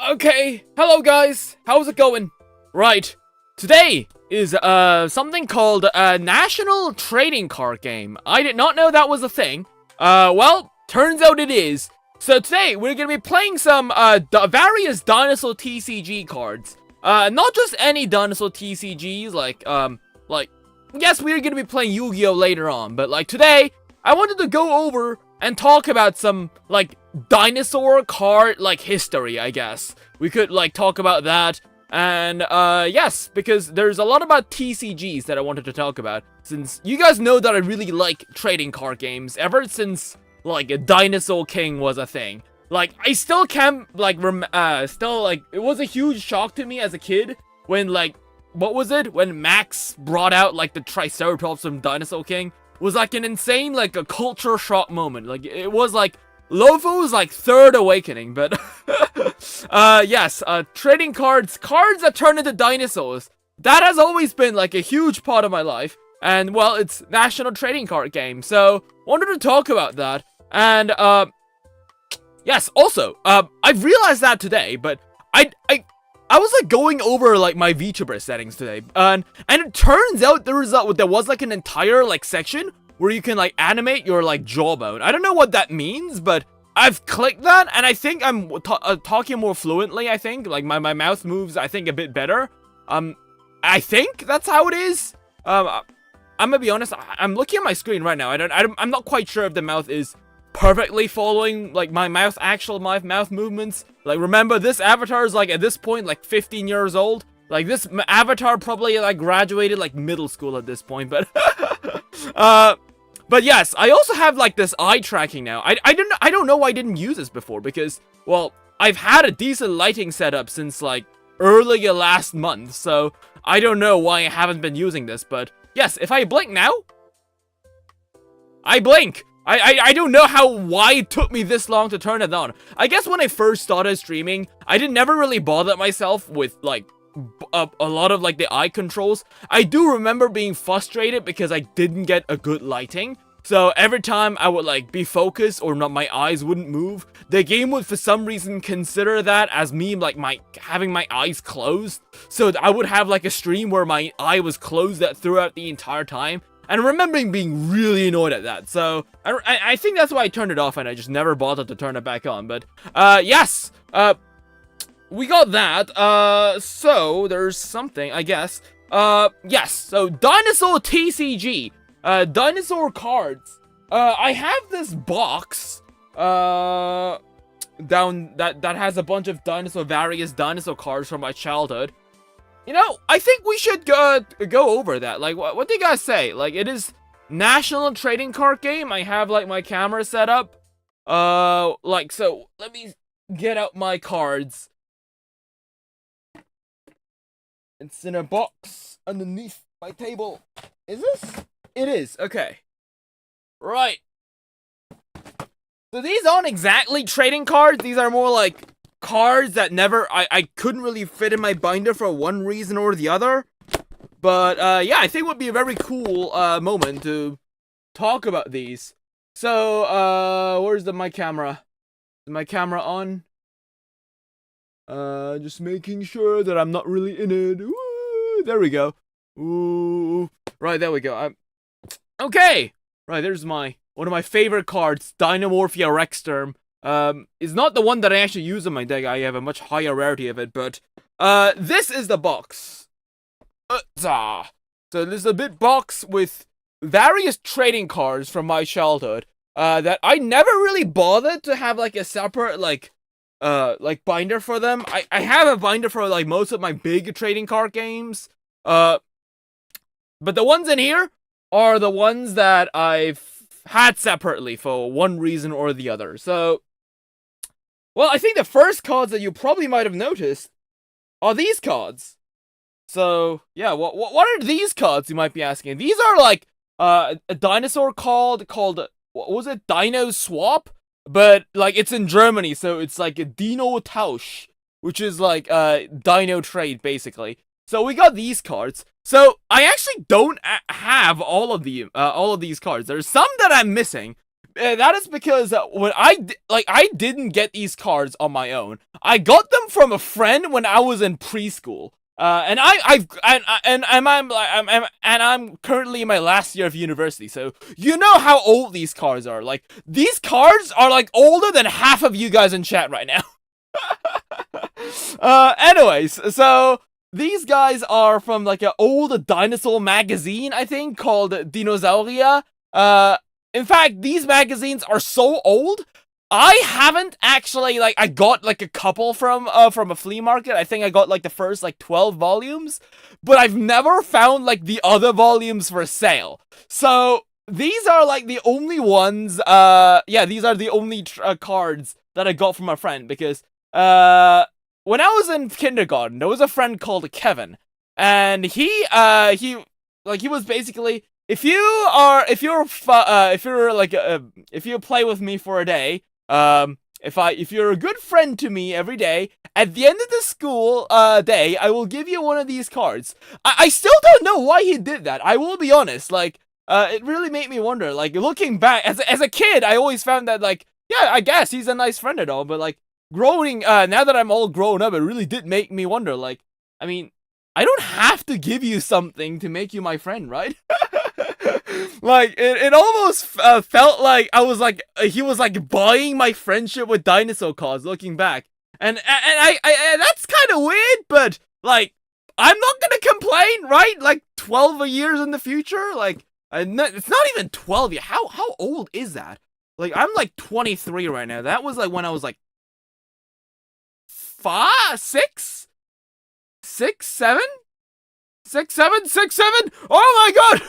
Okay, hello guys, how's it going? Right, today is something called a National Trading Card Game. I did not know that was a thing. Well, turns out it is. So today we're gonna be playing some various dinosaur TCG cards. Not just any dinosaur TCGs, yes, we're gonna be playing Yu-Gi-Oh later on, but like today, I wanted to go over and talk about some, like, dinosaur card, like, history, I guess. We could, like, talk about that. And, yes, because there's a lot about TCGs that I wanted to talk about. Since you guys know that I really like trading card games ever since, like, a Dinosaur King was a thing. Like, I still can't, like, it was a huge shock to me as a kid when, like, what was it? When Max brought out, like, the Triceratops from Dinosaur King. Was like an insane, like, a culture shock moment. Like, it was like Lopho's, like, third awakening. But yes, trading cards that turn into dinosaurs, that has always been like a huge part of my life. And well, it's National Trading Card Game, so wanted to talk about that. And yes, also I've realized that today, but I was like going over like my VTuber settings today, and it turns out there was like an entire like section where you can like animate your like jawbone. I don't know what that means, but I've clicked that, and I think I'm talking more fluently. I think like my mouth moves, I think, a bit better. I think that's how it is. I'm gonna be honest. I'm looking at my screen right now. I'm not quite sure if the mouth is perfectly following like my mouth movements. Like, remember, this avatar is like at this point like 15 years old. Like, this avatar probably like graduated like middle school at this point. But but yes, I also have like this eye tracking now. I don't know why I didn't use this before, because, well, I've had a decent lighting setup since like earlier last month, so I don't know why I haven't been using this. But yes, if I blink now, I blink. I don't know why it took me this long to turn it on. I guess when I first started streaming, I never really bother myself with, like, a lot of, like, the eye controls. I do remember being frustrated because I didn't get a good lighting. So every time I would, like, be focused or not, my eyes wouldn't move, the game would for some reason consider that as me, like, having my eyes closed. So I would have, like, a stream where my eye was closed throughout the entire time. And I remember being really annoyed at that, so I think that's why I turned it off, and I just never bothered to turn it back on. But yes, we got that. So there's something, I guess. Yes. So Dinosaur TCG, dinosaur cards. I have this box down that has a bunch of various dinosaur cards from my childhood. You know, I think we should go over that. Like, what do you guys say? Like, it is National Trading Card Game. I have, like, my camera set up. Like, so, let me get out my cards. It's in a box underneath my table. Is this? It is. Okay. Right. So these aren't exactly trading cards. These are more like cards that I couldn't really fit in my binder for one reason or the other. But yeah, I think it would be a very cool moment to talk about these. So where's my camera? Is my camera on? Just making sure that I'm not really in it. Ooh, there we go. Ooh, right, there we go. Okay, right, there's one of my favorite cards, Dinomorphia Rexterm. Is not the one that I actually use in my deck. I have a much higher rarity of it, but this is the box. So there's a bit box with various trading cards from my childhood that I never really bothered to have like a separate like binder for them. I have a binder for like most of my big trading card games. But the ones in here are the ones that I've had separately for one reason or the other. So, well, I think the first cards that you probably might have noticed are these cards. So, yeah, what are these cards, you might be asking? These are like a dinosaur called what was it? Dino Swap? But like it's in Germany, so it's like a Dino Tausch, which is like Dino Trade basically. So we got these cards. So I actually don't have all of these cards. There's some that I'm missing. that is because when I didn't get these cards on my own. I got them from a friend when I was in preschool. And I'm currently in my last year of university, so you know how old these cards are. Like, these cards are like older than half of you guys in chat right now. Anyways, so these guys are from like an old dinosaur magazine, I think, called Dinosauria. In fact, these magazines are so old. I haven't actually, like, I got, like, a couple from a flea market. I think I got, like, the first, like, 12 volumes. But I've never found, like, the other volumes for sale. So, these are, like, the only ones, yeah, these are the only cards that I got from a friend. Because, when I was in kindergarten, there was a friend called Kevin. And he was basically, if you play with me for a day, if you're a good friend to me every day, at the end of the school day, I will give you one of these cards. I still don't know why he did that. I will be honest. Like, it really made me wonder. Like, looking back as a kid, I always found that, like, yeah, I guess he's a nice friend and all. But like, growing now that I'm all grown up, it really did make me wonder. Like, I mean, I don't have to give you something to make you my friend, right? Like, it almost felt like I was like, he was like buying my friendship with dinosaur cards, looking back. And I that's kind of weird, but like, I'm not gonna complain, right? Like, 12 years in the future, like, it's not even 12 yet. How old is that? Like, I'm like 23 right now. That was like when I was like 6, 7? Oh my god!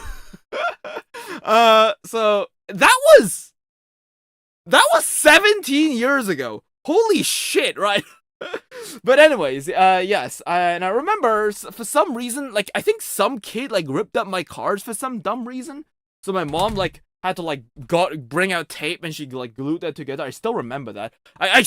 So that was 17 years ago. Holy shit, right? But anyways, yes, and I remember for some reason, like, I think some kid like ripped up my cards for some dumb reason. So my mom like had to like bring out tape and she like glued that together. I still remember that. I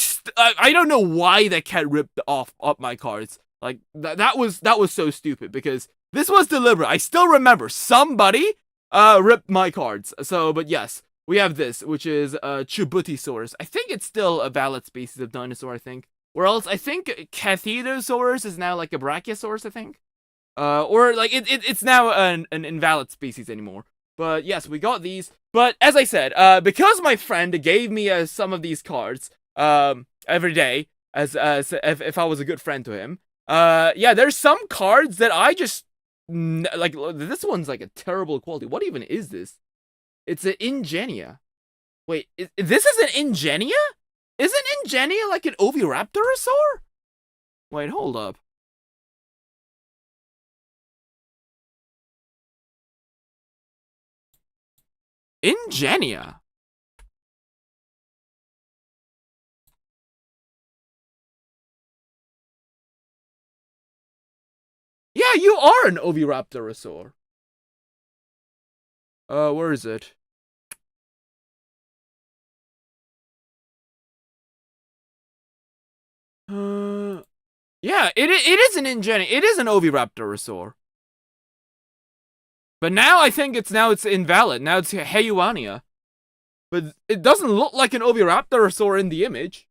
don't know why that cat ripped up my cards. Like, that was so stupid because this was deliberate. I still remember somebody ripped my cards. So, but yes, we have this, which is Chubutisaurus. I think it's still a valid species of dinosaur, I think. Or else, I think Cathetosaurus is now like a Brachiosaurus, I think. Or like it's now an invalid species anymore. But yes, we got these. But as I said, because my friend gave me some of these cards every day, as if I was a good friend to him. Yeah, there's some cards that I just like. This one's like a terrible quality. What even is this? It's an Ingenia. Wait, this is an Ingenia? Isn't Ingenia like an Oviraptorosaur? Wait, hold up. Ingenia. Yeah, you are an Oviraptorosaur. Where is it? Yeah, it is an Ingenia. It is an Oviraptorosaur. But now I think it's invalid. Now it's Heyuania. But it doesn't look like an Oviraptorosaur in the image.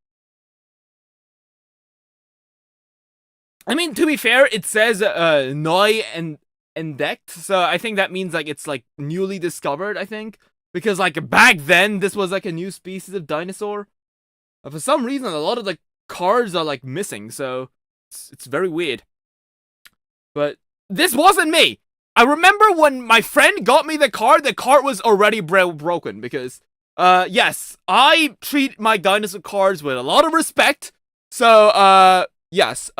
I mean, to be fair, it says Neu entdeckt, so I think that means like it's like newly discovered, I think. Because like back then, this was like a new species of dinosaur. For some reason, a lot of the cards are like missing, so it's very weird. But this wasn't me. I remember when my friend got me the card was already broken because, yes, I treat my dinosaur cards with a lot of respect. So, yes.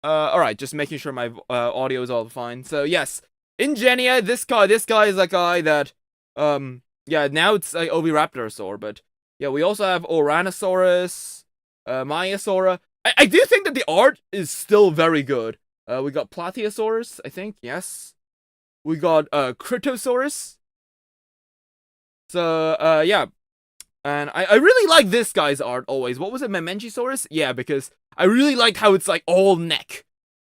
Alright, just making sure my audio is all fine. So, yes, Ingenia, this guy is a guy that, yeah, now it's like Oviraptorosaur, but, yeah, we also have Oranosaurus, Maiasaura. I do think that the art is still very good. We got Platyosaurus, I think, yes. We got, Critosaurus. So, yeah. And I really like this guy's art always. What was it, Memenchisaurus? Yeah, because I really like how it's like all neck.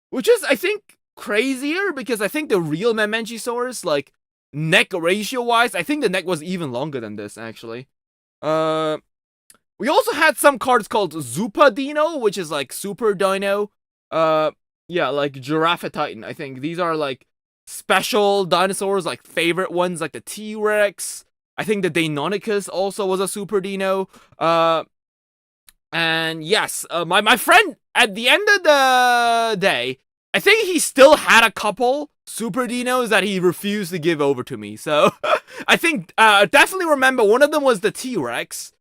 Which is, I think, crazier, because I think the real Memenchisaurus, like, neck ratio wise, I think the neck was even longer than this actually. We also had some cards called Zupa Dino, which is like Super Dino. Yeah, like Giraffe Titan. I think these are like special dinosaurs, like favorite ones, like the T-Rex. I think the Deinonychus also was a Super Dino. And yes, my friend, at the end of the day, I think he still had a couple Super Dinos that he refused to give over to me. So, I think, definitely remember, one of them was the T-Rex.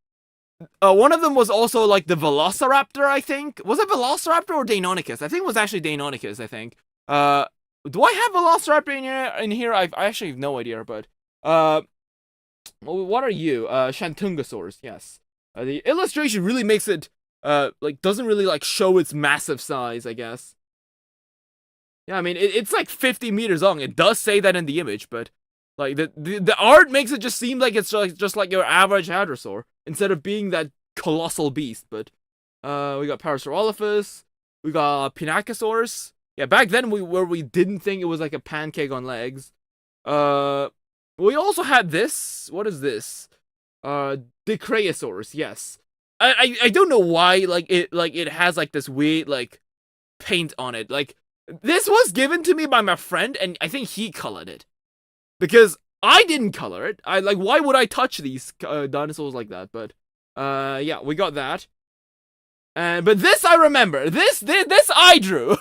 One of them was also, like, the Velociraptor, I think. Was it Velociraptor or Deinonychus? I think it was actually Deinonychus, I think. Do I have Velociraptor in here? I actually have no idea, but, what are you? Shantungosaurus, yes. The illustration really makes it, like, doesn't really, like, show its massive size, I guess. Yeah, I mean, it's like 50 meters long. It does say that in the image, but, like, the art makes it just seem like it's just like your average hadrosaur, instead of being that colossal beast, but, we got Parasaurolophus, we got Pinacosaurus. Yeah, back then, we didn't think it was like a pancake on legs. We also had this. What is this? Dicraeosaurus, yes. I don't know why, like it has like this weird like paint on it. Like this was given to me by my friend, and I think he colored it because I didn't color it. Why would I touch these dinosaurs like that? But yeah, we got that. But this I remember. This I drew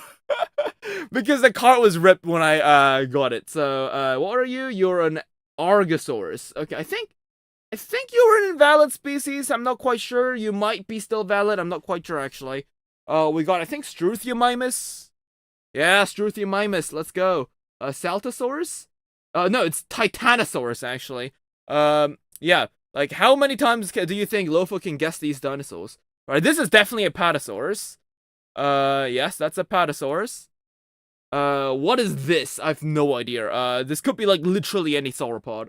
because the cart was ripped when I got it. So what are you? You're an Argosaurus. Okay, I think you're an invalid species. I'm not quite sure. You might be still valid. I'm not quite sure, actually. We got, I think, Struthiomimus. Yeah, Struthiomimus. Let's go. Saltosaurus? No, it's Titanosaurus, actually. Yeah. Like, how many times do you think Lopho can guess these dinosaurs? Right, this is definitely a Patasaurus. Yes, that's a Patasaurus. What is this? I have no idea. This could be, like, literally any sauropod.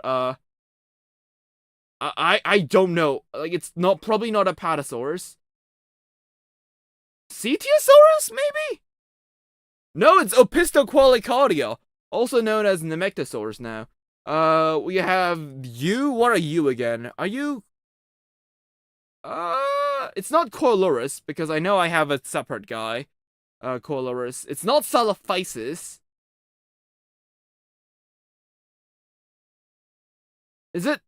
I don't know. Like, it's probably not a Patasaurus. Cetiosaurus, maybe? No, it's Opistoqualicardia, also known as Nemectosaurus now. We have you. What are you again? Are you... it's not Coelurus, because I know I have a separate guy. Coelurus. It's not Salaphysis. Is it?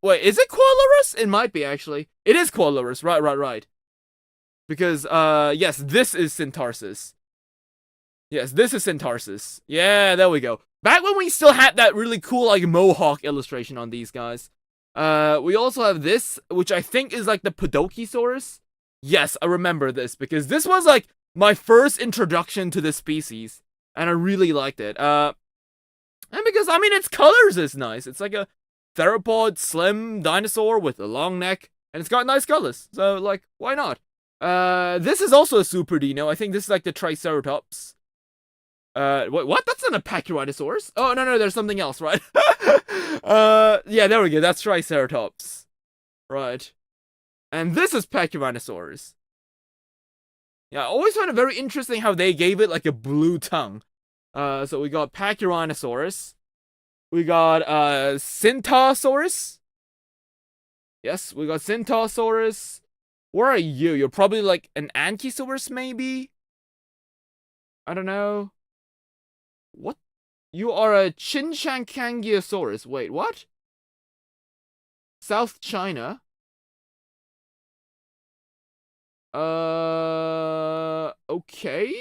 Wait, is it Coelurus? It might be, actually. It is Coelurus. Right. Because, yes, this is Syntarsis. Yes, this is Syntarsis. Yeah, there we go. Back when we still had that really cool, like, mohawk illustration on these guys. We also have this, which I think is, like, the Podokesaurus. Yes, I remember this, because this was, like, my first introduction to this species. And I really liked it. And because, I mean, its colors is nice. It's like a theropod, slim dinosaur with a long neck, and it's got nice colors. So, like, why not? This is also a Super Dino. I think this is like the Triceratops. What? That's not a Pachyrhinosaurus. Oh, no, there's something else, right? Yeah, there we go. That's Triceratops. Right. And this is Pachyrhinosaurus. Yeah, I always found it very interesting how they gave it like a blue tongue. So we got Pachyrhinosaurus. We got, Syntosaurus. Yes, we got Syntosaurus. Where are you? You're probably like an Ankylosaurus, maybe? I don't know. What? You are a Chinchankangiasaurus. Wait, what? South China? Okay.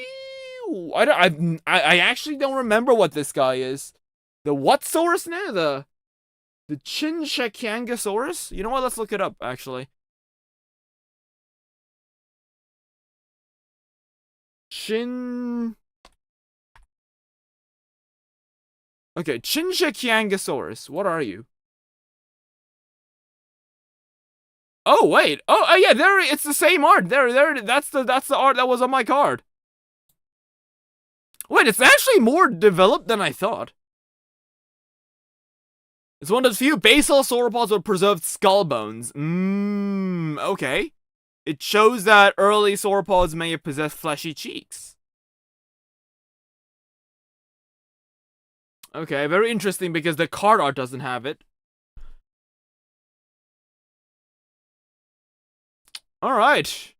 I actually don't remember what this guy is. The what saurus now? The Chinchankangiasaurus? You know what? Let's look it up, actually. Okay, Chinchankangiasaurus. What are you? Oh, wait. Oh, yeah, there, it's the same art. There, that's the art that was on my card. Wait, it's actually more developed than I thought. It's one of the few basal sauropods with preserved skull bones. Okay. It shows that early sauropods may have possessed fleshy cheeks. Okay, very interesting because the card art doesn't have it. Alright.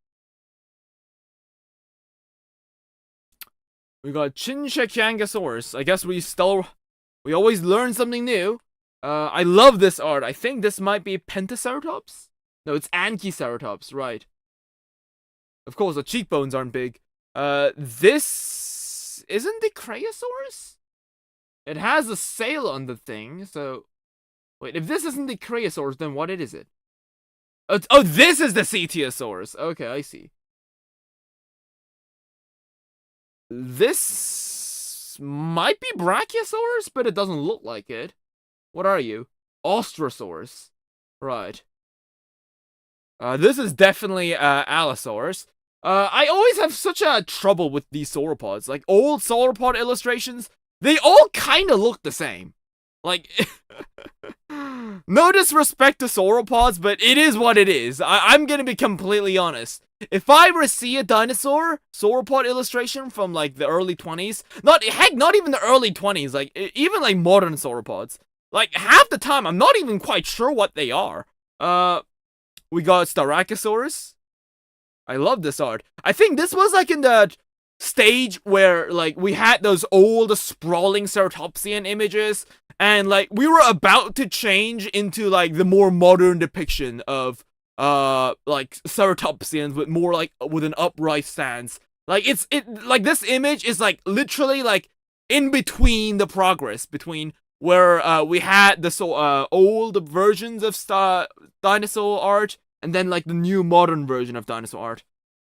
We got Chinchekyangosaurus. I guess we always learn something new. I love this art. I think this might be Pentaceratops? No, it's Anchiceratops, right. Of course, the cheekbones aren't big. This isn't the Creosaurus? It has a sail on the thing, so... Wait, if this isn't the Creosaurus, then what is it? Oh, this is the Cetiosaurus. Okay, I see. This might be Brachiosaurus, but it doesn't look like it. What are you? Ostrosaurus. Right. This is definitely Allosaurus. I always have such a trouble with these sauropods. Like, old sauropod illustrations, they all kind of look the same. Like, no disrespect to sauropods, but it is what it is. I'm gonna be completely honest. If I were to see a dinosaur sauropod illustration from, like, the early 20s, not even the early 20s, like, even, like, modern sauropods, like, half the time, I'm not even quite sure what they are. We got Styracosaurus. I love this art. I think this was, like, in the stage where, like, we had those old sprawling ceratopsian images, and, like, we were about to change into, like, the more modern depiction of, like, ceratopsians with more, like, with an upright stance. Like, like, this image is, like, literally, like, in between the progress between where, we had the old versions of dinosaur art, and then, like, the new modern version of dinosaur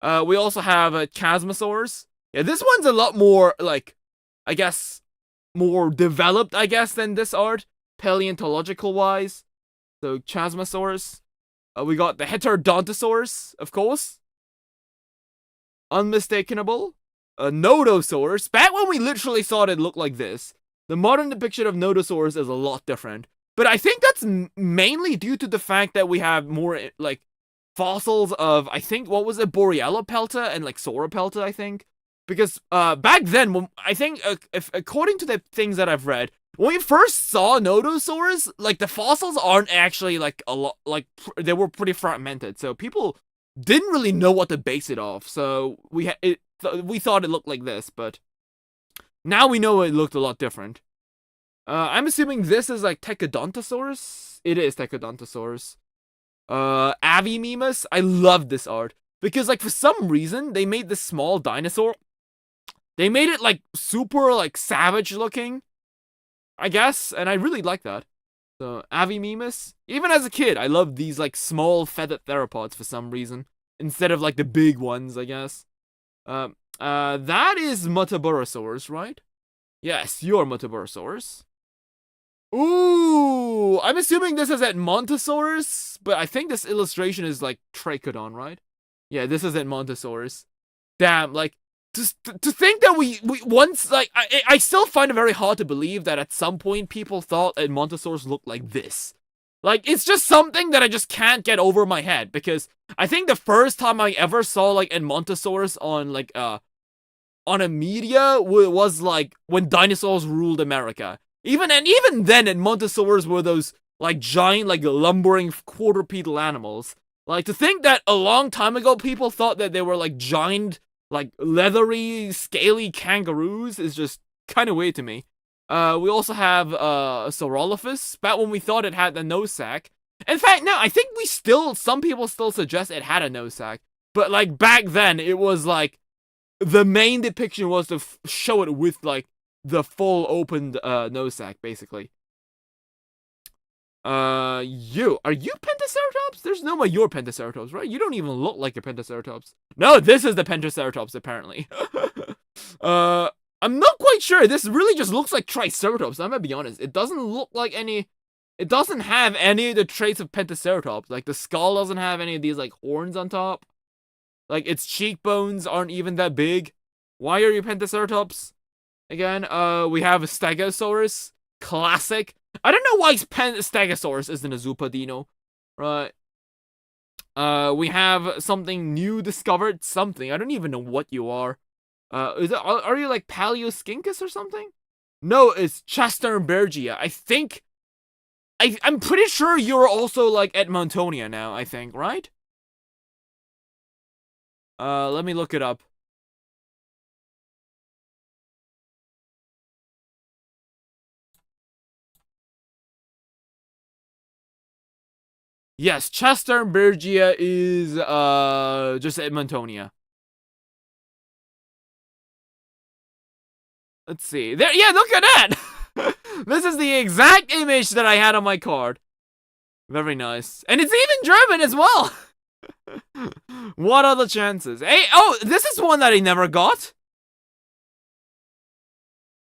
art. We also have Chasmosaurs. Yeah, this one's a lot more, like, I guess, more developed, I guess, than this art, paleontological-wise. So, Chasmosaurus. We got the Heterodontosaurus, of course. Unmistakable. Nodosaurus. Back when we literally thought it looked like this. The modern depiction of Nodosaurus is a lot different. But I think that's mainly due to the fact that we have more, like, fossils of, I think, what was it, Borealopelta and, like, Sauropelta, I think. Because, back then, when, I think, if according to the things that I've read, when we first saw Nodosaurs, like, the fossils aren't actually, like, a lot, like, they were pretty fragmented. So people didn't really know what to base it off. So we thought it looked like this, but now we know it looked a lot different. I'm assuming this is, like, Techodontosaurus? It is Techodontosaurus. Avimemus? I love this art. Because, like, for some reason, they made this small dinosaur. They made it, like, super, like, savage looking, I guess, and I really like that. So, Avimemus. Even as a kid, I loved these, like, small feathered theropods for some reason. Instead of, like, the big ones, I guess. That is Metaburosaurus, right? Yes, you're Metaburosaurus. Ooh, I'm assuming this is Edmontosaurus, but I think this illustration is, like, Trachodon, right? Yeah, this is Edmontosaurus. Damn, like, to think that we once, like, I still find it very hard to believe that at some point people thought Edmontosaurus looked like this. Like, it's just something that I just can't get over my head, because I think the first time I ever saw, like, Edmontosaurus on, like, on a media was, like, when dinosaurs ruled America. Even then, Edmontosaurs were those, like, giant, like, lumbering quadrupedal animals. Like, to think that a long time ago people thought that they were, like, giant, like, leathery, scaly kangaroos is just kind of weird to me. We also have, Saurolophus, back when we thought it had the nose sack. In fact, no, I think some people still suggest it had a nose sack. But, like, back then, it was, like, the main depiction was to show it with, like, the full opened, nose sack, basically. Are you Pentaceratops? There's no way you're Pentaceratops, right? You don't even look like a Pentaceratops. No, this is the Pentaceratops, apparently. I'm not quite sure. This really just looks like Triceratops, I'm gonna be honest. It doesn't look like it doesn't have any of the traits of Pentaceratops. Like, the skull doesn't have any of these, like, horns on top. Like, its cheekbones aren't even that big. Why are you Pentaceratops? Again, we have a Stegosaurus. Classic. I don't know why Stegosaurus isn't a Zupa Dino. Right. We have something new discovered. Something. I don't even know what you are. Are you like Paleoskinkus or something? No, it's Chastenbergia. I'm pretty sure you're also, like, at Montonia now, I think, right? Let me look it up. Yes, Chastenbergia is, just at Montonia. Let's see. There, yeah, look at that! This is the exact image that I had on my card. Very nice. And it's even German as well! What are the chances? Hey, oh, this is one that I never got.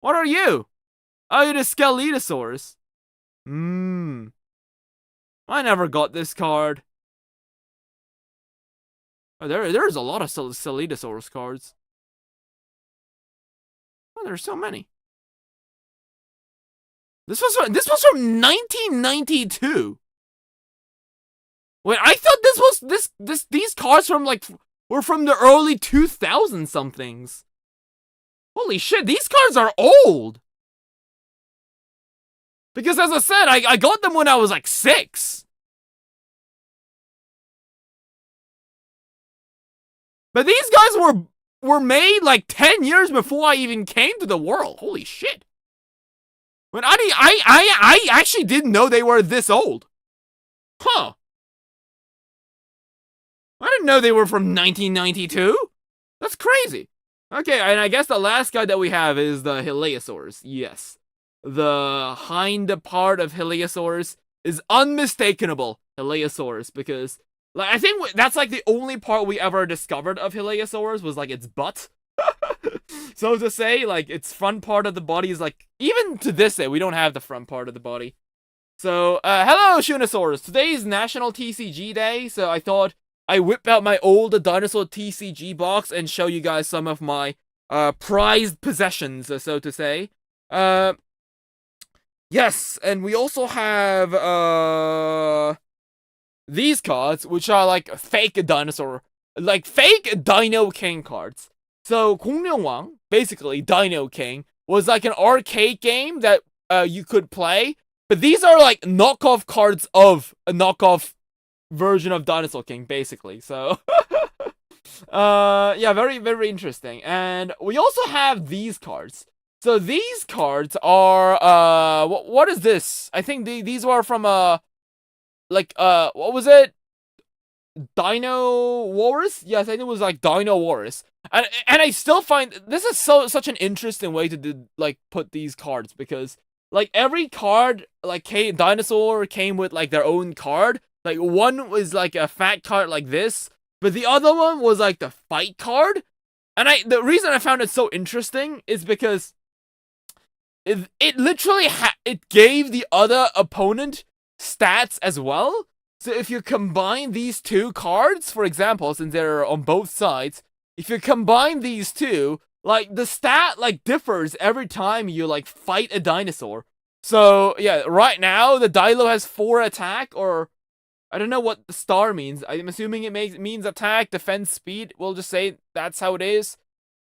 What are you? Oh, you're the Skeletosaurus. I never got this card. Oh, there's a lot of Skeletosaurus cards. Oh, there's so many. This was from 1992. Wait, I thought these cards were from the early 2000 somethings. Holy shit, these cards are old. Because as I said, I got them when I was like 6. But these guys were made like 10 years before I even came to the world. Holy shit. When I actually didn't know they were this old. Huh. I didn't know they were from 1992. That's crazy. Okay, and I guess the last guy that we have is the Heliasaurus. Yes. The hind part of Heliasaurus is unmistakable Heliasaurus because, like, I think that's like the only part we ever discovered of Heliasaurus was like its butt. So to say, like, its front part of the body is like, even to this day, we don't have the front part of the body. So, hello Shunnosaurus. Today is National TCG Day, so I thought I whip out my old dinosaur TCG box and show you guys some of my prized possessions, so to say. Yes, and we also have these cards, which are like fake dinosaur, like fake Dino King cards. So 공룡왕, basically Dino King, was like an arcade game that you could play, but these are like knockoff cards of a knockoff version of Dinosaur King, basically. So yeah, very, very interesting. And we also have these cards. So these cards are what is this? I think these were from like what was it? Dino Wars? Yes, I think it was like Dino Wars. And I still find this is such an interesting way to like put these cards, because like every card like dinosaur came with like their own card. Like one was like a fat card like this, but the other one was like the fight card. And the reason I found it so interesting is because it literally it gave the other opponent stats as well. So if you combine these two cards, for example, since they're on both sides, if you combine these two, like the stat like differs every time you like fight a dinosaur. So yeah, right now the Dilo has 4 attack, or I don't know what the star means. I'm assuming it means attack, defense, speed. We'll just say that's how it is.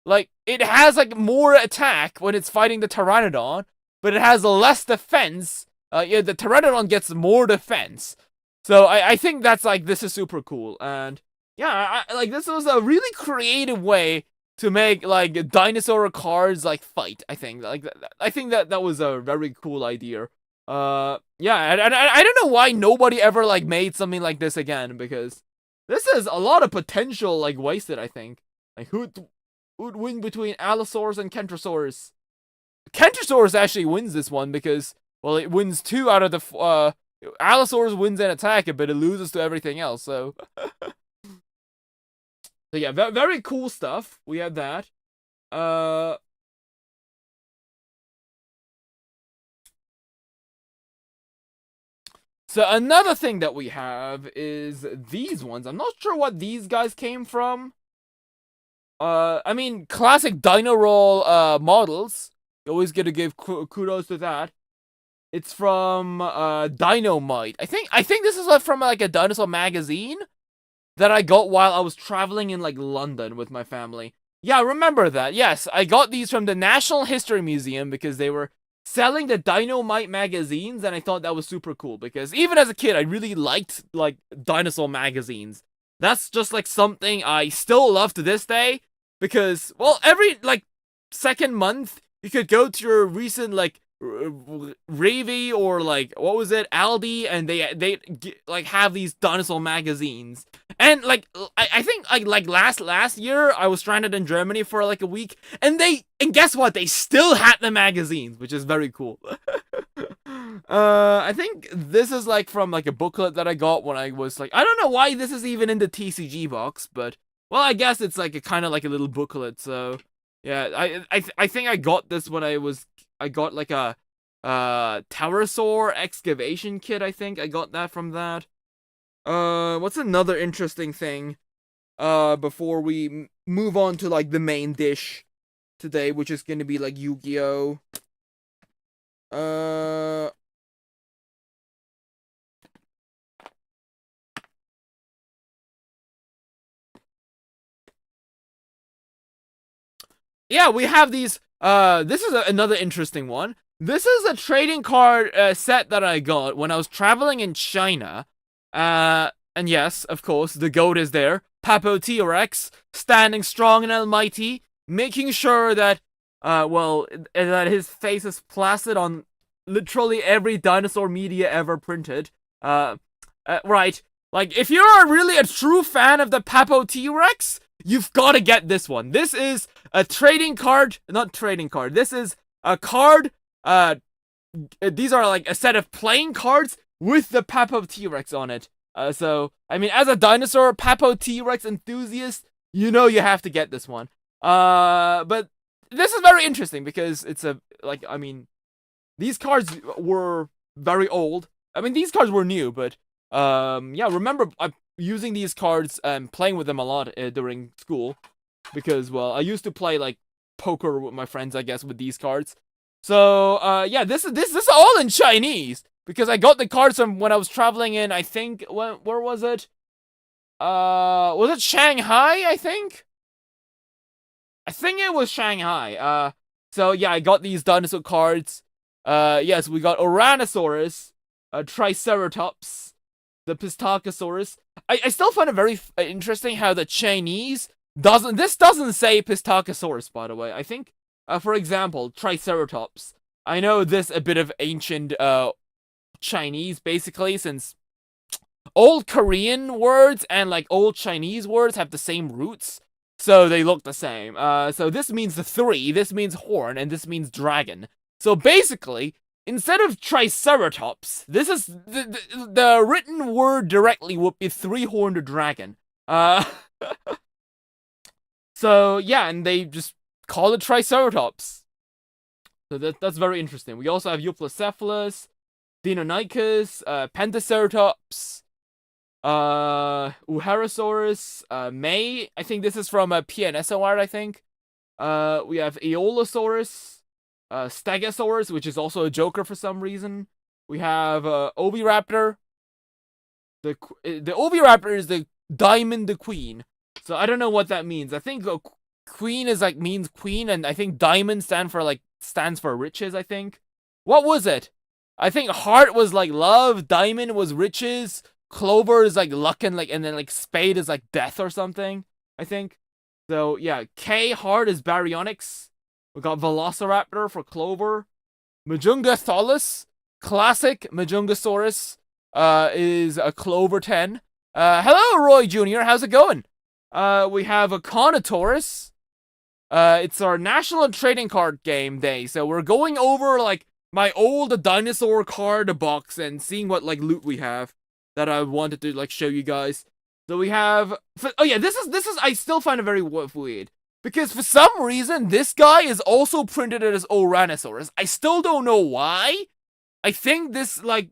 Like, it has, like, more attack when it's fighting the Pteranodon, but it has less defense. Yeah, the Pteranodon gets more defense. So, I think that's, like, this is super cool. And, yeah, like, this was a really creative way to make, like, dinosaur cards, like, fight, I think. Like, I think that was a very cool idea. Yeah, and I don't know why nobody ever, like, made something like this again, because this is a lot of potential, like, wasted, I think. Like, who'd win between Allosaurus and Kentrosaurus? Kentrosaurus actually wins this one because, well, it wins 2 out of the, Allosaurus wins an attack, but it loses to everything else, so. So yeah, very cool stuff. We have that. So another thing that we have is these ones. I'm not sure what these guys came from. I mean, classic Dino Roll models. You always get to give kudos to that. It's from Dynamite. I think this is from like a dinosaur magazine that I got while I was traveling in like London with my family. Yeah, I remember that. Yes, I got these from the National History Museum because they were selling the Dynamite magazines, and I thought that was super cool because even as a kid, I really liked like dinosaur magazines. That's just like something I still love to this day because, well, every like second month you could go to your recent like Ravy or like what was it, Aldi, and they like have these dinosaur magazines. And like I think like last year I was stranded in Germany for like a week, and guess what? They still had the magazines, which is very cool. I think this is like from like a booklet that I got when I was like, I don't know why this is even in the TCG box, but well, I guess it's like a kind of like a little booklet. So yeah, I think I got this when I got like a Pterosaur excavation kit. I think I got that from that. What's another interesting thing? Before we move on to like the main dish today, which is gonna be like Yu-Gi-Oh. Yeah, we have these. This is another interesting one. This is a trading card set that I got when I was traveling in China. And yes, of course, the goat is there. Papo T-Rex, standing strong and almighty, making sure that, well, that his face is plastered on literally every dinosaur media ever printed. Right. Like, if you're really a true fan of the Papo T-Rex, you've got to get this one. This is a trading card, not trading card. This is a card, these are like a set of playing cards with the Papo T-Rex on it. So, I mean, as a dinosaur Papo T-Rex enthusiast, you know you have to get this one. But this is very interesting because it's like, I mean, these cards were very old. I mean, these cards were new, but, yeah, remember using these cards and playing with them a lot during school. Because, well, I used to play, like, poker with my friends, I guess, with these cards. So, yeah, this is all in Chinese. Because I got the cards from when I was traveling in, I think, where was it? Was it Shanghai, I think? I think it was Shanghai. So yeah, I got these dinosaur cards. Yes, we got Oranosaurus, Triceratops, the Pistachosaurus. I still find it very interesting how the Chinese this doesn't say Pistachosaurus, by the way. I think, for example, Triceratops. I know this a bit of ancient, Chinese, basically, since old Korean words and like old Chinese words have the same roots, so they look the same. So this means the three, this means horn, and this means dragon. So basically, instead of Triceratops, this is the written word directly would be three-horned dragon. So yeah, and they just call it Triceratops. So that's very interesting. We also have Euplocephalus, Deinonychus, Pentaceratops, Uharosaurus, May. I think this is from a PNSO art, I think. We have Aeolosaurus, Stegosaurus, which is also a Joker for some reason. We have Oviraptor. The Oviraptor is the Diamond the Queen. So I don't know what that means. I think Queen is like means queen, and I think Diamond stands for riches, I think. What was it? I think heart was like love, diamond was riches, clover is like luck, and then like spade is like death or something, I think. So yeah, K heart is baryonyx. We got Velociraptor for clover. Majungatholus, classic Majungasaurus, is a clover 10. Hello Roy Jr., how's it going? We have a Carnivores. It's our national trading card game day, so we're going over like my old dinosaur card box and seeing what like loot we have that I wanted to like show you guys. So we have, oh yeah, this is I still find it very weird because for some reason this guy is also printed as Oranosaurus. I still don't know why. I think this like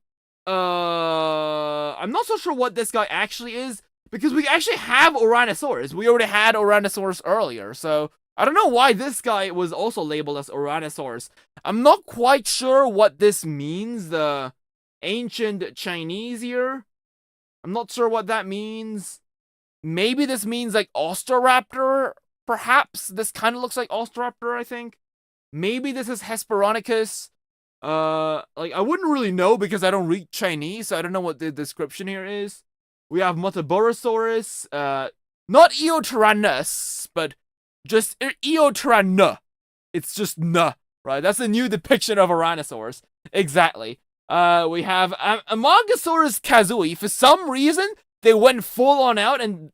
I'm not so sure what this guy actually is because we actually have Oranosaurus. We already had Oranosaurus earlier, so I don't know why this guy was also labeled as Oranosaurus. I'm not quite sure what this means, the ancient Chinese here. I'm not sure what that means. Maybe this means like Osteraptor perhaps this kind of looks like Ostraptor, I think. Maybe this is Hesperonychus. Like, I wouldn't really know because I don't read Chinese, so I don't know what the description here is. We have Mutaborosaurus, not Eotyrannus, but just Eotyranna. It's just N, right? That's the new depiction of Tyrannosaurus. Exactly. We have Amogosaurus kazui. For some reason, they went full on out and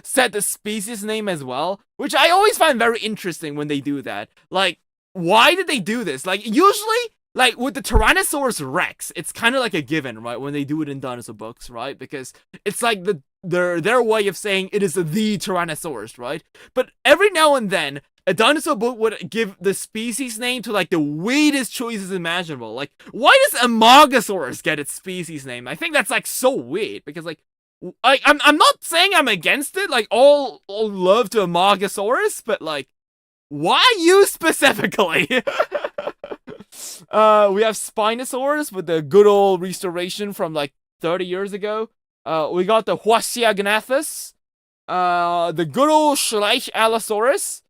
said the species name as well, which I always find very interesting when they do that. Like, why did they do this? Like, usually, like, with the Tyrannosaurus Rex, it's kind of like a given, right, when they do it in dinosaur books, right? Because it's like their way of saying it is the Tyrannosaurus, right? But every now and then, a dinosaur book would give the species name to, like, the weirdest choices imaginable. Like, why does Amogosaurus get its species name? I think that's, like, so weird, because, like, I'm not saying I'm against it, like, all love to Amogosaurus, but, like, why you specifically? We have Spinosaurus with the good old restoration from, like, 30 years ago. We got the Huasiagnathus, the good old Schleich Allosaurus,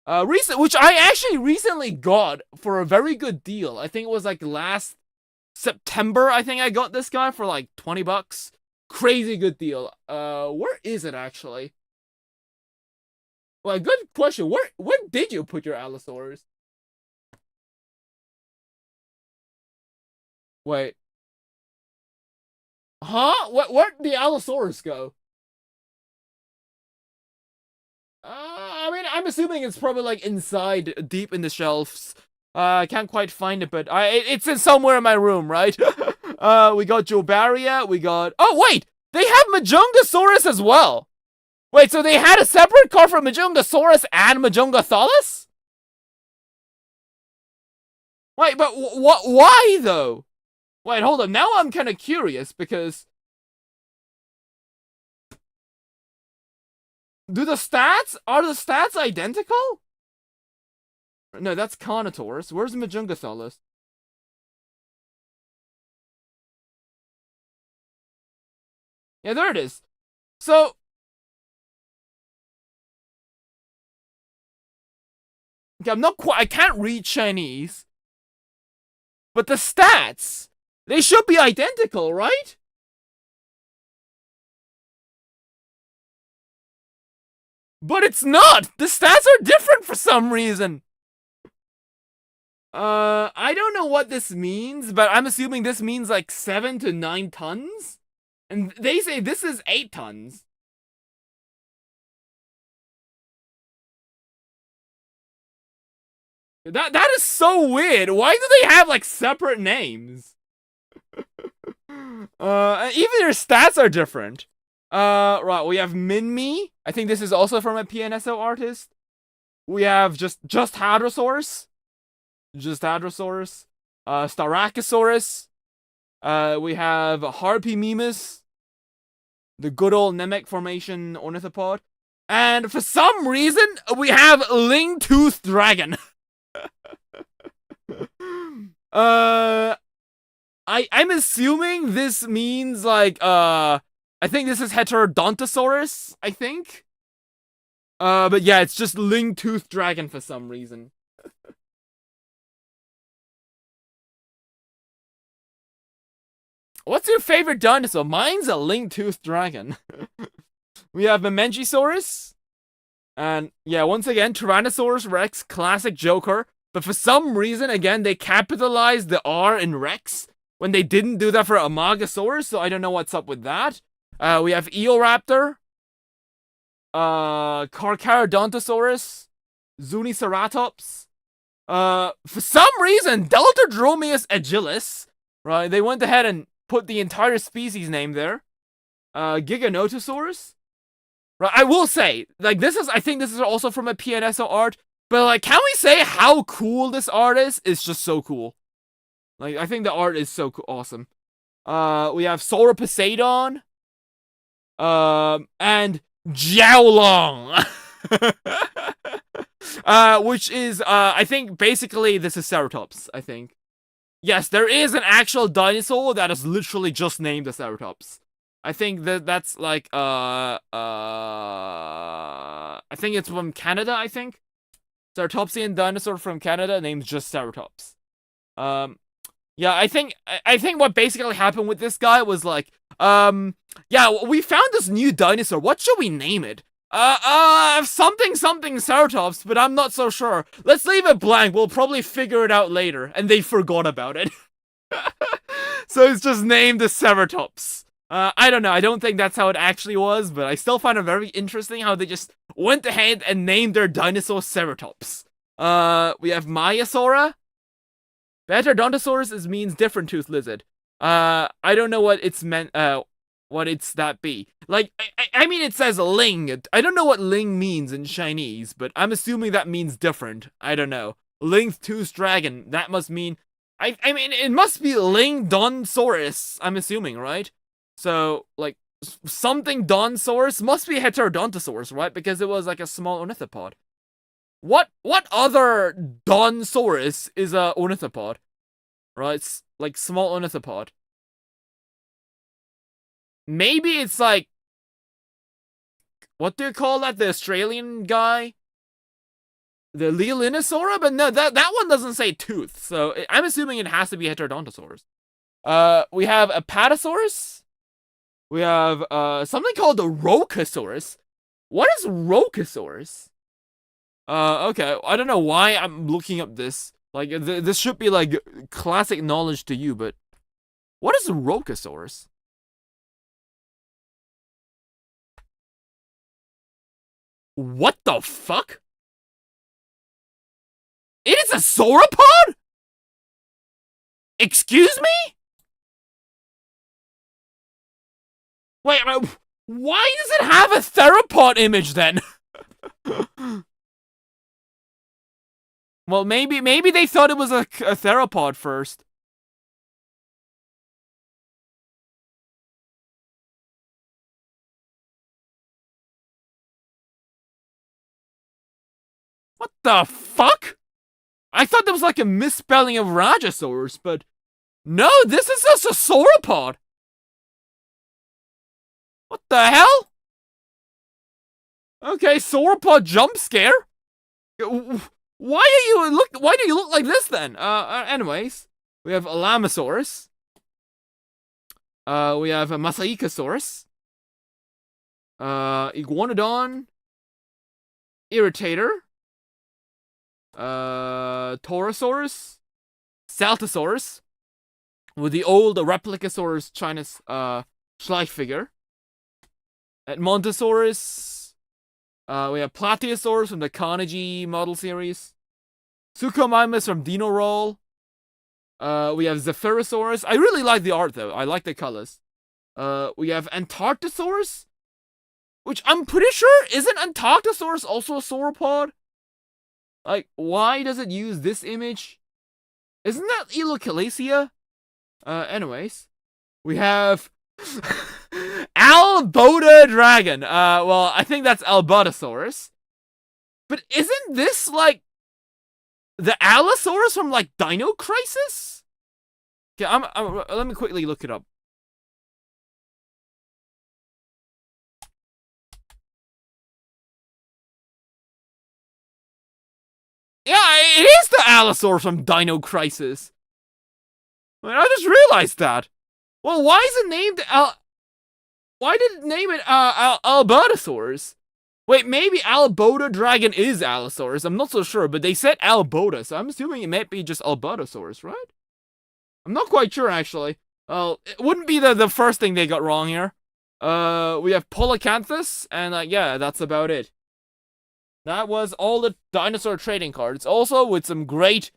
which I actually recently got for a very good deal. I think it was, like, last September, I think I got this guy for, like, 20 bucks. Crazy good deal. Where is it, actually? Well, good question. Where did you put your Allosaurus? Wait. Huh? Where'd the Allosaurus go? I mean, I'm assuming it's probably, like, inside, deep in the shelves. I can't quite find it, but it's in somewhere in my room, right? We got Jobaria, we got... Oh, wait! They have Majungasaurus as well! Wait, so they had a separate card for Majungasaurus and Majungatholus? Wait, but why, though? Wait, hold on. Now I'm kind of curious, because... Are the stats identical? No, that's Carnivores. Where's Majungatholus? Yeah, there it is. So... Okay, I can't read Chinese. But the stats, they should be identical, right? But it's not! The stats are different for some reason! I don't know what this means, but I'm assuming this means like 7 to 9 tons? And they say this is 8 tons. That is so weird. Why do they have, like, separate names? Even their stats are different. Right, we have Minmi. I think this is also from a PNSO artist. We have just Hadrosaurus. Just Hadrosaurus. Styracosaurus. We have Harpymimus. The good old Namek formation ornithopod. And for some reason, we have Ling-Toothed Dragon. I'm assuming this means, like, I think this is Heterodontosaurus, I think. But yeah, it's just Ling-Toothed Dragon for some reason. What's your favorite dinosaur? Mine's a Ling-Toothed Dragon. We have Memengisaurus. And yeah, once again, Tyrannosaurus Rex, classic Joker. But for some reason, again, they capitalized the R in Rex when they didn't do that for Amogosaurus, so I don't know what's up with that. We have Eoraptor, Carcharodontosaurus, Zuniceratops. For some reason, Deltadromeus agilis, right? They went ahead and put the entire species name there. Giganotosaurus. Right, I will say, like, I think this is also from a PNSO art, but, like, can we say how cool this art is? It's just so cool. Like, I think the art is so awesome. We have Sauroposeidon, and Jiaolong, which is, I think, basically, this is Ceratops, I think. Yes, there is an actual dinosaur that is literally just named the Ceratops. I think that's like, I think it's from Canada, I think. Ceratopsian dinosaur from Canada, named just Ceratops. Yeah, I think what basically happened with this guy was like, yeah, we found this new dinosaur. What should we name it? Something Ceratops, but I'm not so sure. Let's leave it blank. We'll probably figure it out later. And they forgot about it. So it's just named the Ceratops. I don't know. I don't think that's how it actually was, but I still find it very interesting how they just went ahead and named their dinosaur Ceratops. We have Maiasaura. Betardontosaurus means different tooth lizard. I don't know what it's meant, what it's that be. Like, I mean, it says ling. I don't know what ling means in Chinese, but I'm assuming that means different. I don't know. Ling-toothed dragon. That must mean, I mean, it must be Ling-donsaurus, I'm assuming, right? So, like, something Donsaurus must be Heterodontosaurus, right? Because it was like a small ornithopod. What other Donsaurus is a ornithopod? Right? It's like small ornithopod. Maybe it's like, what do you call that? The Australian guy? The Leolinosaura? But no, that one doesn't say tooth. So I'm assuming it has to be Heterodontosaurus. We have Apatosaurus. We have something called the Rocasaurus. What is Rocasaurus? Okay, I don't know why I'm looking up this. Like, this should be, like, classic knowledge to you, but... What is a Rocasaurus? What the fuck? It is a sauropod? Excuse me? Wait, why does it have a theropod image, then? Well, maybe they thought it was a theropod first. What the fuck? I thought there was like a misspelling of Rajasaurus, but no, this is just a sauropod. What the hell? Okay, sauropod jump scare. Why do you look like this then? Anyways, we have Alamosaurus. We have a Masaikasaurus. Iguanodon. Irritator. Torosaurus. Saltosaurus. With the old Replicasaurus China's Schleich figure. Edmontosaurus. We have Plateosaurus from the Carnegie model series. Suchomimus from Dino Roll. We have Zephyrosaurus. I really like the art, though. I like the colors. We have Antarctosaurus. Which I'm pretty sure, isn't Antarctosaurus also a sauropod? Like, why does it use this image? Isn't that Elocalacia? Anyways. We have... Alboda Dragon. Well, I think that's Albotosaurus. But isn't this, like, the Allosaurus from, like, Dino Crisis? Okay, let me quickly look it up. Yeah, it is the Allosaurus from Dino Crisis. I mean, I just realized that. Well, why is it named why did it name it Albotosaurus? Wait, maybe Alboda Dragon is Allosaurus. I'm not so sure, but they said Alboda, so I'm assuming it might be just Albotosaurus, right? I'm not quite sure, actually. Well, it wouldn't be the first thing they got wrong here. We have Polycanthus, and yeah, that's about it. That was all the dinosaur trading cards. Also, with some great,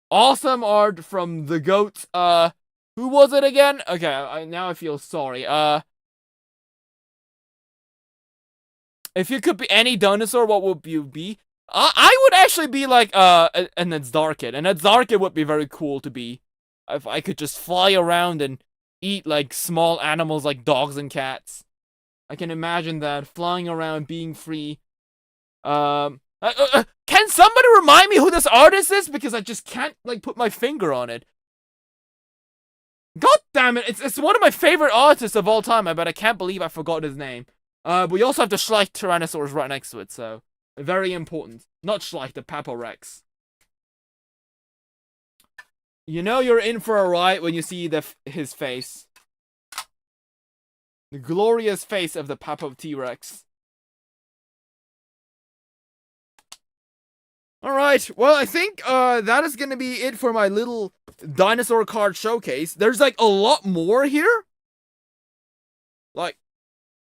awesome art from the goats. Who was it again? Okay, now I feel sorry. If you could be any dinosaur, what would you be? I would actually be like, an Adzarkid. An Adzarkid would be very cool to be. If I could just fly around and eat, like, small animals like dogs and cats. I can imagine that, flying around, being free. Can somebody remind me who this artist is? Because I just can't, like, put my finger on it. God damn it, it's one of my favorite artists of all time, but I can't believe I forgot his name. We also have the Schleich Tyrannosaurus right next to it, so... Very important. Not like the Paparex. You know you're in for a ride when you see his face. The glorious face of the Papa T-Rex. Alright, well, I think that is gonna be it for my little dinosaur card showcase. There's like a lot more here. Like,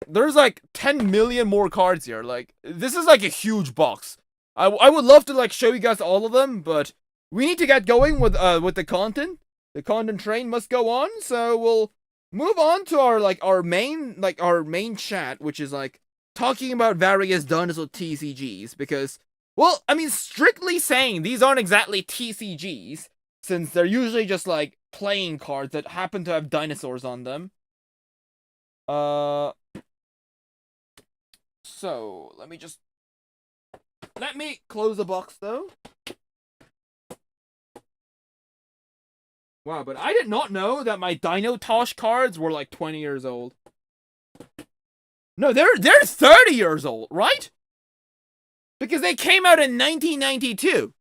there's like 10 million more cards here. Like, this is like a huge box. I would love to like show you guys all of them, but we need to get going with the content. The content train must go on, so we'll move on to our main chat, which is like talking about various dinosaur TCGs, because, well, I mean, strictly saying, these aren't exactly TCGs, since they're usually just like playing cards that happen to have dinosaurs on them. So let me close the box though. Wow, but I did not know that my Dino Tosh cards were like 20 years old. No, they're 30 years old, right? Because they came out in 1992.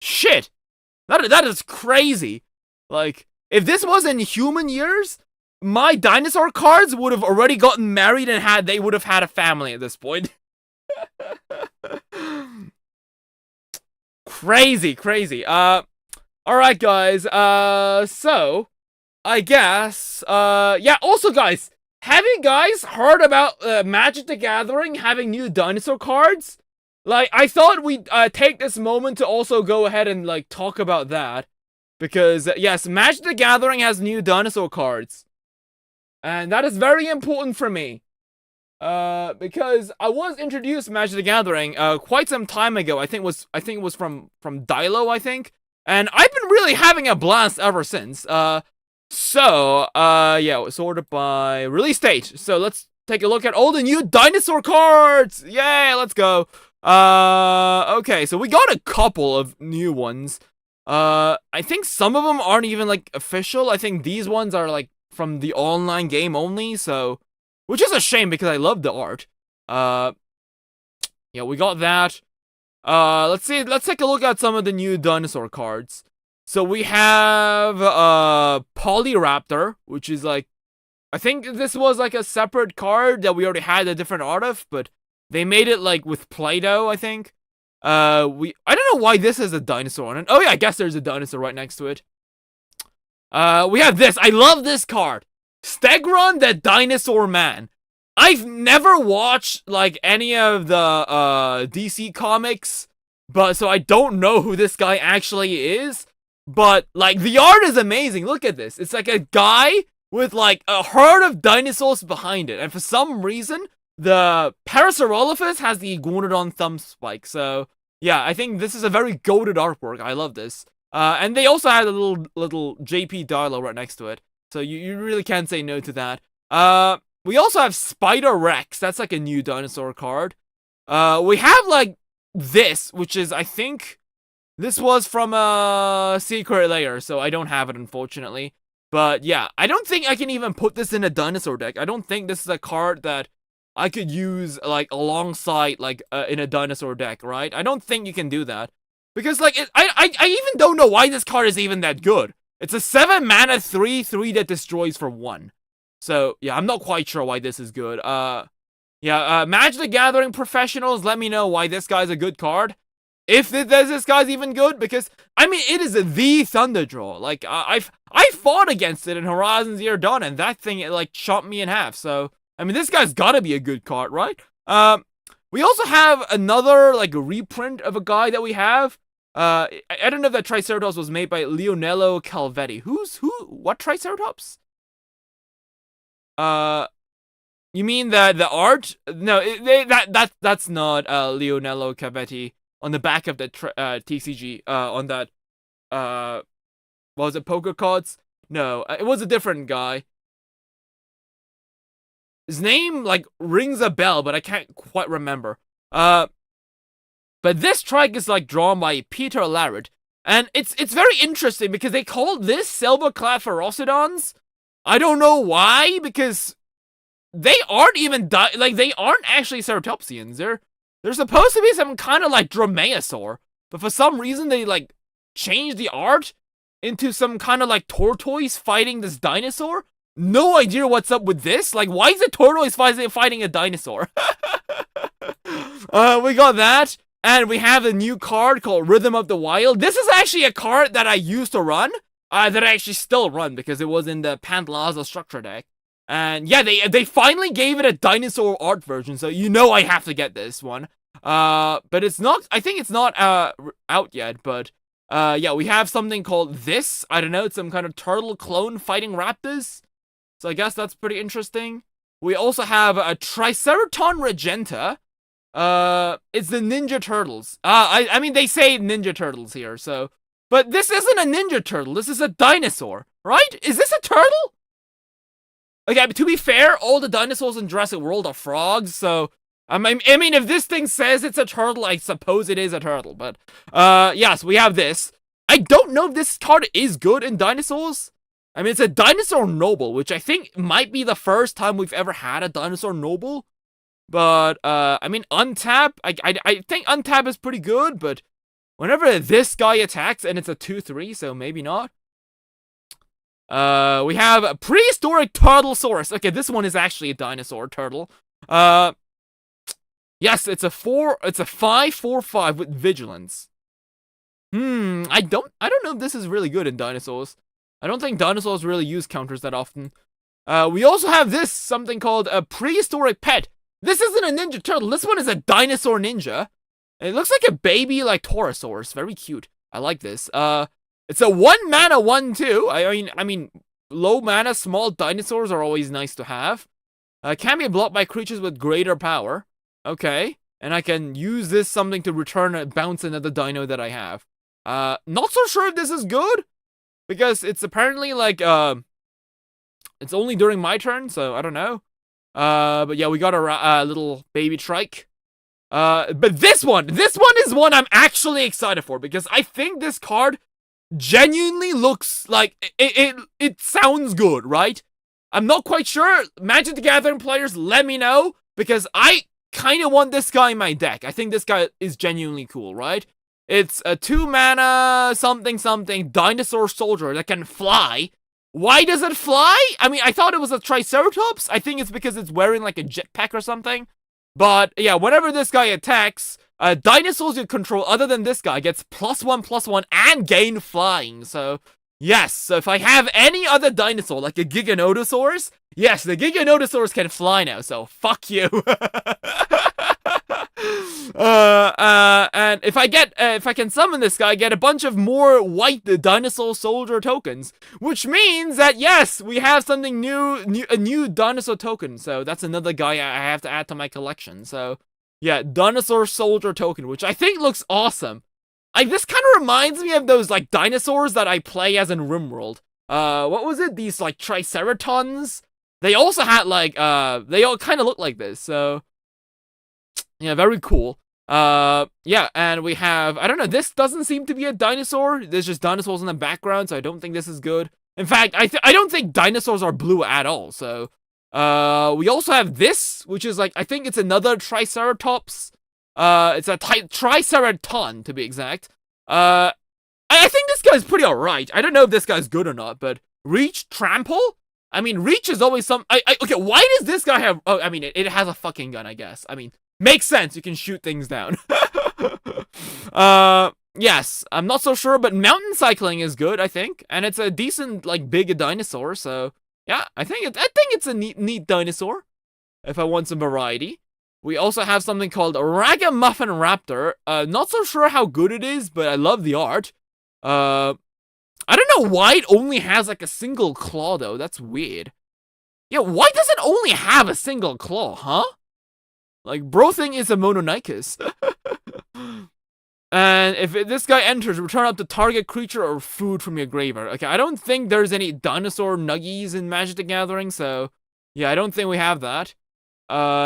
Shit. That is crazy. Like, if this was in human years, my dinosaur cards would have already gotten married and they would have had a family at this point. Crazy. Alright, guys. So, I guess, yeah, also, guys, have you guys heard about Magic the Gathering having new dinosaur cards? Like, I thought we'd take this moment to also go ahead and, like, talk about that. Because, yes, Magic the Gathering has new dinosaur cards. And that is very important for me. Because I was introduced to Magic the Gathering quite some time ago. I think it was from Dilo, I think. And I've been really having a blast ever since. Yeah, it was sorted by release date. So let's take a look at all the new dinosaur cards. Yay, let's go. Okay, so we got a couple of new ones. I think some of them aren't even like official. I think these ones are like from the online game only, so, which is a shame because I love the art. Yeah, we got that. Let's take a look at some of the new dinosaur cards. So we have Polyraptor, which is like, I think this was like a separate card that we already had a different art of, but they made it like with Play-Doh, I think. I don't know why this is a dinosaur on it. Oh yeah, I guess there's a dinosaur right next to it. We have this. I love this card. Stegron the Dinosaur Man. I've never watched like any of the DC comics, but so I don't know who this guy actually is. But like the art is amazing. Look at this. It's like a guy with like a herd of dinosaurs behind it, and for some reason the Parasaurolophus has the iguanodon thumb spike. So yeah, I think this is a very goated artwork. I love this. And they also had a little JP Darlow right next to it. So you really can't say no to that. We also have Spider Rex. That's like a new dinosaur card. We have like this, which is, I think, this was from a secret layer, so I don't have it, unfortunately. But yeah, I don't think I can even put this in a dinosaur deck. I don't think this is a card that I could use like alongside like in a dinosaur deck, right? I don't think you can do that. Because like, I even don't know why this card is even that good. It's a 7 mana 3/3 that destroys for 1. So, yeah, I'm not quite sure why this is good. Magic the Gathering professionals, let me know why this guy's a good card. If this guy's even good, because, I mean, it is the Thunder Draw. Like, I fought against it in Horizon Zero Dawn, and that thing, it, like, chopped me in half. So, I mean, this guy's gotta be a good card, right? We also have another, like, reprint of a guy that we have. I don't know if that Triceratops was made by Leonello Calvetti. What Triceratops? You mean the art? No, that's not Leonello Calvetti on the back of the TCG. On that, what was it, poker cards? No, it was a different guy. His name like rings a bell, but I can't quite remember. But this trike is like drawn by Peter Larrard, and it's very interesting because they called this Silverclad Ferocidons. I don't know why, because they aren't even they aren't actually ceratopsians. There's supposed to be some kind of like dromaeosaur, but for some reason they like changed the art into some kind of like tortoise fighting this dinosaur. No idea what's up with this. Like, why is a tortoise fighting a dinosaur? We got that. And we have a new card called Rhythm of the Wild. This is actually a card that I used to run. That I actually still run because it was in the Pantlaza structure deck. And yeah, they finally gave it a dinosaur art version, so you know I have to get this one. But it's not, I think it's not out yet, but yeah, we have something called this. I don't know, it's some kind of turtle clone fighting raptors. So I guess that's pretty interesting. We also have a Triceraton Regenta. It's the Ninja Turtles. I mean, they say Ninja Turtles here, so. But this isn't a Ninja Turtle, this is a dinosaur, right? Is this a turtle? Okay, but to be fair, all the dinosaurs in Jurassic World are frogs, so. I mean, if this thing says it's a turtle, I suppose it is a turtle, but. Yes, we have this. I don't know if this card is good in Dinosaurs. I mean, it's a Dinosaur Noble, which I think might be the first time we've ever had a Dinosaur Noble. But, I mean, untap, I think untap is pretty good, but whenever this guy attacks, and it's a 2/3, so maybe not. We have a Prehistoric Turtlesaurus. Okay, this one is actually a dinosaur turtle. Yes, it's a 5/4/5 with vigilance. I don't know if this is really good in Dinosaurs. I don't think Dinosaurs really use counters that often. We also have this, something called a Prehistoric Pet. This isn't a Ninja Turtle, this one is a Dinosaur Ninja. It looks like a baby, like, Taurosaurus. Very cute. I like this. It's a 1 mana 1/2. I mean, low mana, small dinosaurs are always nice to have. Can be blocked by creatures with greater power. Okay. And I can use this something to return bounce another dino that I have. Not so sure if this is good. Because it's apparently like, it's only during my turn, so I don't know. But yeah, we got a little baby trike. But this one is one I'm actually excited for, because I think this card genuinely looks like, it sounds good, right? I'm not quite sure. Magic the Gathering players, let me know, because I kind of want this guy in my deck. I think this guy is genuinely cool, right? It's a 2 mana something dinosaur soldier that can fly. Why does it fly? I mean, I thought it was a Triceratops. I think it's because it's wearing like a jetpack or something. But yeah, whenever this guy attacks, dinosaurs you control other than this guy gets +1/+1 and gain flying. So yes, so if I have any other dinosaur like a Giganotosaurus, yes, the Giganotosaurus can fly now. So fuck you. And if I can summon this guy, I get a bunch of more white dinosaur soldier tokens, which means that yes, we have something a new dinosaur token. So that's another guy I have to add to my collection. So yeah, dinosaur soldier token, which I think looks awesome. This kind of reminds me of those like dinosaurs that I play as in RimWorld. What was it? These like Triceratons. They also had like they all kind of look like this. So yeah, very cool. Yeah, and we have, I don't know, this doesn't seem to be a dinosaur. There's just dinosaurs in the background, so I don't think this is good. In fact, I don't think dinosaurs are blue at all, so. We also have this, which is like, I think it's another Triceratops. It's a Triceraton, to be exact. I think this guy's pretty alright. I don't know if this guy's good or not, but Reach Trample? I mean, Reach is always some, okay, why does this guy have, oh, I mean, it has a fucking gun, I guess. I mean, makes sense, you can shoot things down. Yes, I'm not so sure, but Mountain Cycling is good, I think. And it's a decent, like, big dinosaur, so yeah, I think it's a neat dinosaur, if I want some variety. We also have something called Ragamuffin Raptor. Not so sure how good it is, but I love the art. I don't know why it only has, like, a single claw, though. That's weird. Yeah, why does it only have a single claw, huh? Like, bro thing is a Mononicus. And if this guy enters, return up the target creature or food from your graveyard. Okay, I don't think there's any dinosaur nuggies in Magic the Gathering, so yeah, I don't think we have that.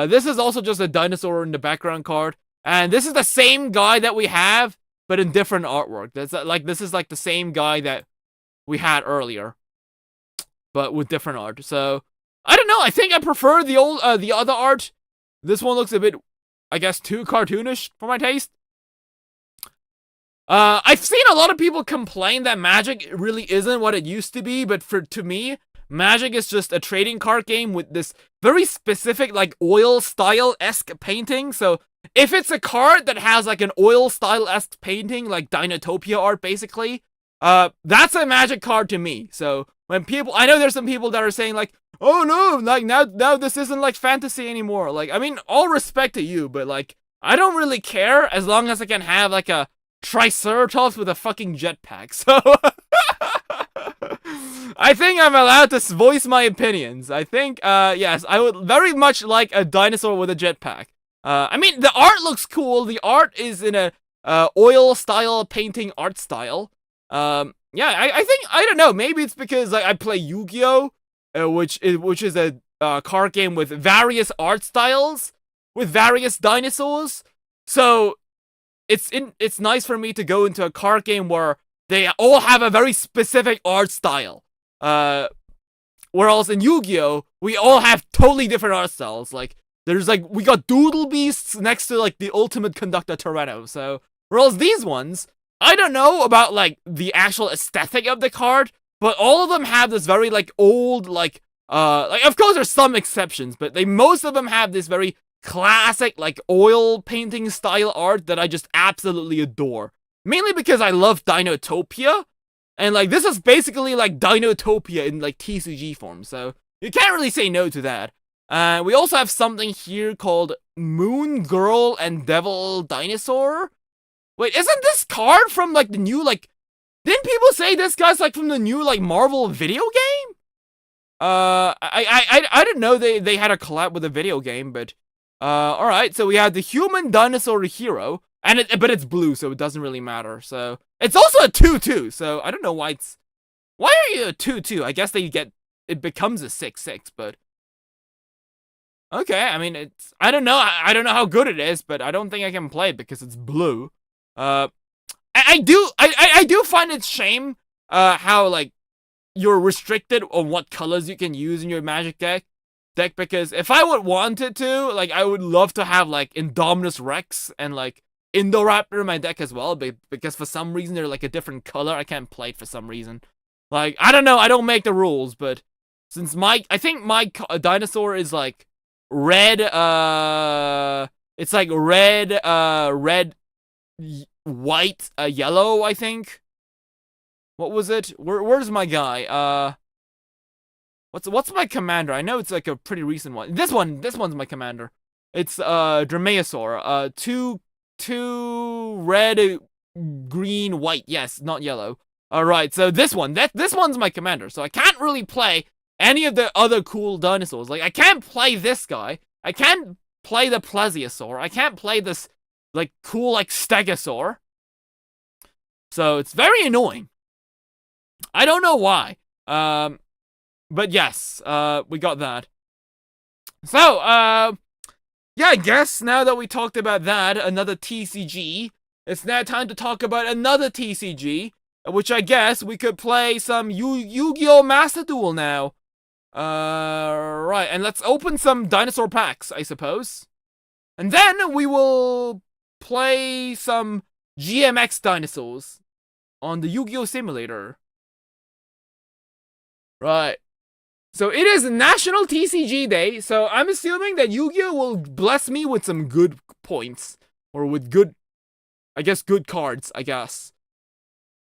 This is also just a dinosaur in the background card. And this is the same guy that we have, but in different artwork. That's like, this is like the same guy that we had earlier, but with different art. So I don't know, I think I prefer the other art. This one looks a bit I guess, too cartoonish for my taste. I've seen a lot of people complain that Magic really isn't what it used to be, but to me, Magic is just a trading card game with this very specific, like, oil style-esque painting. So, if it's a card that has, like, an oil style-esque painting, like Dinotopia art, basically, that's a Magic card to me. So, when people, I know there's some people that are saying, like, oh no, like, now this isn't, like, fantasy anymore. Like, I mean, all respect to you, but, like, I don't really care as long as I can have, like, a Triceratops with a fucking jetpack. So, I think I'm allowed to voice my opinions. I think, yes, I would very much like a dinosaur with a jetpack. I mean, the art looks cool. The art is in a, oil style painting art style. Yeah, I think, I don't know, maybe it's because, like, I play Yu-Gi-Oh! Which is a, card game with various art styles, with various dinosaurs. So, it's nice for me to go into a card game where they all have a very specific art style. Whereas in Yu-Gi-Oh, we all have totally different art styles. Like, there's like, we got Doodle Beasts next to like the Ultimate Conductor Tyranno. So, whereas these ones, I don't know about like the actual aesthetic of the card, but all of them have this very like old, like of course there's some exceptions, but most of them have this very classic, like, oil painting style art that I just absolutely adore. Mainly because I love Dinotopia, and, like, this is basically, like, Dinotopia in, like, TCG form, so you can't really say no to that. We also have something here called Moon Girl and Devil Dinosaur. Wait, isn't this card from, like, the new, like, didn't people say this guy's, like, from the new, like, Marvel video game? I didn't know they had a collab with a video game, but alright, so we have the Human Dinosaur Hero, and but it's blue, so it doesn't really matter, so, it's also a 2-2, so, I don't know why are you a 2-2? I guess it becomes a 6-6, but, okay, I mean, I don't know how good it is, but I don't think I can play it because it's blue. I do find it shame, how, like, you're restricted on what colors you can use in your Magic deck, because if I would want it to, like, I would love to have, like, Indominus Rex and, like, Indoraptor in my deck as well, because for some reason they're, like, a different color. I can't play it for some reason. Like, I don't know, I don't make the rules, but since I think my dinosaur is, like, red, it's, like, red, white, yellow, I think. What was it? Where's my guy? What's my commander? I know it's like a pretty recent one. This one's my commander. It's Dromaeosaur. Two red, green, white. Yes, not yellow. Alright, so this one's my commander. So I can't really play any of the other cool dinosaurs. Like, I can't play this guy. I can't play the Plesiosaur. I can't play this, like, cool, like, Stegosaur. So it's very annoying. I don't know why. But yes, we got that. So, yeah, I guess now that we talked about that, another TCG, it's now time to talk about another TCG, which I guess we could play some Yu-Gi-Oh! Master Duel now. Right, and let's open some dinosaur packs, I suppose. And then we will play some GMX dinosaurs on the Yu-Gi-Oh! Simulator. Right. So it is National TCG Day, so I'm assuming that Yu-Gi-Oh! Will bless me with some good points. Or with good, I guess, good cards, I guess.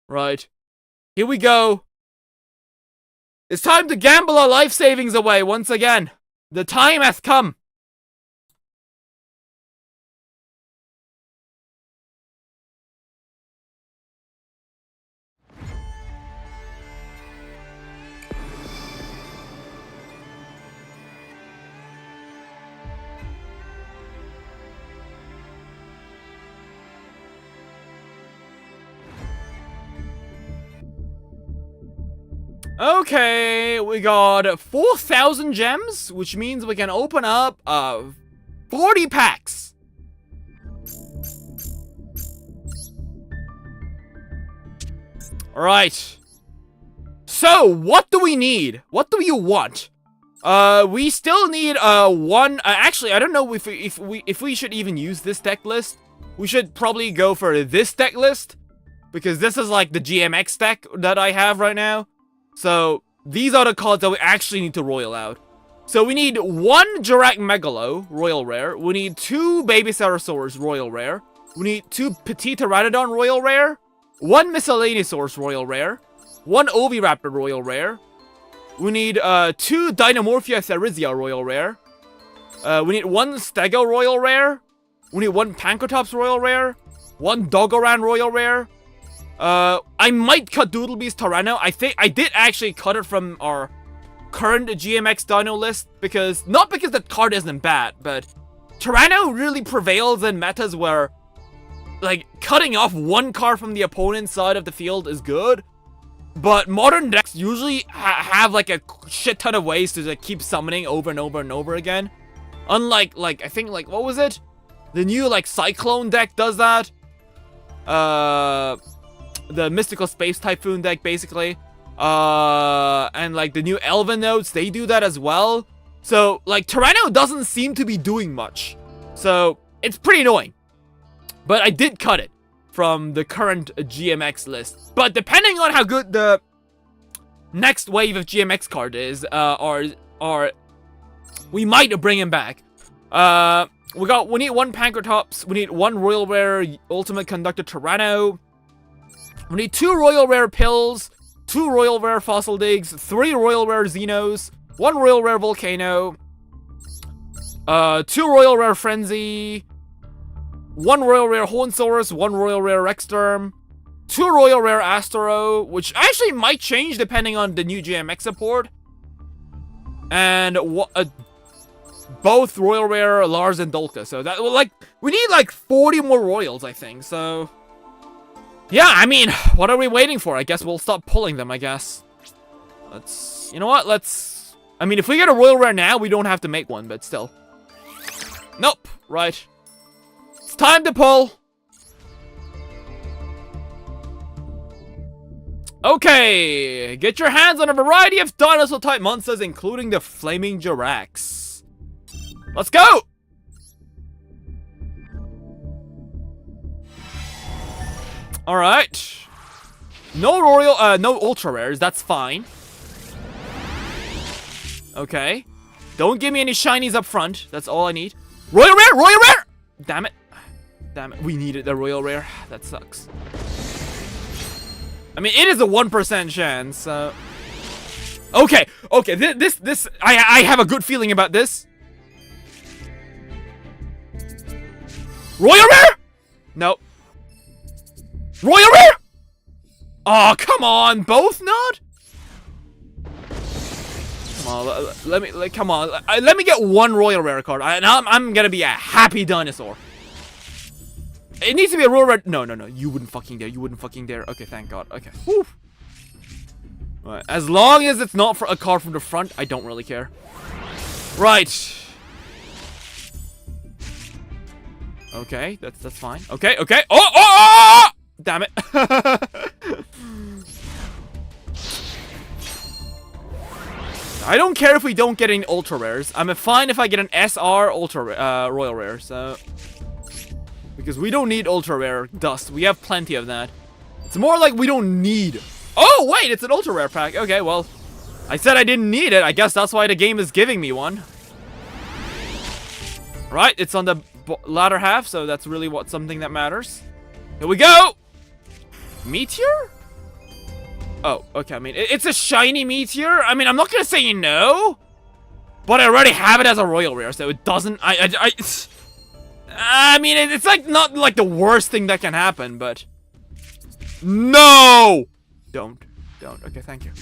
Right. Here we go. It's time to gamble our life savings away once again. The time hath come. Okay, we got 4,000 gems, which means we can open up 40 packs. Alright. So, what do we need? What do you want? We still need one. Actually, I don't know if we should even use this deck list. We should probably go for this deck list because this is like the GMX deck that I have right now. So these are the cards that we actually need to royal out. So we need one Jurassic Megalo Royal Rare. We need two Baby Ceratosaurus Royal Rare. We need two Petit Pteranodon Royal Rare. One Miscellaneousaurus Royal Rare. One Oviraptor Royal Rare. We need two Dinomorphia Therizia Royal Rare. We need one Stego Royal Rare. We need one Pankratops Royal Rare. One Dogoran Royal Rare. I might cut Doodlebee's Tyranno. I think I did actually cut it from our current GMX Dino list because not because the card isn't bad, but Tyranno really prevails in metas where like cutting off one card from the opponent's side of the field is good. But modern decks usually have like a shit ton of ways to like, keep summoning over and over and over again. Unlike, like, I think, like, what was it? The new, like, Cyclone deck does that. The Mystical Space Typhoon deck, basically. And, like, the new Elven Notes, they do that as well. So, like, Tyranno doesn't seem to be doing much. So, it's pretty annoying. But I did cut it from the current GMX list. But depending on how good the next wave of GMX card is, or we might bring him back. We need one Pankratops, we need one Royal Rare Ultimate Conductor Tyranno, we need two Royal Rare Pills, two Royal Rare Fossil Digs, three Royal Rare Xenos, one Royal Rare Volcano, two Royal Rare Frenzy, one Royal Rare Hornsaurus, one Royal Rare Rexterm, two Royal Rare Astro, which actually might change depending on the new GMX support, and both Royal Rare Lars and Dolka. So that, like, we need like 40 more Royals, I think. So yeah, I mean, what are we waiting for? I guess we'll stop pulling them, I guess. Let's, you know what? Let's, I mean, if we get a Royal Rare now, we don't have to make one, but still. Nope, right. It's time to pull. Okay, get your hands on a variety of dinosaur-type monsters, including the Flaming Jirax. Let's go! Alright. No Royal, no Ultra Rares, that's fine. Okay. Don't give me any shinies up front, that's all I need. Royal Rare! Royal Rare! Damn it. Damn it, we needed the Royal Rare. That sucks. I mean, it is a 1% chance, okay, okay, this, I have a good feeling about this. Royal Rare? No. Royal Rare? Oh, come on, both not? Come on, let me get one Royal Rare card, and I'm gonna be a happy dinosaur. It needs to be a Royal Rare. No, you wouldn't fucking dare. You wouldn't fucking dare. Okay, thank God. Okay. Whew. Right. As long as it's not for a card from the front, I don't really care. Right. Okay, that's fine. Okay. Oh! Damn it. I don't care if we don't get any Ultra Rares. I'm fine if I get an SR Ultra Royal Rare, so... Because we don't need Ultra Rare dust. We have plenty of that. It's more like we don't need... Oh, wait, it's an Ultra Rare pack. Okay, well, I said I didn't need it. I guess that's why the game is giving me one. Right, it's on the latter half, so that's really something that matters. Here we go! Meteor? Oh, okay, I mean, it's a shiny Meteor. I mean, I'm not gonna say no, but I already have it as a Royal Rare, so it doesn't... I mean, it's like not like the worst thing that can happen, but... No! Don't. Okay, thank you.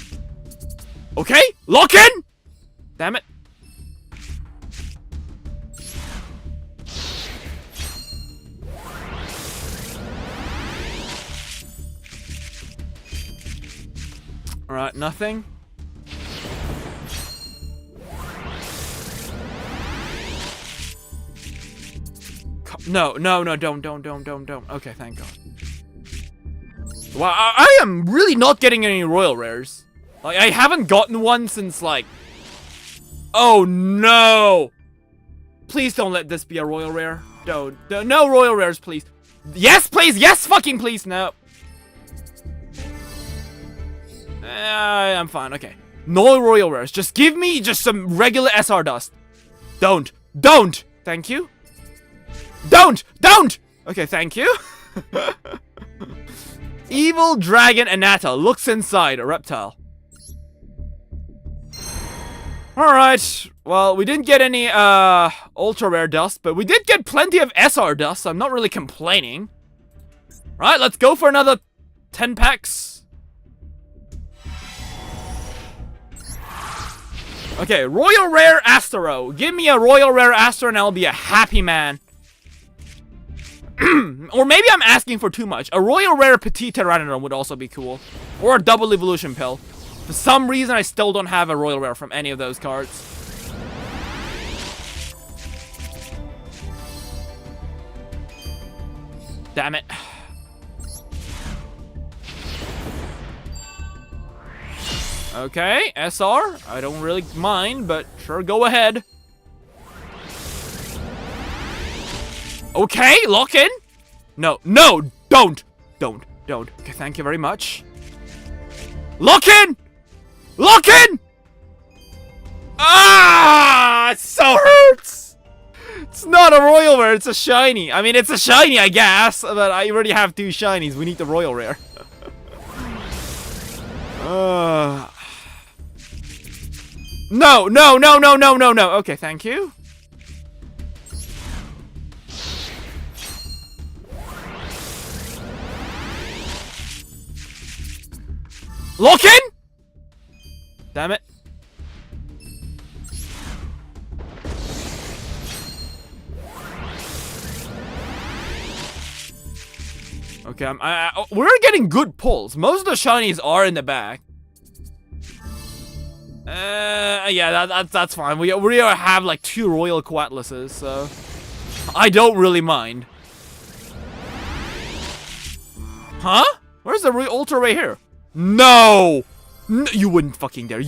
Okay, lock in! Damn it. Alright, nothing. No, don't. Okay, thank God. Wow, I am really not getting any Royal Rares. Like, I haven't gotten one since, like, Oh no! Please don't let this be a royal rare. Don't. No royal rares, please. Yes, please. Yes, fucking please. No. I'm fine. Okay. No royal rares. Just give me just some regular SR dust. Don't. Thank you. Don't. Okay, thank you. Evil Dragon Anata looks inside a reptile. Alright, well, we didn't get any, ultra rare dust, but we did get plenty of SR dust, so I'm not really complaining. Right, let's go for another 10 packs. Okay, Royal Rare Astro. Give me a Royal Rare Astro and I'll be a happy man. Or maybe I'm asking for too much. A Royal Rare Petite Pteranodon would also be cool. Or a Double Evolution Pill. For some reason, I still don't have a Royal Rare from any of those cards. Damn it. Okay, SR. I don't really mind, but sure, go ahead. Okay, lock in. No, don't. Okay, thank you very much. Lock in! Ah, it so hurts. It's not a royal rare, it's a shiny. I mean, it's a shiny, I guess, but I already have 2 shinies. We need the royal rare. No. Okay, thank you. Lock in! Damn it. Okay, we're getting good pulls. Most of the shinies are in the back. Yeah, that's fine. We have like 2 Royal Coatluses, so I don't really mind. Huh? Where's the Ultra Ray here? No! You wouldn't fucking dare.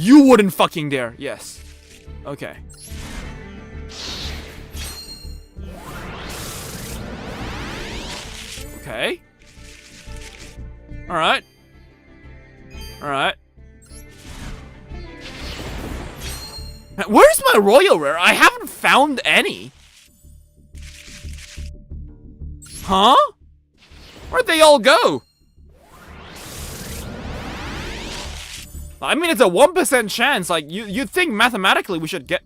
Yes. Okay. Okay. Alright. Where's my Royal Rare? I haven't found any. Huh? Where'd they all go? I mean, it's a 1% chance. Like, you'd think mathematically we should get...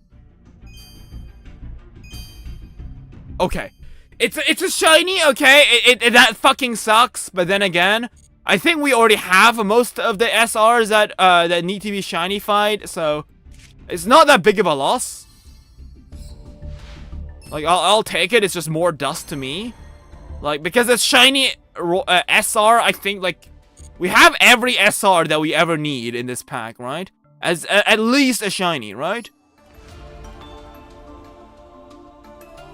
Okay. It's a shiny, okay? That fucking sucks. But then again, I think we already have most of the SRs that need to be shiny-fied, so... It's not that big of a loss. Like, I'll take it. It's just more dust to me. Like, because it's shiny SR, I think, like... We have every SR that we ever need in this pack, right? As at least a shiny, right?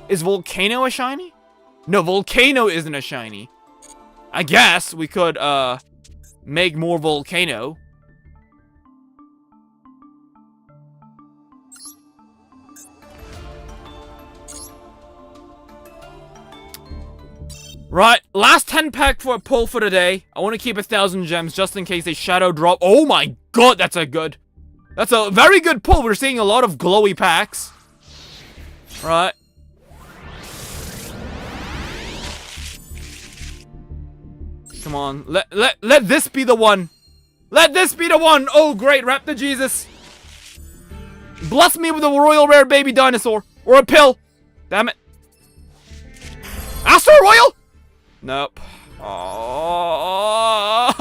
Is Volcano a shiny? No, Volcano isn't a shiny. I guess we could make more Volcano. Right, last 10 pack for a pull for today. I want to keep 1,000 gems just in case they shadow drop. Oh my god, that's a very good pull. We're seeing a lot of glowy packs. Right. Come on, let this be the one. Let this be the one. Oh great, Raptor Jesus. Bless me with a Royal Rare Baby Dinosaur. Or a pill. Damn it. Astro Royal? Nope. Oh,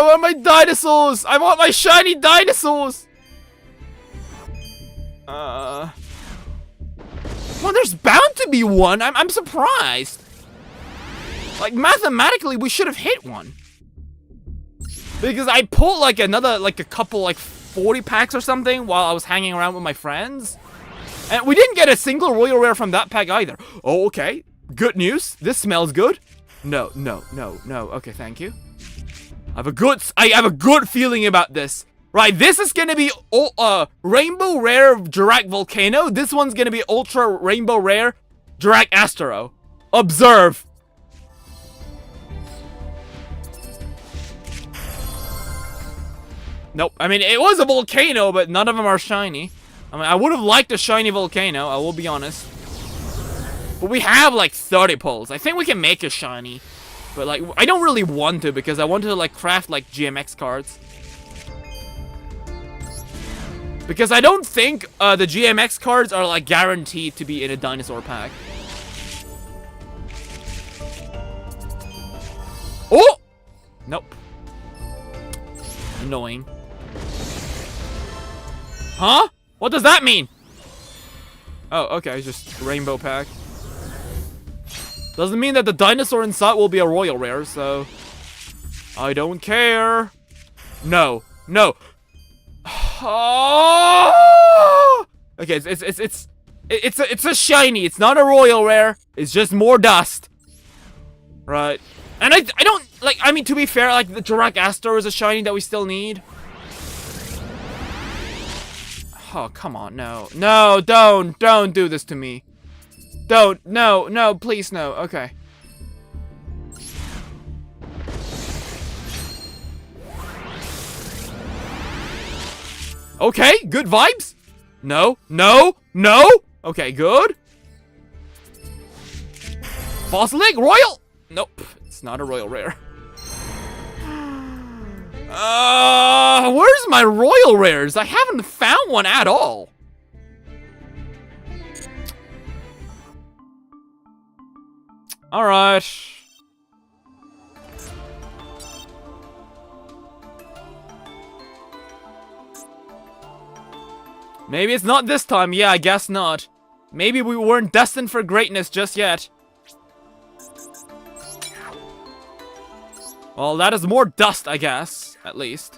where are my dinosaurs? I want my shiny dinosaurs. Well, there's bound to be one. I'm surprised. Like, mathematically, we should have hit one. Because I pulled like a couple, like 40 packs or something while I was hanging around with my friends. And we didn't get a single Royal Rare from that pack either. Oh, okay. Good news. This smells good. No. Okay, thank you. I have a good feeling about this. Right, this is gonna be Rainbow Rare Jurassic Volcano. This one's gonna be Ultra Rainbow Rare Jurassic Astro. Observe. Nope, I mean, it was a volcano, but none of them are shiny. I mean, I would have liked a shiny volcano, I will be honest. But we have like 30 pulls. I think we can make a shiny. But like, I don't really want to because I want to like craft like GMX cards. Because I don't think the GMX cards are like guaranteed to be in a dinosaur pack. Oh! Nope. Annoying. Huh? What does that mean? Oh, okay, just rainbow pack. Doesn't mean that the dinosaur inside will be a royal rare, so I don't care. No, no. Okay, it's a shiny. It's not a royal rare. It's just more dust. Right. And I don't like. I mean, to be fair, like the Jurassic Astro is a shiny that we still need. Oh, come on, no, no, don't do this to me. Don't, no, please, no. Okay. Okay, good vibes. No, no, no. Okay, good. Fossilic Royal. Nope, it's not a royal rare. Where's my royal rares? I haven't found one at all. Alright. Maybe it's not this time. Yeah, I guess not. Maybe we weren't destined for greatness just yet. Well, that is more dust, I guess. At least.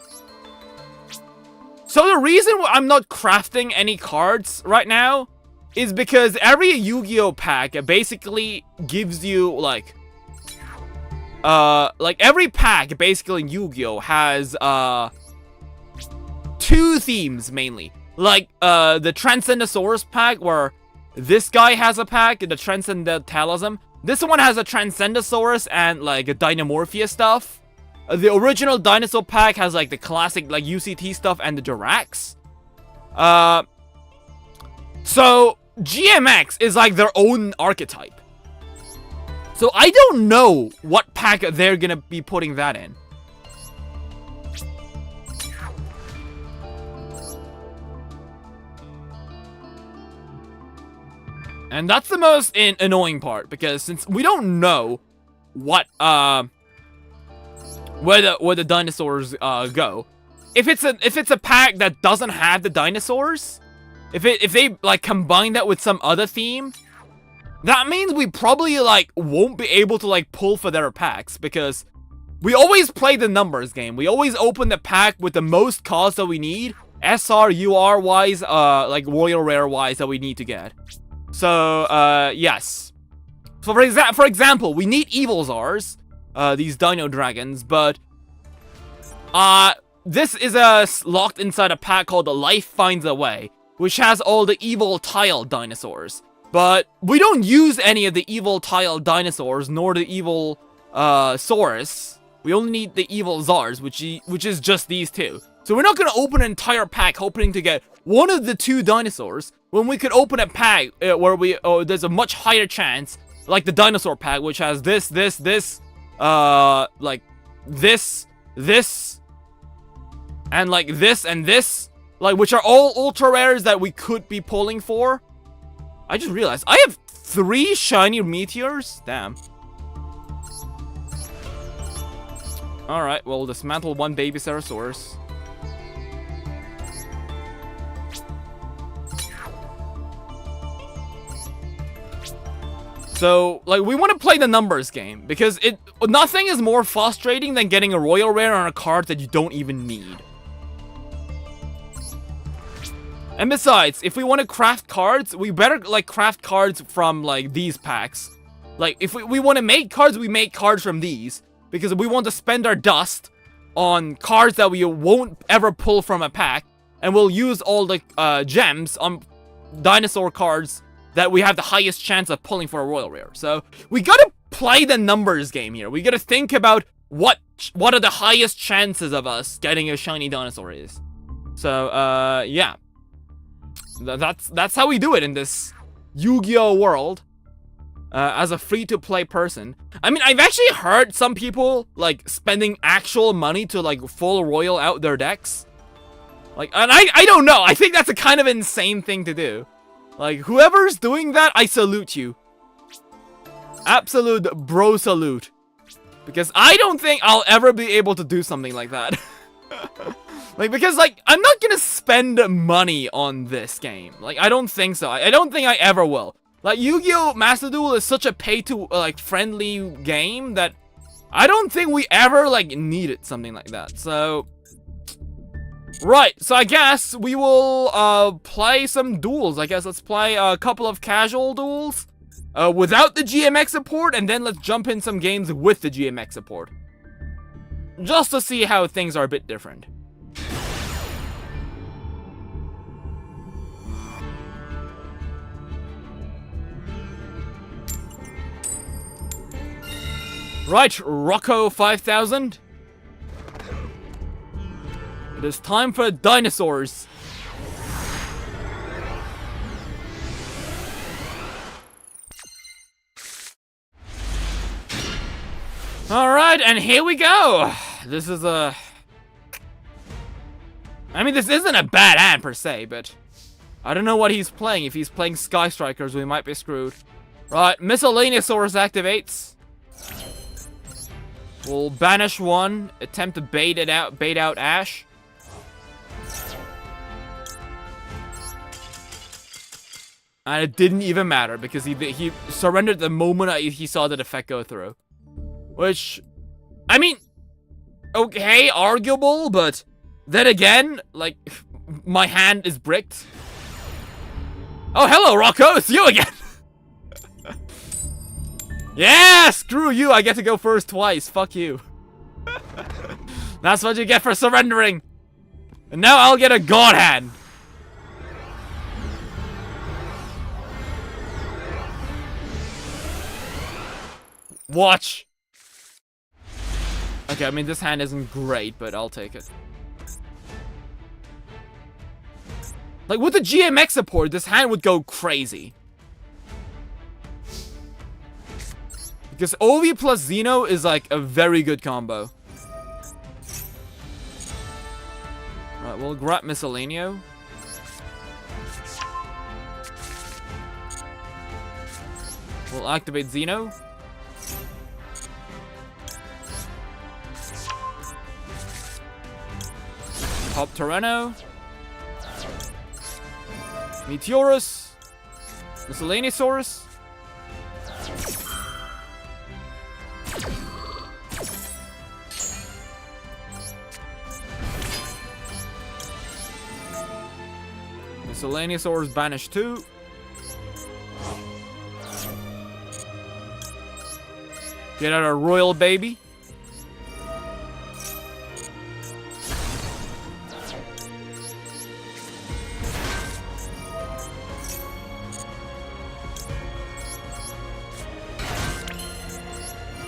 So the reason I'm not crafting any cards right now is because every Yu-Gi-Oh pack basically gives you like every pack basically in Yu-Gi-Oh has two themes mainly. Like the Transcendosaurus pack where this guy has a pack, the Transcendentalism. This one has a Transcendosaurus and like a Dynamorphia stuff. The original Dinosaur pack has like the classic like UCT stuff and the Jurax. So GMX is like their own archetype. So I don't know what pack they're gonna be putting that in. And that's the most annoying part, because since we don't know what where the dinosaurs go. If it's a pack that doesn't have the dinosaurs, if they like combine that with some other theme, that means we probably like won't be able to like pull for their packs, because we always play the numbers game. We always open the pack with the most cards that we need, SR, UR wise, like royal rare wise that we need to get. So yes. So for example, we need Evil Zars, these Dino Dragons, but this is locked inside a pack called The Life Finds a Way, which has all the evil tile dinosaurs. But we don't use any of the evil tile dinosaurs, nor the evil Saurus. We only need the evil Zars, which is just these two. So we're not gonna open an entire pack hoping to get one of the two dinosaurs, when we could open a pack where there's a much higher chance, like the dinosaur pack, which has this, like this, and like this and this, like, which are all ultra rares that we could be pulling for. I just realized I have 3 shiny meteors. Damn. All right, well, dismantle 1 baby Ceratosaurus. So, like, we want to play the numbers game, because nothing is more frustrating than getting a royal rare on a card that you don't even need. And besides, if we want to craft cards, we better, like, craft cards from, like, these packs. Like, if we want to make cards, we make cards from these, because we want to spend our dust on cards that we won't ever pull from a pack, and we'll use all the gems on dinosaur cards that we have the highest chance of pulling for a royal rare. So we gotta play the numbers game here. We gotta think about what are the highest chances of us getting a shiny dinosaur is. So yeah, that's how we do it in this Yu-Gi-Oh world. As a free-to-play person. I mean, I've actually heard some people, like, spending actual money to, like, full royal out their decks. Like, and I don't know. I think that's a kind of insane thing to do. Like, whoever's doing that, I salute you. Absolute bro salute. Because I don't think I'll ever be able to do something like that. Like, because, like, I'm not gonna spend money on this game. Like, I don't think so. I don't think I ever will. Like, Yu-Gi-Oh! Master Duel is such a pay-to, friendly game that I don't think we ever, like, needed something like that. So, right. So, I guess we will, play some duels. I guess let's play a couple of casual duels without the GMX support, and then let's jump in some games with the GMX support. Just to see how things are a bit different. Right, Rocco 5000. It is time for dinosaurs. Alright, and here we go. This is a... I mean, this isn't a bad hand per se, but... I don't know what he's playing. If he's playing Sky Strikers, we might be screwed. Right, Miscellaneousaurus activates. We'll banish one, attempt to bait out Ash. And it didn't even matter because he surrendered the moment he saw that effect go through. Which, I mean, okay, arguable, but then again, like, my hand is bricked. Oh, hello, Rocco, it's you again! Yeah, screw you, I get to go first twice, fuck you. That's what you get for surrendering. And now I'll get a god hand. Watch. Okay, I mean, this hand isn't great, but I'll take it. Like, with the GMX support, this hand would go crazy. Because Ovi plus Dino is like a very good combo. Right, we'll grab Miscellaneous. We'll activate Xeno. Pop Tyranno. Meteorus. Miscellaneousaurus. Miscellaneousaurus banished 2. Get out our royal baby.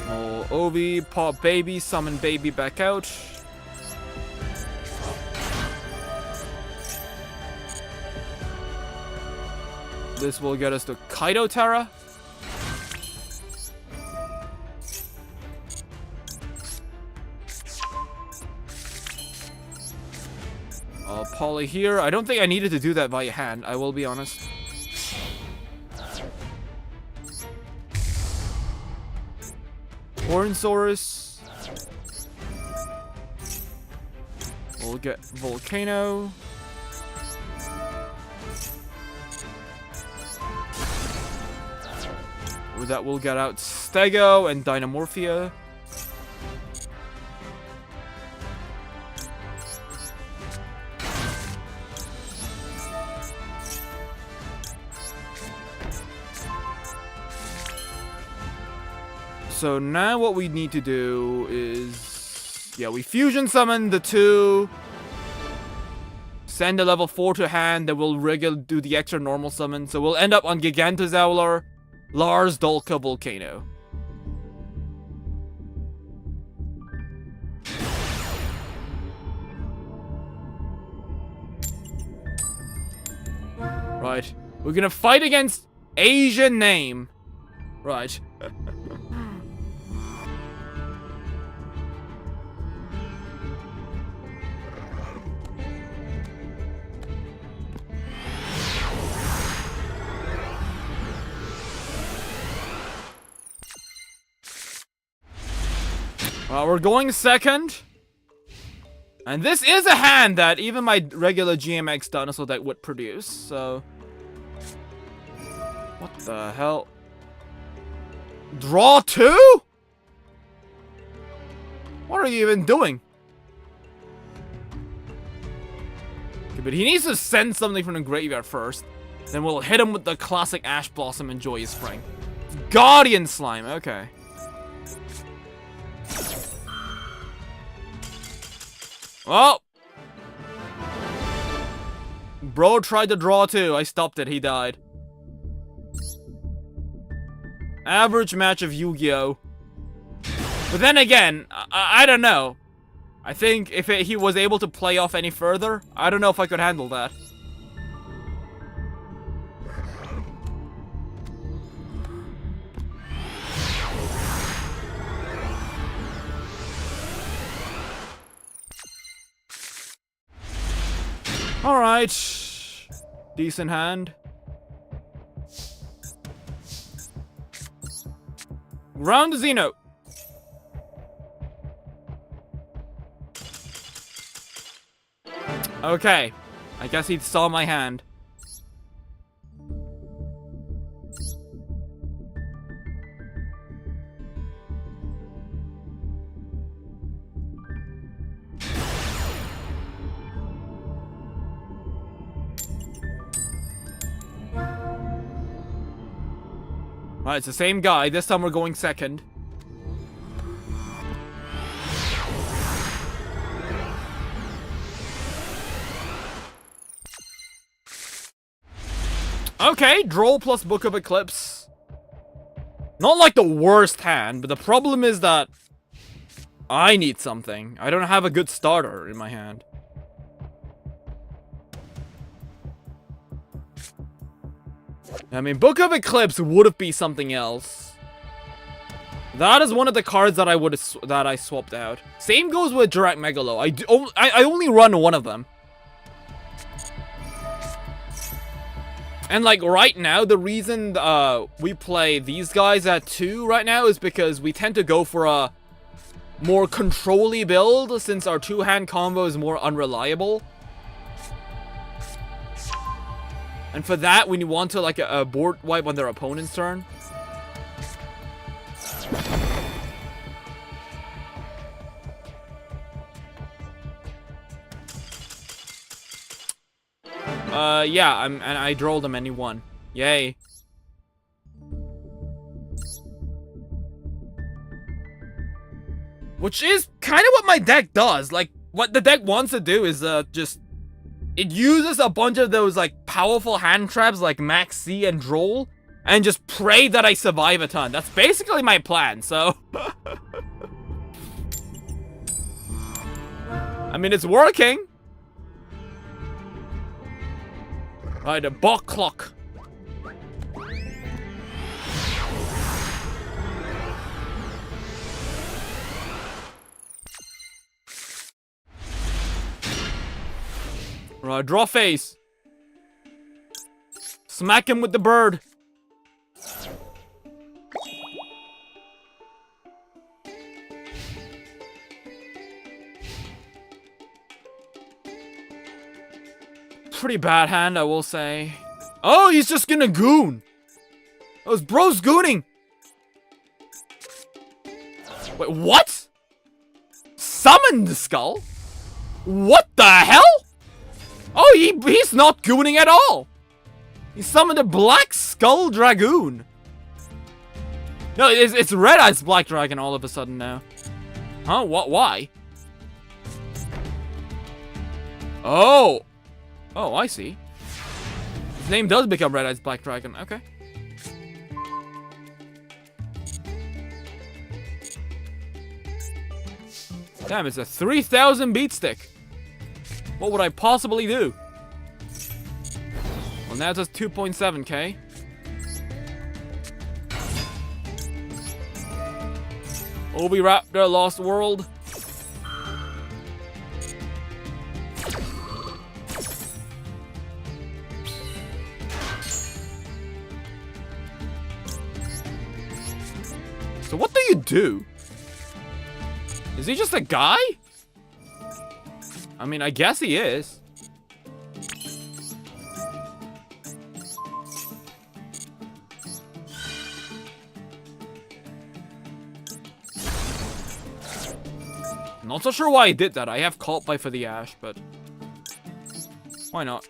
Oh, Ovi, pop baby, summon baby back out. This will get us to Kaido Terra. Poly here. I don't think I needed to do that via hand, I will be honest. Hornsaurus. We'll get Volcano. That will get out Stego and Dynamorphia. So now what we need to do is... Yeah, we fusion summon the 2. Send a level 4 to hand, then we'll do the extra normal summon. So we'll end up on Gigantozaular, Lars, Dolka, Volcano. Right. We're gonna fight against Asian name. Right. We're going second. And this is a hand that even my regular GMX dinosaur deck would produce, so... What the hell? Draw 2? What are you even doing? Okay, but he needs to send something from the graveyard first. Then we'll hit him with the classic Ash Blossom and Joyous Spring. Guardian Slime, okay. Oh! Bro tried to draw 2. I stopped it. He died. Average match of Yu-Gi-Oh! But then again, I don't know. I think if he was able to play off any further, I don't know if I could handle that. Alright. Decent hand. Round to Xeno. Okay. I guess he saw my hand. Alright, it's the same guy. This time we're going second. Okay, Droll plus Book of Eclipse. Not like the worst hand, but the problem is that I need something. I don't have a good starter in my hand. I mean, Book of Eclipse would be something else. That is one of the cards that I swapped out. Same goes with Direct Megalo. I only run one of them. And like right now, the reason we play these guys at 2 right now is because we tend to go for a more control-y build since our 2-hand combo is more unreliable. And for that, we want to like a board wipe on their opponent's turn. Yeah, and I drolled him and he won. Yay. Which is kind of what my deck does. Like, what the deck wants to do is just... It uses a bunch of those, like, powerful hand traps like Max C and Droll, and just pray that I survive a ton. That's basically my plan, so... I mean, it's working. Right, a bot clock. Right, draw face. Smack him with the bird. Pretty bad hand, I will say. Oh, he's just gonna goon. Those bros gooning. Wait, what? Summoned the skull? What the hell? Oh, he's not gooning at all. He summoned a Black Skull Dragoon. No, it's Red Eyes Black Dragon all of a sudden now. Huh? What? Why? Oh! Oh, I see. His name does become Red Eyes Black Dragon. Okay. Damn, it's a 3,000 beat stick. What would I possibly do? Well, now it's just 2.7k. Oviraptor Lost World. So what do you do? Is he just a guy? I mean, I guess he is. Not so sure why I did that. I have Cult Bite for the Ash, but why not?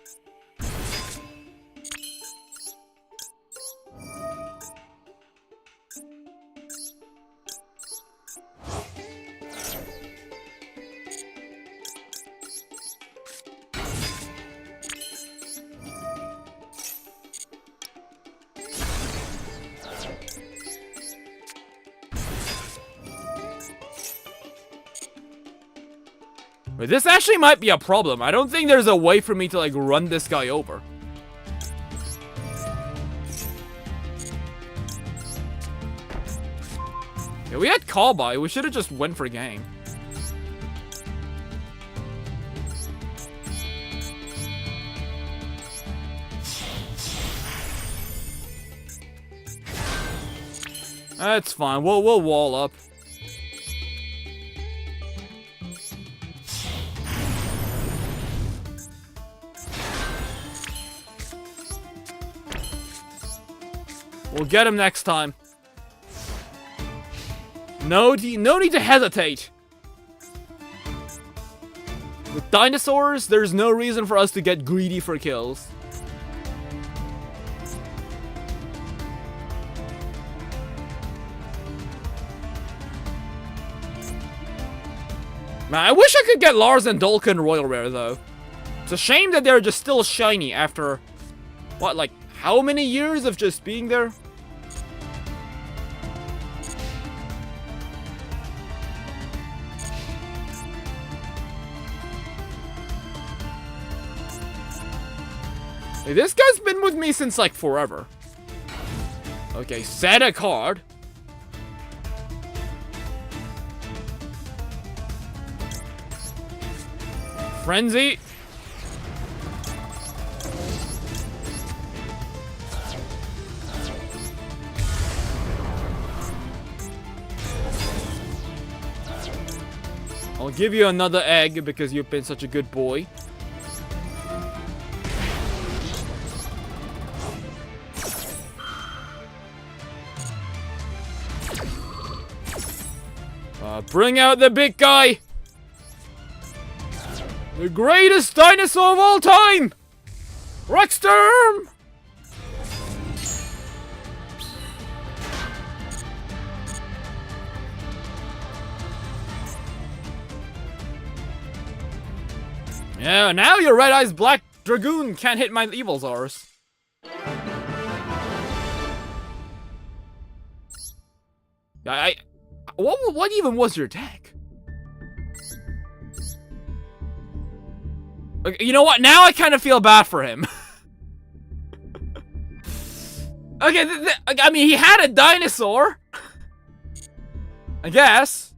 But this actually might be a problem. I don't think there's a way for me to, like, run this guy over. Yeah, we had call by. We should have just went for game. That's fine. We'll wall up. We'll get him next time. No need to hesitate. With dinosaurs, there's no reason for us to get greedy for kills. Man, I wish I could get Lars and Dolkin Royal Rare, though. It's a shame that they're just still shiny after, what, like, how many years of just being there? Hey, this guy's been with me since, like, forever. Okay, set a card. Frenzy. I'll give you another egg because you've been such a good boy. Bring out the big guy! The greatest dinosaur of all time! Rexterm! Yeah, now your Red Eyes Black Dragoon can't hit my Evil Zars. What even was your deck? Okay, you know what? Now I kind of feel bad for him. Okay, I mean, he had a dinosaur. I guess.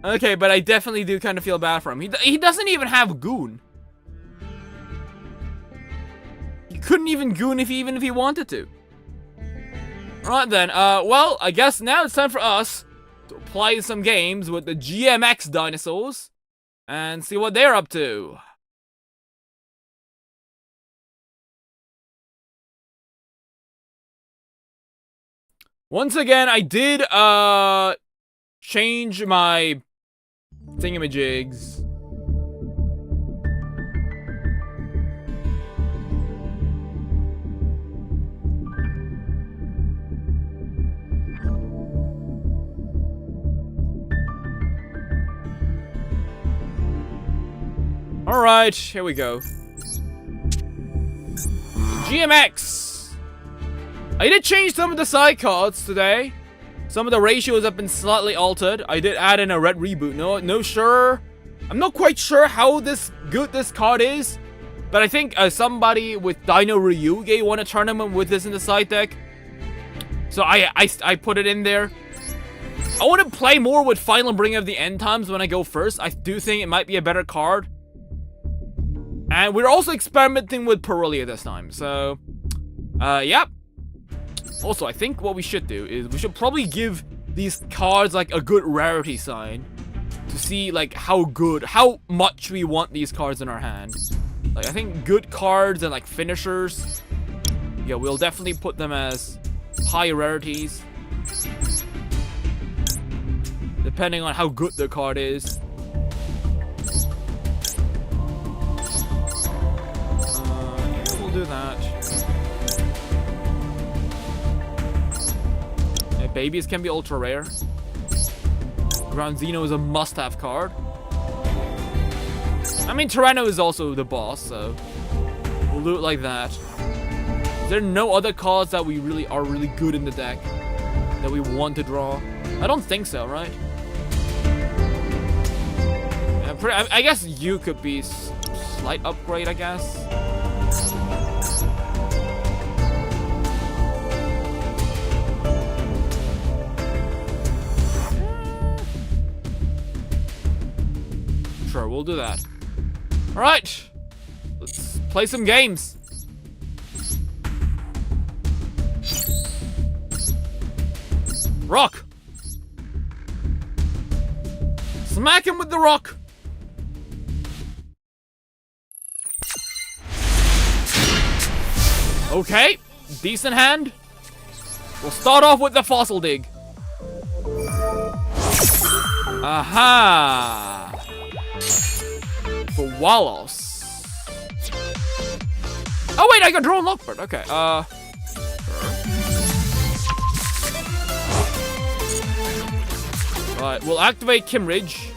Okay, but I definitely do kind of feel bad for him. He doesn't even have Goon. He couldn't even Goon even if he wanted to. Alright then, well, I guess now it's time for us to play some games with the GMX dinosaurs and see what they're up to. Once again, I did, change my thingamajigs. Alright, here we go. GMX! I did change some of the side cards today. Some of the ratios have been slightly altered. I did add in a red reboot. I'm not quite sure how good this card is. But I think somebody with Dino Ryuge won a tournament with this in the side deck. So I put it in there. I want to play more with Final Bring of the End Times when I go first. I do think it might be a better card. And we're also experimenting with Perulia this time. So, yep. Also, I think what we should do is we should probably give these cards like a good rarity sign to see like how much we want these cards in our hand. Like, I think good cards and like finishers, yeah, we'll definitely put them as high rarities, depending on how good the card is. We'll do that. Yeah, babies can be ultra rare. Ground Zeno is a must-have card. I mean, Tyranno is also the boss, so we'll do it like that. Is there no other cards that we really are really good in the deck that we want to draw? I don't think so, right? Yeah, I guess you could be slight upgrade, I guess. Sure, we'll do that. Alright, let's play some games. Rock! Smack him with the rock! Okay, decent hand. We'll start off with the fossil dig. Aha! For Wallos. Oh wait, I can draw a Lockbird. Okay, Right, we'll activate Kimridge.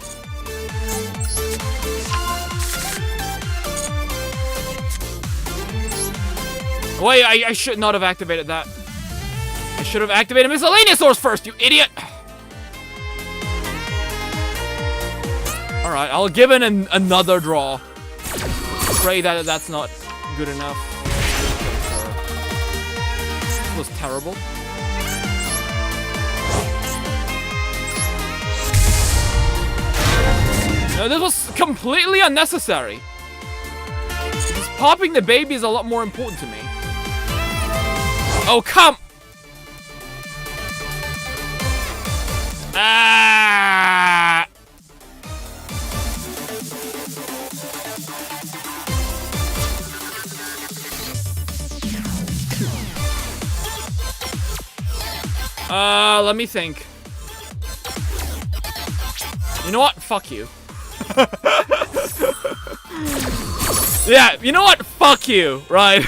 Wait, I should not have activated that. I should have activated Miscellaneousaurs first, you idiot! Alright, I'll give it another draw. Pray that that's not good enough. This was terrible. No, this was completely unnecessary. Just popping the baby is a lot more important to me. Oh, come! Ah! Let me think. You know what? Fuck you. Yeah, you know what? Fuck you, right?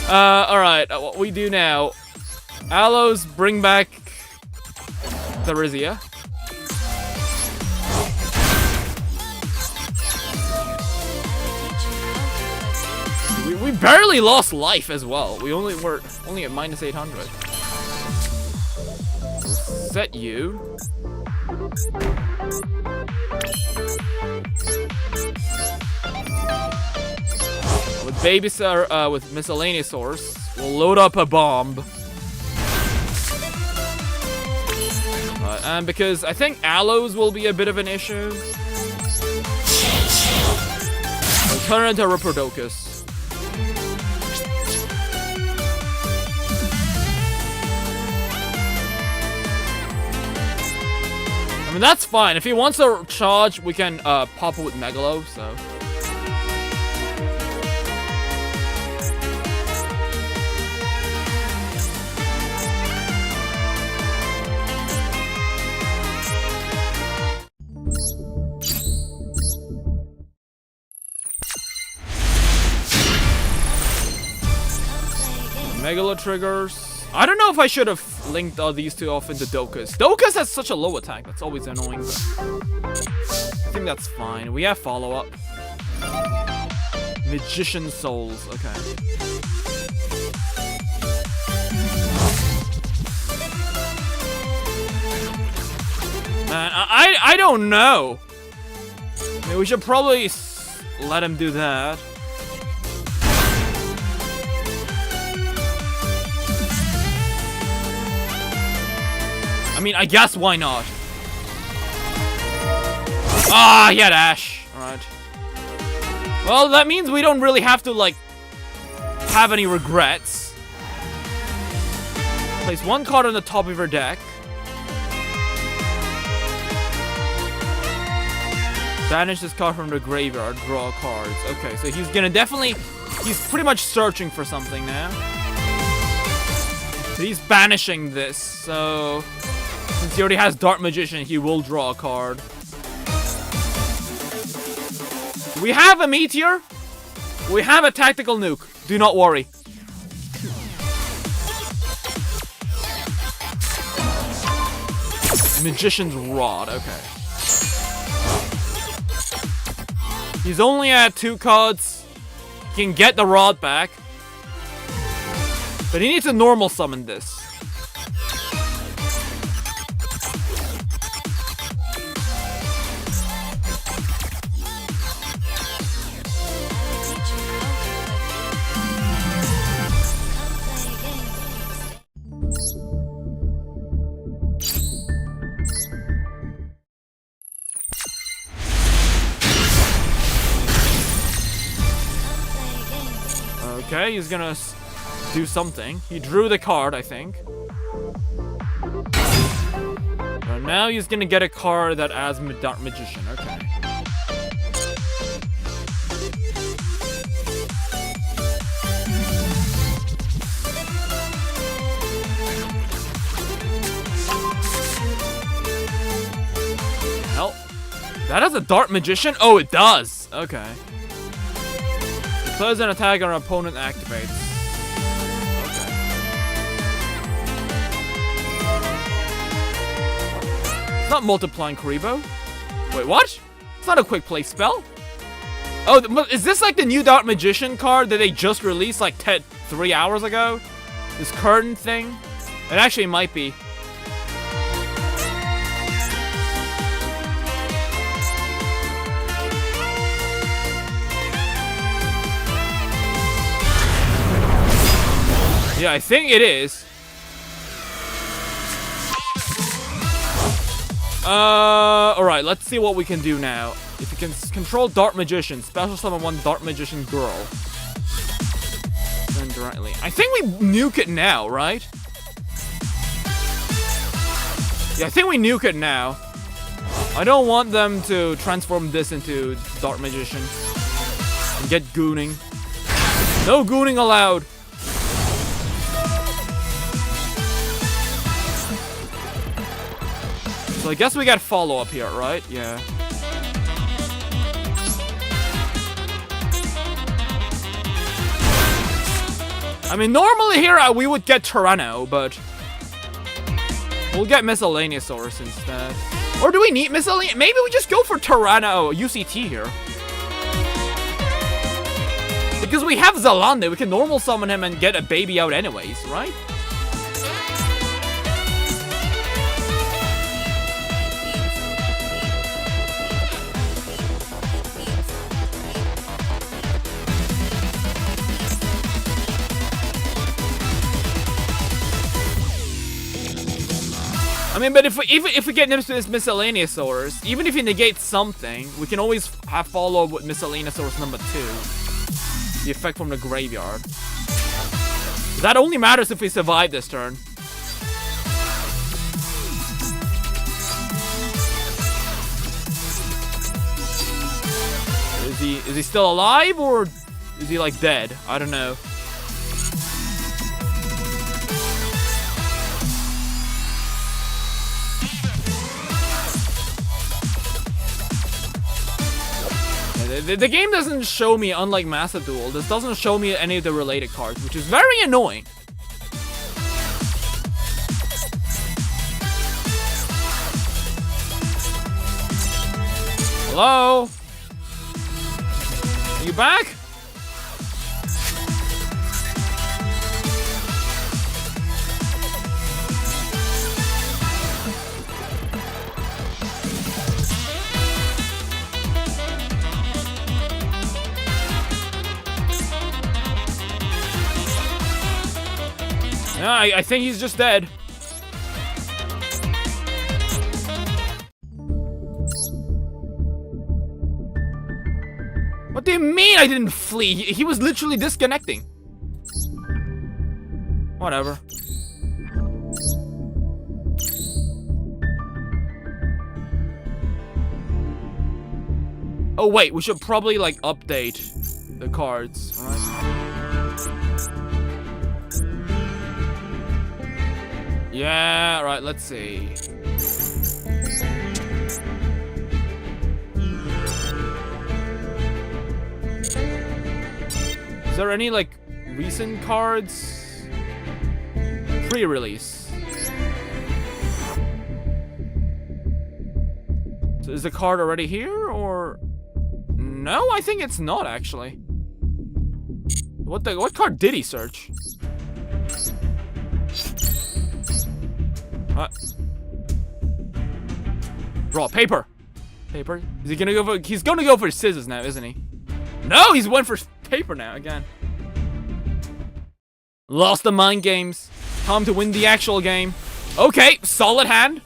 Alright, what we do now. Aloes, bring back Therizia. We barely lost life as well. We only were only at minus 800. Set you. With with Miscellaneousaurs, we'll load up a bomb. And because I think Aloes will be a bit of an issue, we'll turn into Riprodocus. I mean, that's fine. If he wants to charge, we can pop it with Megalo, so. Megalo triggers. I don't know if I should have linked these two off into Dokas. Dokas has such a low attack. That's always annoying. But think that's fine. We have follow-up. Magician souls. Okay. Man, I don't know. I mean, we should probably let him do that. I mean, I guess why not? Ah, he had Ash. Alright. Well, that means we don't really have to, like, have any regrets. Place one card on the top of your deck. Banish this card from the graveyard, draw cards. Okay, so he's gonna definitely... He's pretty much searching for something now. So he's banishing this, so... Since he already has Dark Magician, he will draw a card. We have a Meteor. We have a Tactical Nuke. Do not worry. Magician's Rod, okay. He's only at 2 cards. He can get the Rod back. But he needs to normal summon this. Okay, he's gonna do something. He drew the card, I think. And now he's gonna get a card that adds Dark Magician. Okay. Hell, that has a Dark Magician? Oh, it does. Okay. Declares an attack our opponent activates. Okay. It's not multiplying Karibo. Wait, what? It's not a quick play spell. Oh, is this like the new Dark Magician card that they just released like 3 hours ago? This curtain thing? It actually might be. Yeah, I think it is. Alright, let's see what we can do now. If you can control Dark Magician, special summon one Dark Magician girl. Then directly. I think we nuke it now, right? Yeah, I think we nuke it now. I don't want them to transform this into Dark Magician. And get gooning. No gooning allowed. So I guess we got follow-up here, right? Yeah. I mean, normally here we would get Tyranno, but we'll get Miscellaneousaurus instead. Or do we need Miscellaneous? Maybe we just go for Tyranno UCT here. Because we have Zalande, we can normal summon him and get a baby out anyways, right? I mean, but if we get this Miscellaneousaurus, even if he negates something, we can always have follow-up with Miscellaneousaurus number 2. The effect from the graveyard. That only matters if we survive this turn. Is he still alive, or is he like dead? I don't know. The game doesn't show me, unlike Master Duel, this doesn't show me any of the related cards, which is very annoying. Hello? Are you back? No, I think he's just dead. What do you mean I didn't flee? He was literally disconnecting. Whatever. Oh wait, we should probably like update the cards, right? Yeah, right, let's see. Is there any, like, recent cards? Pre-release. So is the card already here, or... No, I think it's not, actually. What card did he search? Draw paper. Paper. Is he gonna go for? He's gonna go for scissors now, isn't he? No, he's went for paper now again. Lost the mind games. Time to win the actual game. Okay, solid hand.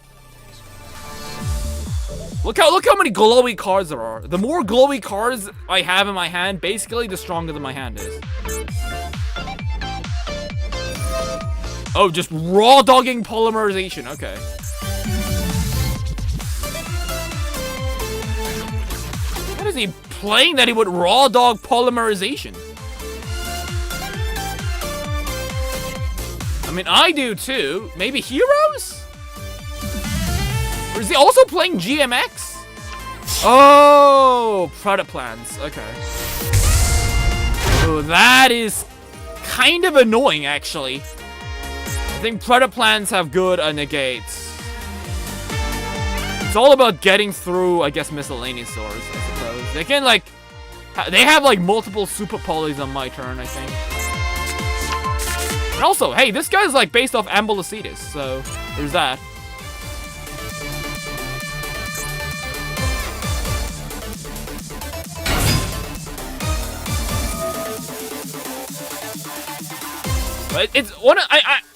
Look how many glowy cards there are. The more glowy cards I have in my hand, basically, the stronger my hand is. Oh, just raw dogging polymerization. Okay. What is he playing that he would raw dog polymerization? I mean, I do too. Maybe Heroes? Or is he also playing GMX? Oh, product plans. Okay. Oh, that is kind of annoying, actually. I think product plans have good negates. It's all about getting through, I guess, miscellaneous swords, I suppose. They can, like... They have, like, multiple super polys on my turn, I think. And also, hey, this guy's, like, based off Ambulocetus, so there's that. But it's one.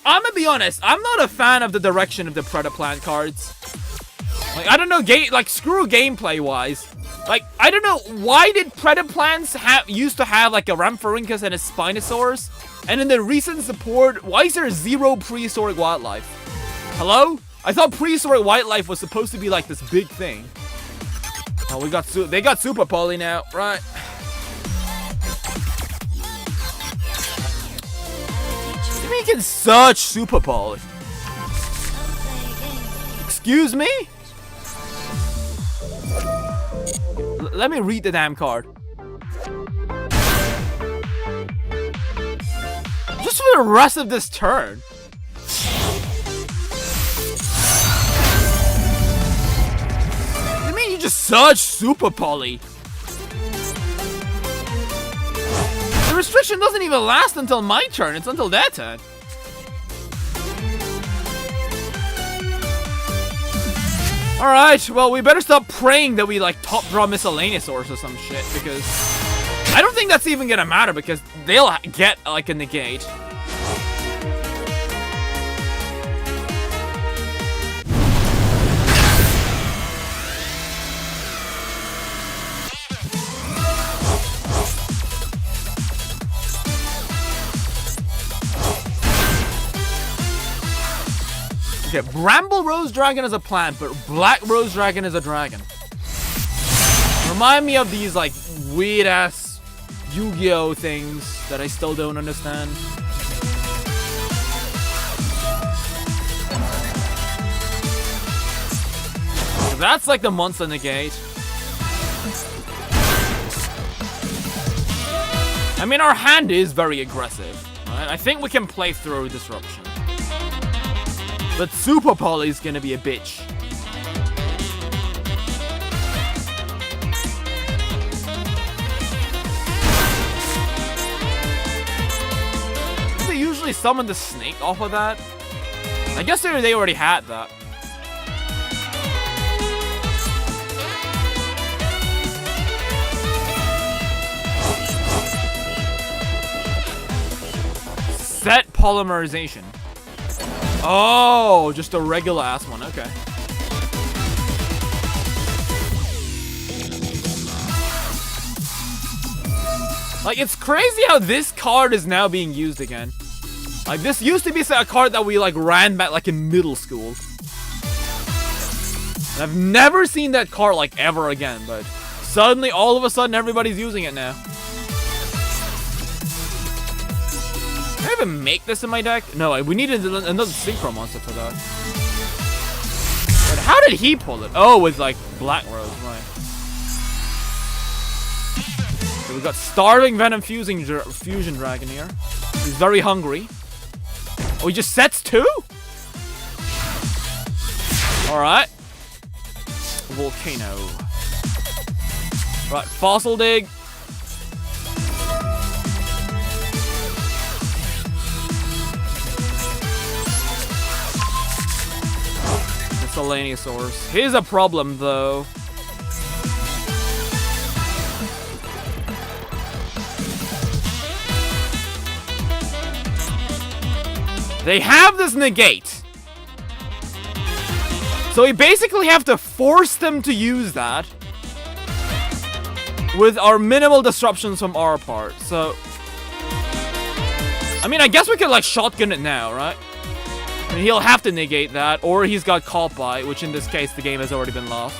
I'm gonna be honest. I'm not a fan of the direction of the Predaplant cards. Like, I don't know, screw gameplay wise. Like, I don't know, why did Predaplants used to have like a Ramphorhynchus and a Spinosaurus, and in the recent support, why is there zero prehistoric wildlife? Hello? I thought prehistoric wildlife was supposed to be like this big thing. Oh, they got Super Poly now, right? Making such Super Poly. Excuse me? Let me read the damn card. Just for the rest of this turn. I mean, you just such Super Poly. The restriction doesn't even last until my turn. It's until their turn. Alright, well, we better stop praying that we, like, top draw Miscellaneousaurs or some shit, because I don't think that's even gonna matter, because they'll get, like, a negate. Okay, Bramble Rose Dragon is a plant, but Black Rose Dragon is a dragon. Remind me of these, like, weird-ass Yu-Gi-Oh! Things that I still don't understand. So that's like the monster negate. I mean, our hand is very aggressive. Right? I think we can play through Disruption. But Super Poly is gonna be a bitch. actually summon the snake off of that? I guess they already had that. Set polymerization. Oh, just a regular ass one. Okay. Like, it's crazy how this card is now being used again. Like, this used to be a card that we, like, ran back, like, in middle school. And I've never seen that card, like, ever again, but suddenly, all of a sudden, everybody's using it now. Can I even make this in my deck? No, we needed another synchro monster for that. But how did he pull it? Oh, with, like, Black Rose, right. So we got Starving Venom Fusion Dragon here. He's very hungry. Oh, he just sets 2? Alright. Volcano. Right, Fossil Dig. Dinosaurs. Here's a problem, though. They have this negate. So we basically have to force them to use that with our minimal disruptions from our part. So, I mean, I guess we could, like, shotgun it now, right? I mean, he'll have to negate that, or he's got caught by, which in this case, the game has already been lost.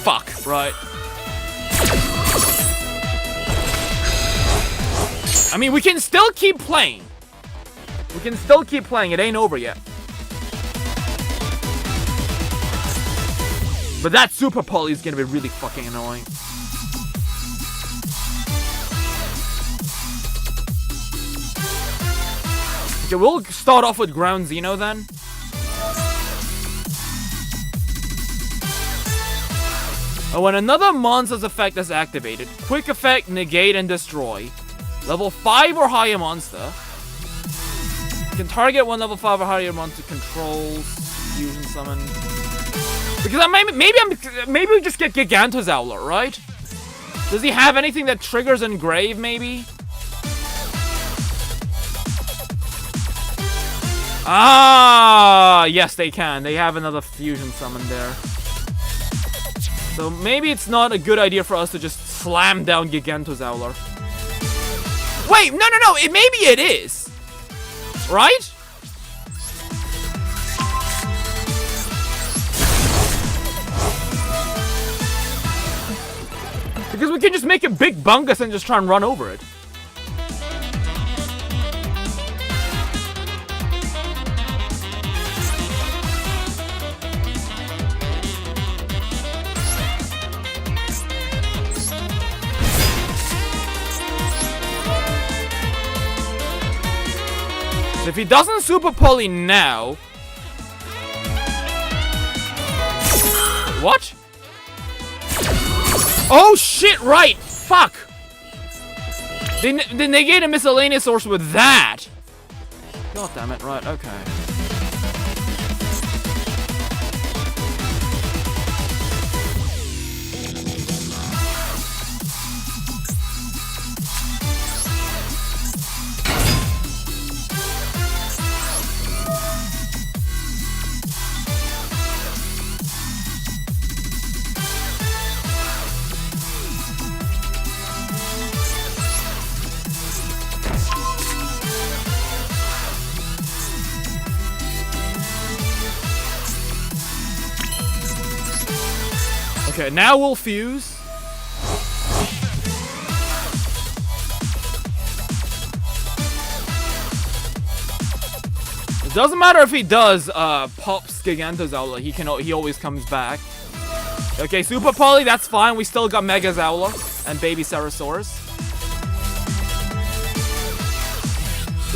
Fuck, right. I mean, we can still keep playing. We can still keep playing, it ain't over yet. But that Super Poly is gonna be really fucking annoying. Okay, we'll start off with Ground Xeno then. Oh, when another monster's effect is activated, quick effect, negate, and destroy. Level 5 or higher monster. You can target one level 5 or higher monster controls. Fusion summon. Because maybe we just get Gigantozauler, right? Does he have anything that triggers Engrave, maybe? Ah, yes, they can. They have another fusion summon there. So maybe it's not a good idea for us to just slam down Gigantozauler. Wait, no. Maybe it is. Right? Because we can just make a big bungus and just try and run over it. If he doesn't Super Poly now... What? Oh shit, right! Fuck! They negate a miscellaneous source with that! God damn it, right, okay. Okay, now we'll fuse. It doesn't matter if he does pops Gigantozauler, he always comes back. Okay, Super Poly, that's fine. We still got Mega Zauler and Baby Ceratosaurus.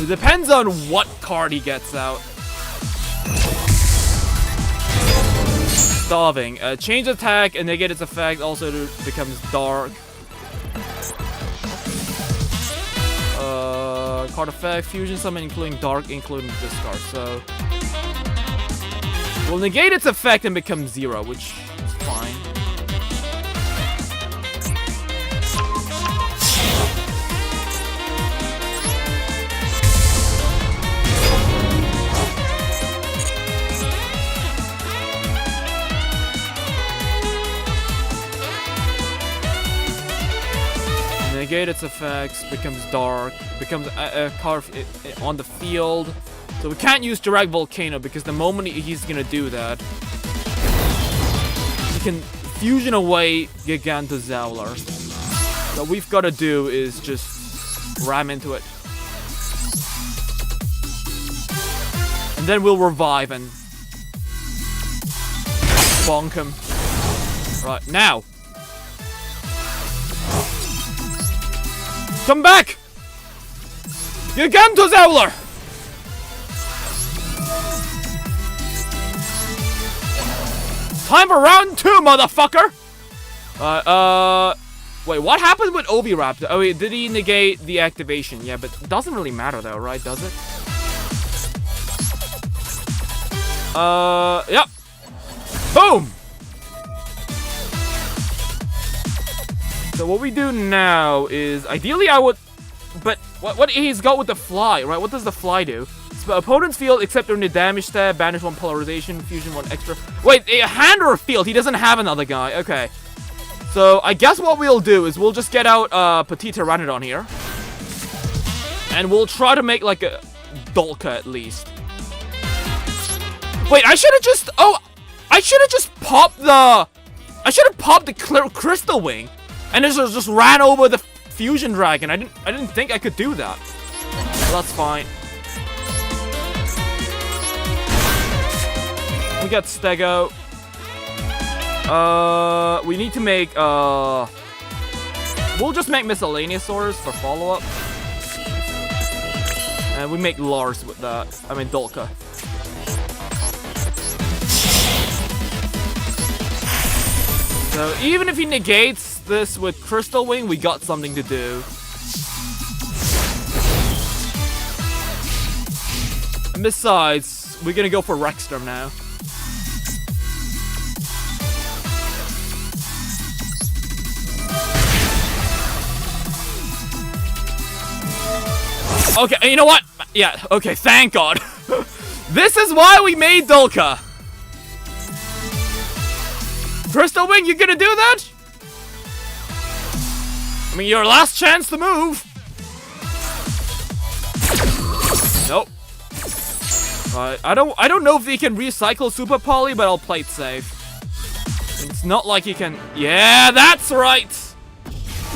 It depends on what card he gets out. Starving. Change attack and negate its effect. Also becomes dark. card effect, fusion summon including dark, including discard. So we'll negate its effect and become 0, which is fine. Negate its effects, becomes dark, becomes a card on the field. So we can't use direct volcano because the moment he's gonna do that, he can fusion away Gigantozaular. So what we've got to do is just ram into it, and then we'll revive and bonk him. Right now. Come back! Gigantozaular! Time for round 2, motherfucker! Wait, what happened with Oviraptor? Oh wait, did he negate the activation? Yeah, but it doesn't really matter though, right? Does it? Yep. Boom! So what we do now is, ideally I would, but what he's got with the fly, right? What does the fly do? So opponent's field, except during the damage stab, banish 1 polarization, fusion 1 extra. Wait, a hand or a field? He doesn't have another guy. Okay. So I guess what we'll do is we'll just get out Petit Pteranodon here, and we'll try to make like a Dolka at least. Wait, I should have just, I should have just popped the, Crystal Wing. And this just ran over the fusion dragon. I didn't think I could do that. Well, that's fine. We got Stego. We need to make we'll just make Miscellaneousaurs for follow-up. And we make Lars with that. I mean Dolka. So even if he negates this with Crystal Wing, we got something to do. And besides, we're gonna go for Rexstorm now. Okay, you know what? Yeah, okay, thank God. This is why we made Dolka. Crystal Wing, you gonna do that? I mean, your last chance to move. Nope. I don't know if he can recycle Super Poly, but I'll play it safe. It's not like he can. Yeah, that's right.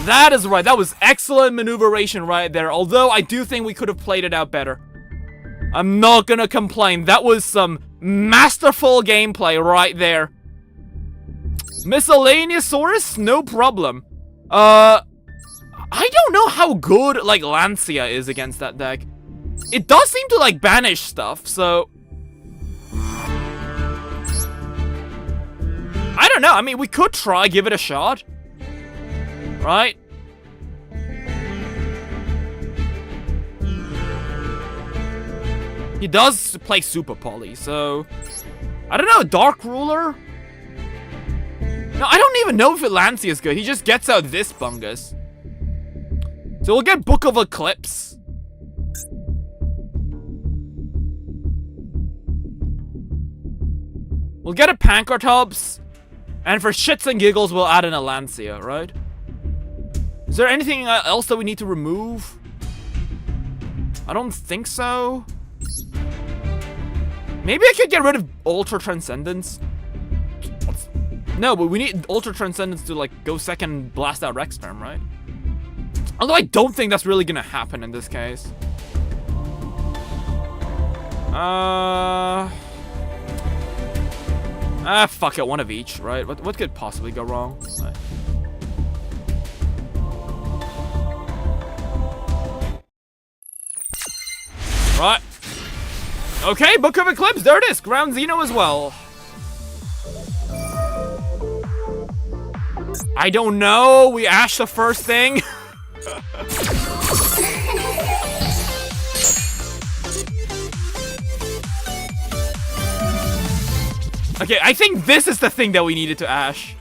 That is right. That was excellent maneuveration right there. Although I do think we could have played it out better. I'm not gonna complain. That was some masterful gameplay right there. Miscellaneousaurus, no problem. I don't know how good, like, Lancia is against that deck. It does seem to, like, banish stuff, so... I don't know, I mean, we could try, give it a shot. Right? He does play Super Poly, so... I don't know, Dark Ruler? No, I don't even know if Lancia is good. He just gets out this bungus. So we'll get Book of Eclipse. We'll get a Pankratops. And for shits and giggles, we'll add in a Lancia, right? Is there anything else that we need to remove? I don't think so. Maybe I could get rid of Ultra Transcendence. No, but we need Ultra Transcendence to, like, go second and blast out Rexstorm, right? Although I don't think that's really gonna happen in this case. Fuck it, one of each, right? What could possibly go wrong? Right. Okay, Book of Eclipse, there it is. Ground Xeno as well. I don't know. We ashed the first thing. Okay, I think this is the thing that we needed to ash.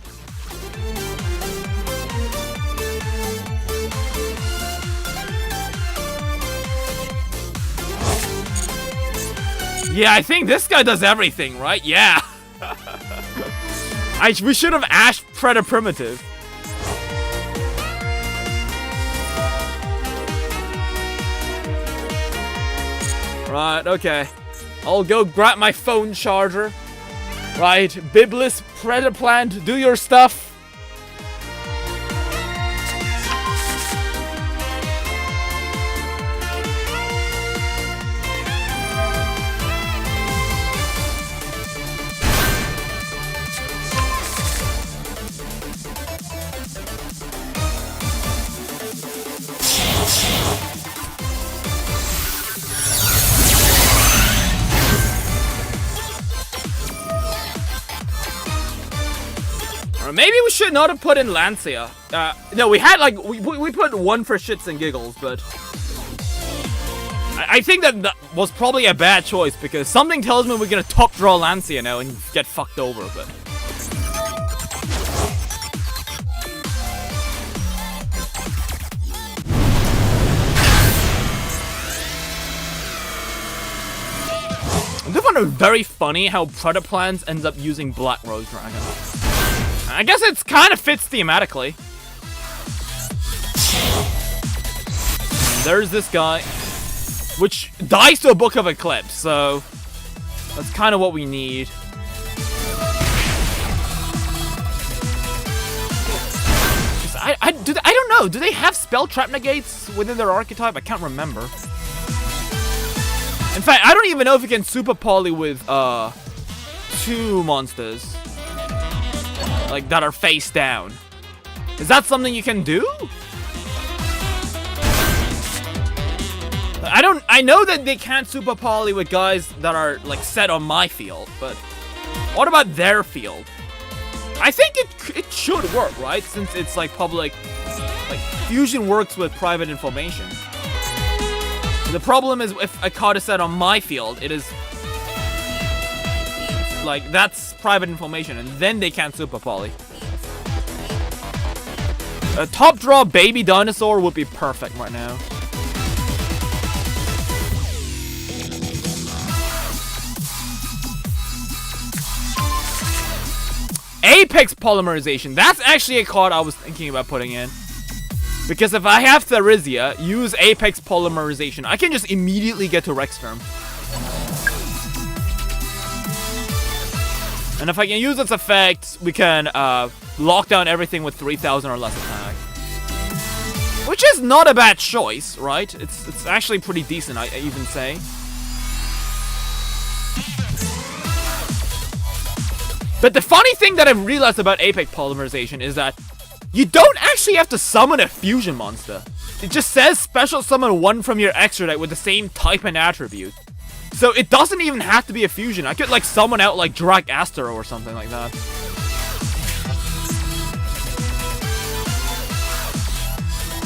Yeah, I think this guy does everything, right? Yeah. We should have ashed Predator Primitive. Right, okay. I'll go grab my phone charger. Right, Biblis, Predator Plant, do your stuff. Or maybe we should not have put in Lancia. No, we had like, we put one for shits and giggles, but I think that was probably a bad choice because something tells me we're gonna top draw Lancia now and get fucked over, but. I do find it very funny how Predator Plants ends up using Black Rose Dragon. I guess it kind of fits thematically. There's this guy, which dies to a Book of Eclipse, so that's kind of what we need. I don't know. Do they have spell trap negates within their archetype? I can't remember. In fact, I don't even know if you can super poly with two monsters like that are face down. Is that something you can do? I know that they can't super poly with guys that are like set on my field, but what about their field? I think it should work, right? Since it's like public, like fusion works with private information. The problem is if a card is set on my field, it is like that's private information, and then they can't super poly. A top draw baby dinosaur would be perfect right now. Apex Polymerization. That's actually a card I was thinking about putting in. Because if I have Therizia, use Apex Polymerization, I can just immediately get to Rexterm. And if I can use its effect, we can lock down everything with 3,000 or less attack. Which is not a bad choice, right? It's actually pretty decent, I even say. But the funny thing that I've realized about Apex Polymerization is that you don't actually have to summon a fusion monster. It just says special summon one from your extra deck with the same type and attribute. So it doesn't even have to be a fusion. I could like summon out like Dragastro or something like that.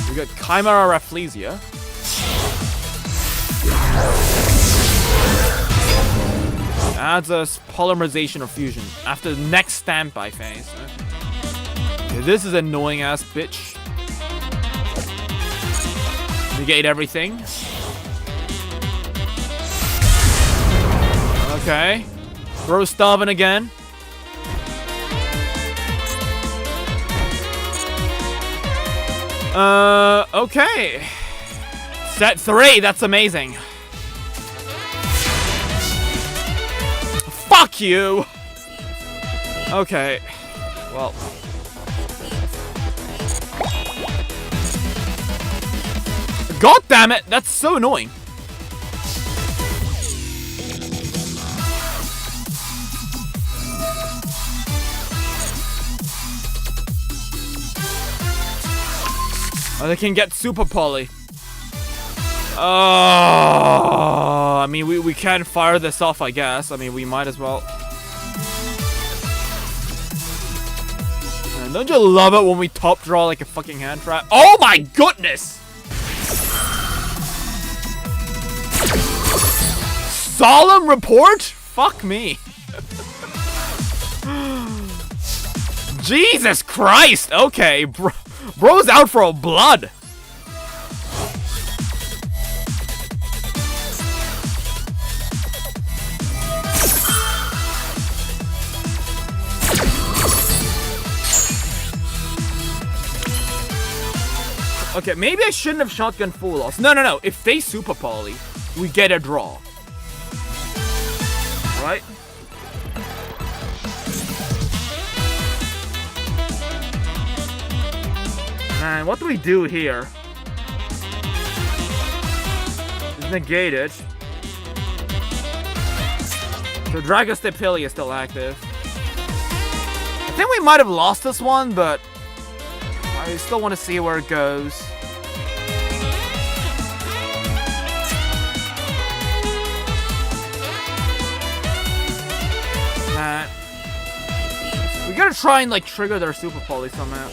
We got Chimera Rafflesia. Adds us polymerization or fusion after the next standby phase. Okay, this is annoying ass bitch. Negate everything. Okay. Throw Starvin again. Okay. Set 3, that's amazing. Fuck you! Okay. Well. God damn it! That's so annoying. Oh, they can get super poly. Oh, I mean, we can fire this off, I guess. I mean, we might as well. Man, don't you love it when we top draw like a fucking hand trap? Oh my goodness! Solemn report? Fuck me. Jesus Christ! Okay, bro's out for blood. Okay, maybe I shouldn't have shotgun full loss. No. If they super poly, we get a draw. Right? Man, what do we do here? It's negated. So Dragostepilia is still active. I think we might have lost this one, but I still want to see where it goes. We gotta try and like trigger their super poly somehow.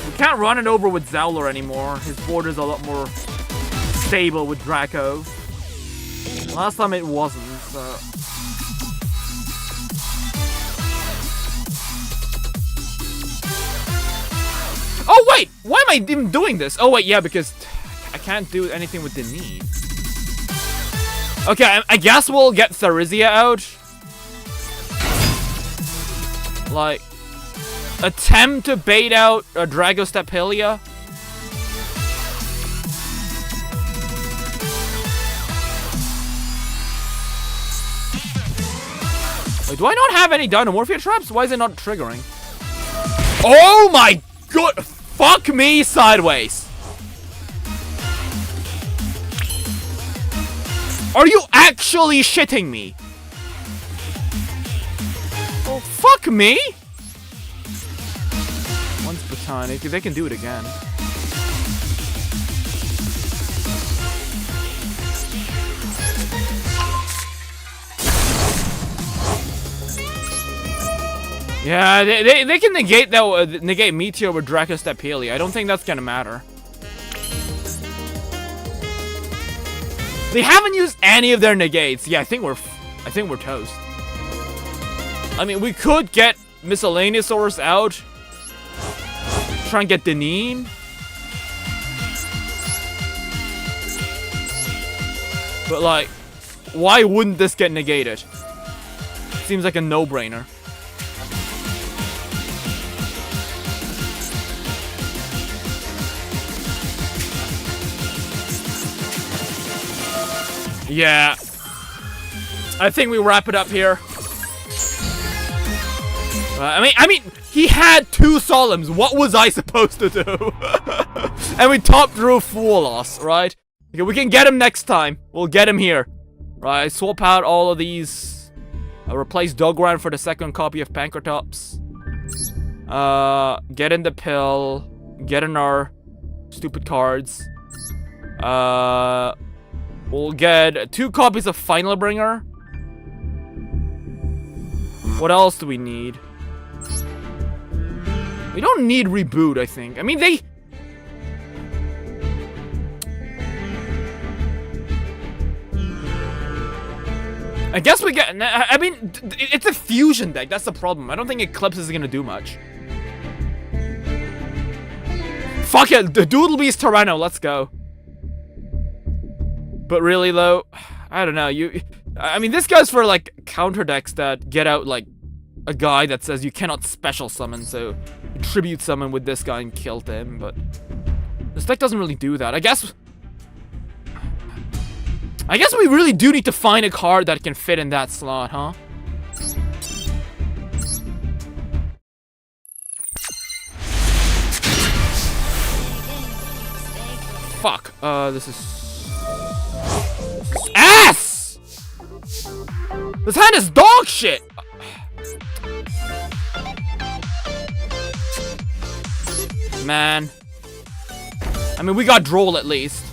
We can't run it over with Zowler anymore. His border's a lot more stable with Draco. Last time it wasn't, so. Oh wait! Why am I even doing this? Oh wait, yeah, because I can't do anything with the knee. Okay, I guess we'll get Therizia out. Like, attempt to bait out a Dragostepilia. Wait, do I not have any Dinomorphia traps? Why is it not triggering? Oh my god! Fuck me sideways! Are you actually shitting me? Oh, fuck me! One's Botanic. They can do it again. Yeah, they can negate that. Negate Meteor with Dragostepilia. I don't think that's gonna matter. They haven't used any of their negates. Yeah, I think we're toast. I mean, we could get Miscellaneousaurus out. Try and get Deneen. But like, why wouldn't this get negated? Seems like a no-brainer. Yeah, I think we wrap it up here. I mean, he had 2 Solemns. What was I supposed to do? And we top drew full loss, right? Okay, we can get him next time. We'll get him here. Right, swap out all of these. Replace Dogran for the second copy of Pankratops. Get in the pill. Get in our stupid cards. We'll get 2 copies of Final Bringer. What else do we need? We don't need Reboot, I think. I mean, they... I guess we get... I mean, it's a fusion deck. That's the problem. I don't think Eclipse is gonna do much. Fuck it. The Doodle Beast Tyranno. Let's go. But really, though, I don't know. I mean, this goes for, like, counter decks that get out, like, a guy that says you cannot special summon, so you tribute summon with this guy and kill him, but this deck doesn't really do that. I guess we really do need to find a card that can fit in that slot, huh? Fuck. This is... ass! This hand is dog shit! Man. I mean, we got Droll at least.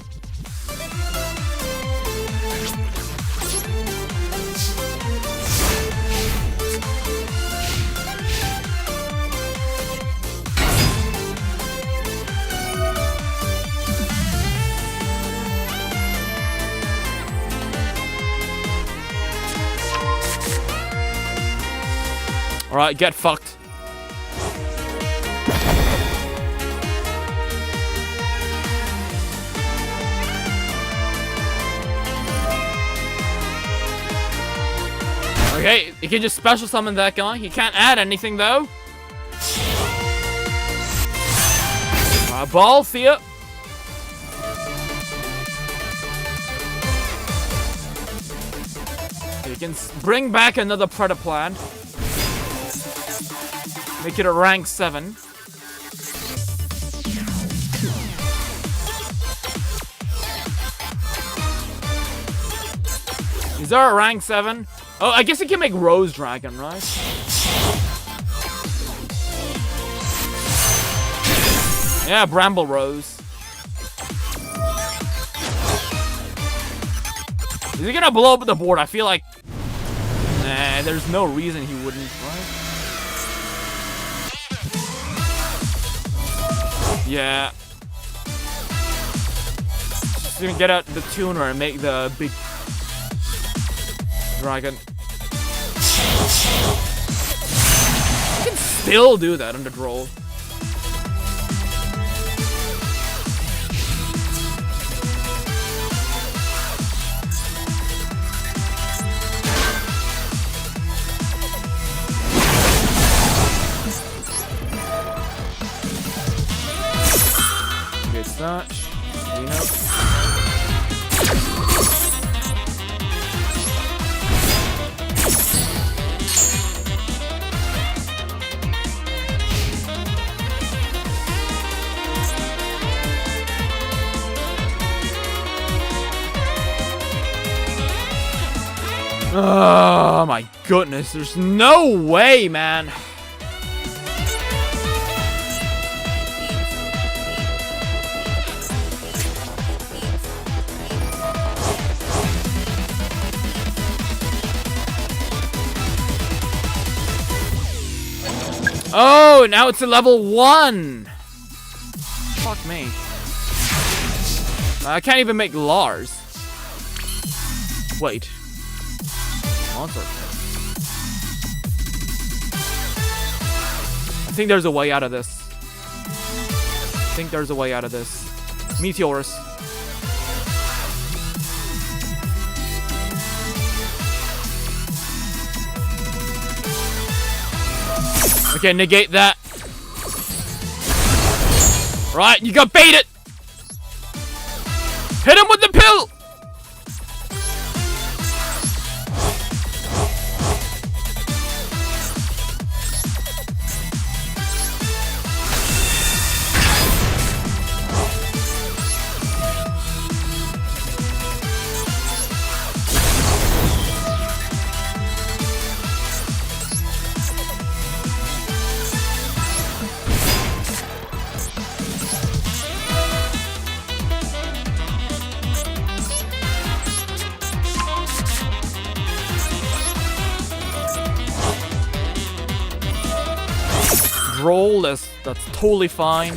Alright, get fucked. Okay, you can just special summon that guy. You can't add anything, though. Ball, see ya. You can bring back another Predaplan. Make it a rank 7. Is there a rank 7? Oh, I guess it can make Rose Dragon, right? Yeah, Bramble Rose. Is he gonna blow up the board? I feel like... Nah, there's no reason he wouldn't, right? Yeah. Just gonna get out the tuner and make the big... dragon. I can still do that under Droll. Good snatch. Dino. Oh my goodness, there's no way, man. Oh, now it's a level 1. Fuck me. I can't even make Lars. Wait. Monster. I think there's a way out of this. Meteorus. Okay, negate that. Right, you got baited. Hit him with the pill. Roll, that's totally fine.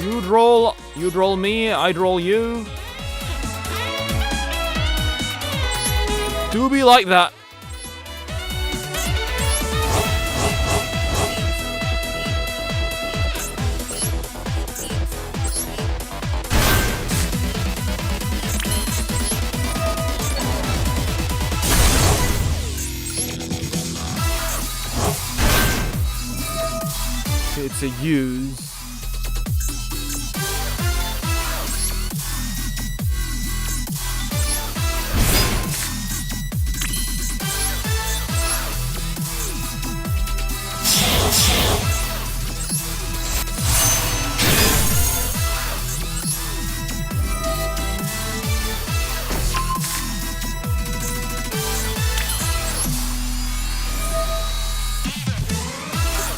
You'd roll me, I'd roll you. Do be like that. It's a use.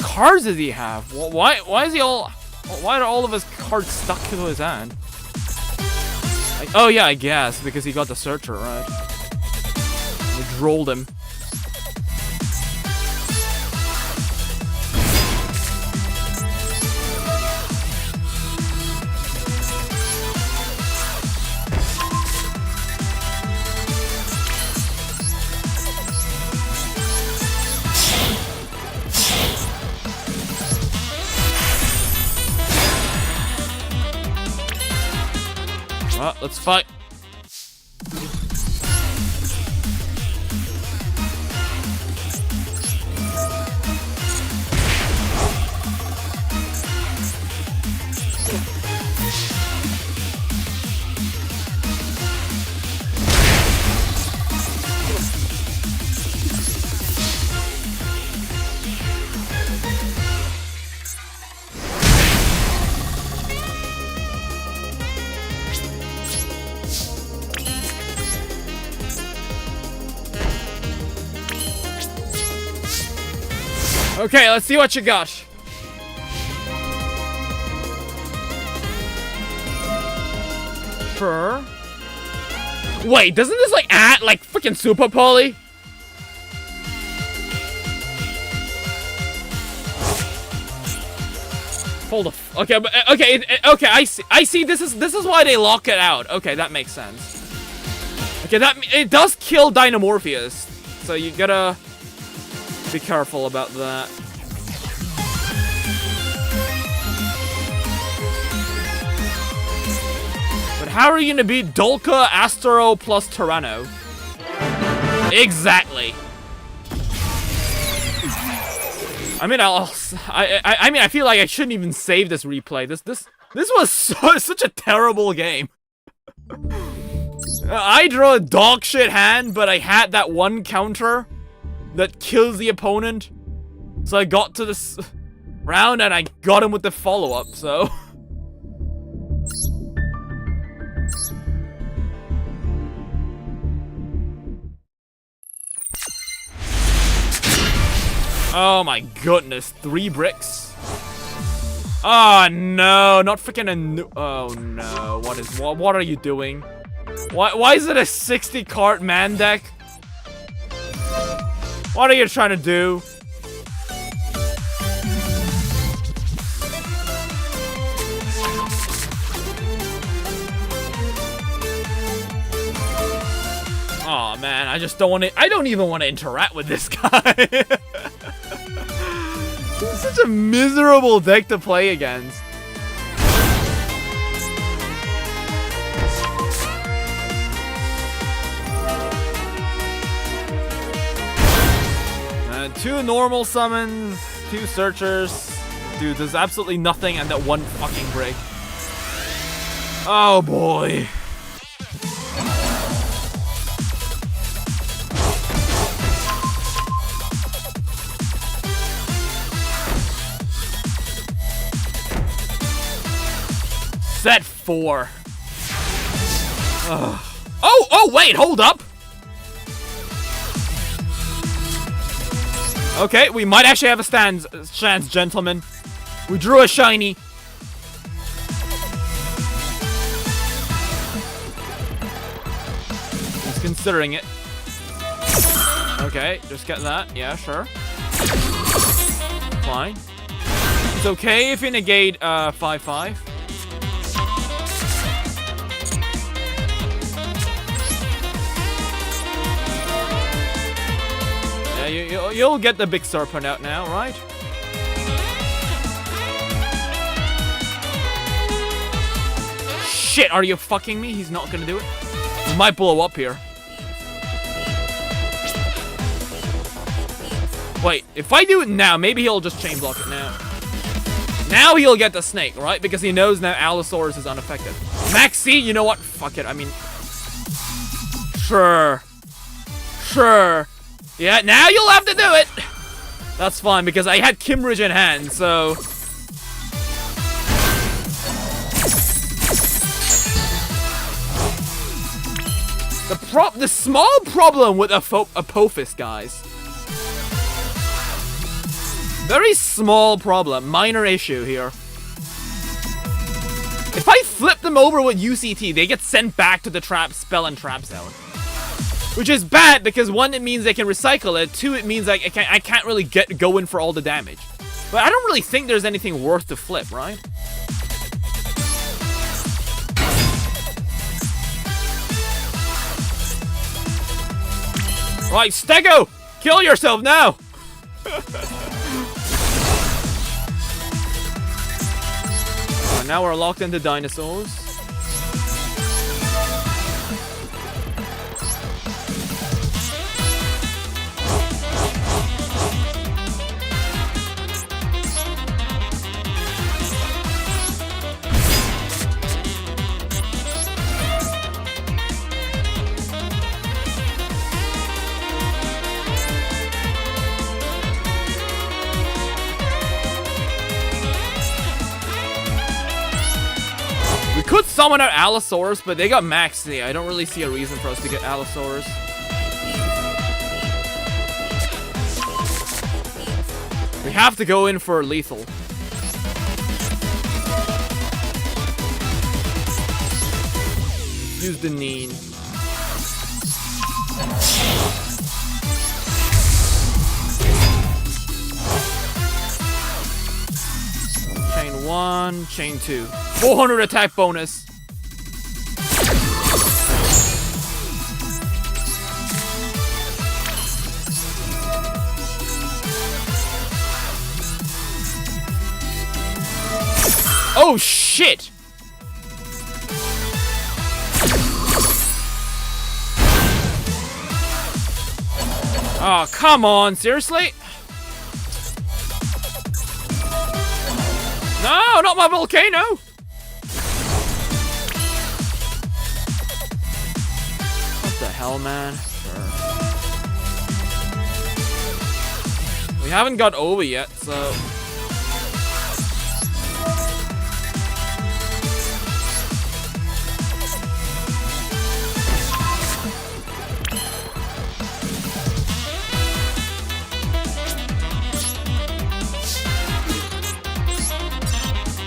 Cards does he have? Why is he all? Why are all of his cards stuck to his hand? Oh yeah, I guess because he got the searcher right. They rolled him. Well, let's fight. Okay, let's see what you got. Sure. Wait, doesn't this like add like freaking Super Poly? Hold the okay, but okay, okay. I see. I see. This is why they lock it out. Okay, that makes sense. Okay, that it does kill Dinomorpheus, so you gotta be careful about that. But how are you gonna beat Dolka, Astro plus Tyranno? Exactly. I mean, I mean, I feel like I shouldn't even save this replay. This was such a terrible game. I drew a dog shit hand, but I had that one counter that kills the opponent. So I got to this round and I got him with the follow-up, so. Oh my goodness, 3 bricks. Oh no, not freaking a new. Oh no, what are you doing? Why is it a 60 card man deck? What are you trying to do? Oh man, I just don't want to. I don't even want to interact with this guy. This is such a miserable deck to play against. Two normal summons, 2 searchers. Dude, there's absolutely nothing and that one fucking break. Oh boy. Set 4. Ugh. Oh, wait, hold up. Okay, we might actually have a chance, gentlemen. We drew a shiny. Just considering it. Okay, just get that. Yeah, sure. Fine. It's okay if you negate 5/5. You'll get the big serpent out now, right? Shit, are you fucking me? He's not gonna do it. He might blow up here. Wait, if I do it now, maybe he'll just chain block it now. Now he'll get the snake, right? Because he knows now Allosaurus is unaffected. Maxi, you know what? Fuck it, I mean... Sure. Sure. Yeah, now you'll have to do it! That's fine, because I had Kimridge in hand, so... The small problem with Apophis, guys. Very small problem, minor issue here. If I flip them over with UCT, they get sent back to the spell and trap zone. Which is bad, because 1, it means they can recycle it, 2, it means like I can't really go in for all the damage. But I don't really think there's anything worth to flip, right? Right, Stego! Kill yourself now! Now we're locked into Dinosaurs. could summon out Allosaurus, but they got Maxi. I don't really see a reason for us to get Allosaurus. We have to go in for lethal. Use the Neen. Chain 1, chain 2. 400 attack bonus. Oh shit! Oh, come on, seriously? No, not my volcano! What the hell, man? Sure. We haven't got over yet, so...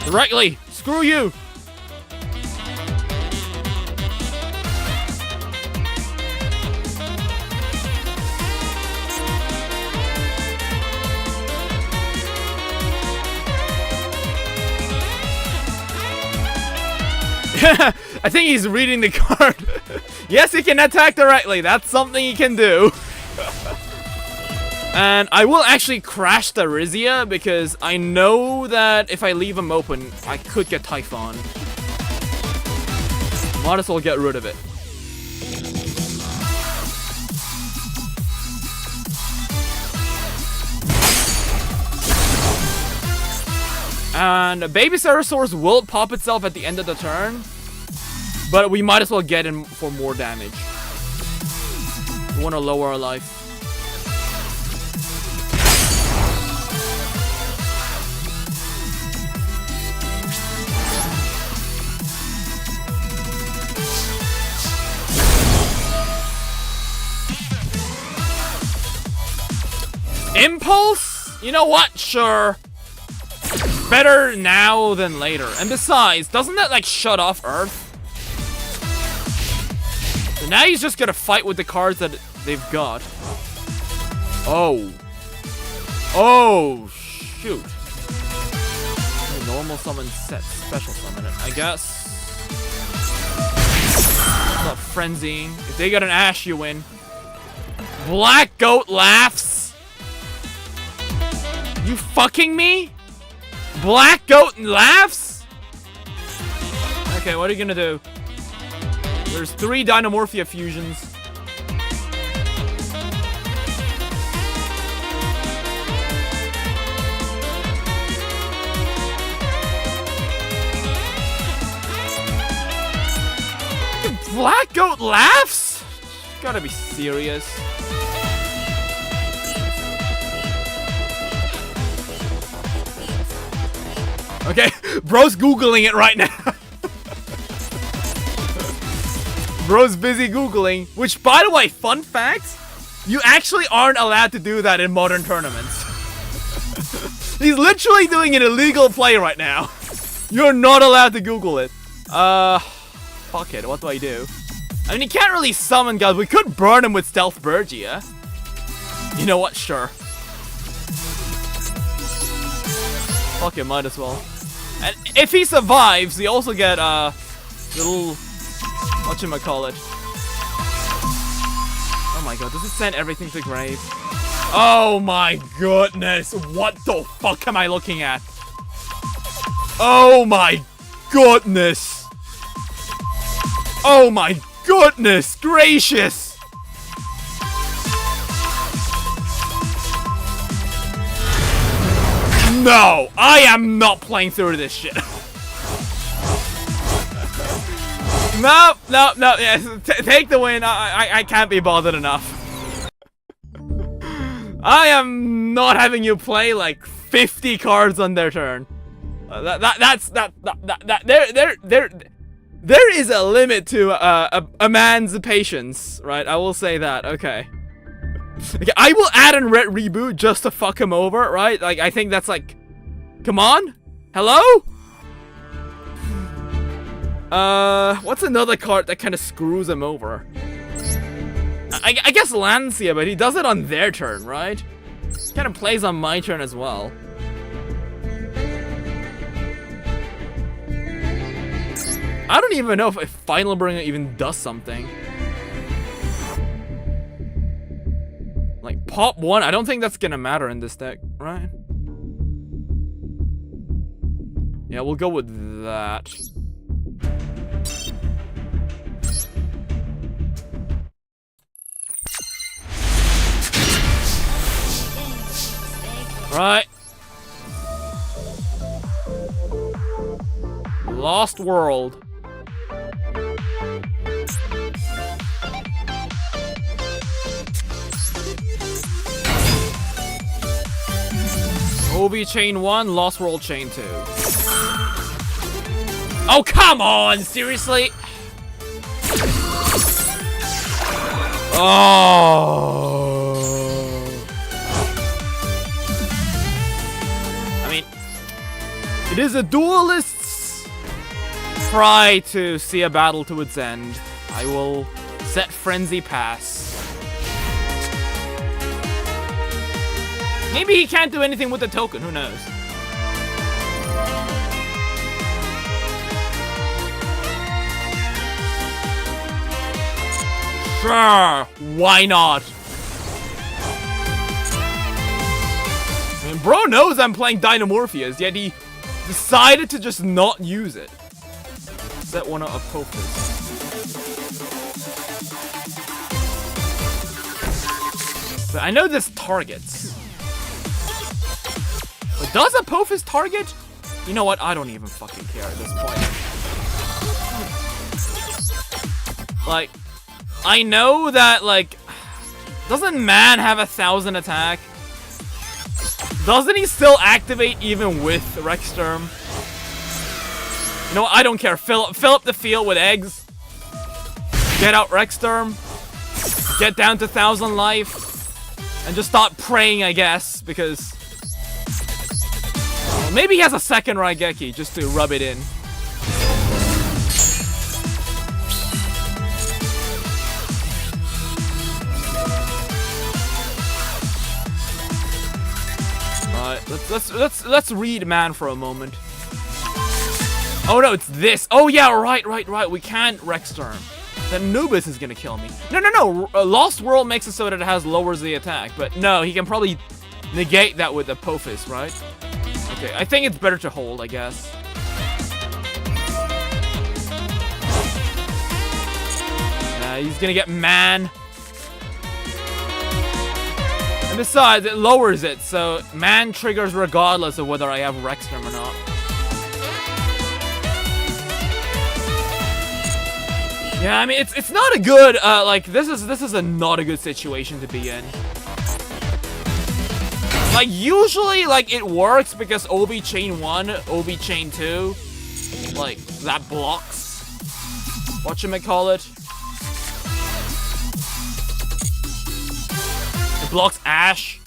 Directly! Screw you! I think he's reading the card. Yes, he can attack directly. That's something he can do. And I will actually crash the Rizia because I know that if I leave him open, I could get Typhon. Might as well get rid of it. And Baby Ceratosaurus will pop itself at the end of the turn, but we might as well get him for more damage. We want to lower our life. Impulse? You know what? Sure. Better now than later. And besides, doesn't that like shut off Earth? So now he's just gonna fight with the cards that they've got. Oh. Oh, shoot. Normal summon set, special summon it, I guess. Not frenzying. If they got an Ash, you win. Black Goat laughs. You fucking me? Black Goat laughs? Okay, what are you gonna do? There's 3 Dinomorphia fusions. Black Goat laughs? You gotta be serious. Okay, bro's Googling it right now. Bro's busy Googling, which, by the way, fun fact, you actually aren't allowed to do that in modern tournaments. He's literally doing an illegal play right now. You're not allowed to Google it. Fuck it, what do I do? I mean, he can't really summon guys. We could burn him with Stealth Bergia. You know what? Sure. Fuck it, might as well. And if he survives, we also get, little... whatchamacallit. Oh my god, does it send everything to grave? Oh my goodness, what the fuck am I looking at? Oh my goodness! Oh my goodness gracious! No, I am not playing through this shit. No, yes, take the win. I can't be bothered enough. I am not having you play like 50 cards on their turn. There is a limit to a man's patience, right? I will say that. Okay. Okay, I will add and reboot just to fuck him over, right? Like, I think that's like, come on, hello? What's another card that kind of screws him over? I guess Lancia, but he does it on their turn, right? Kind of plays on my turn as well. I don't even know if Final Bringer even does something. Like, pop 1, I don't think that's gonna matter in this deck, right? Yeah, we'll go with that. Right. Lost World. OB Chain 1, Lost World Chain 2. Oh, come on! Seriously? Oh. I mean, it is a duelist's try to see a battle to its end. I will set Frenzy Pass. Maybe he can't do anything with the token, who knows? Sure, why not? I mean, bro knows I'm playing Dinomorpheus, yet he decided to just not use it. Set one up of Focus. But I know this targets. But does Apophis target? You know what? I don't even fucking care at this point. Like, I know that, like, doesn't Man have 1,000 attack? Doesn't he still activate even with Rexterm? You know what? I don't care. Fill up the field with eggs. Get out Rexterm. Get down to 1,000 life. And just start praying, I guess, because... well, maybe he has a second Raigeki just to rub it in. Alright, let's read Man for a moment. Oh no, it's this. Oh yeah, right. We can't Rexterm. Then Nubis is gonna kill me. No. Lost World makes it so that it lowers the attack, but no, he can probably negate that with Apophis, right? Okay, I think it's better to hold, I guess. He's gonna get Man. And besides, it lowers it, so Man triggers regardless of whether I have Rexterm or not. Yeah, I mean, it's not a good, like, this is not a good situation to be in. Like, usually, like, it works because OB Chain 1, OB Chain 2, like, that blocks. Whatchamacallit. It blocks Ash.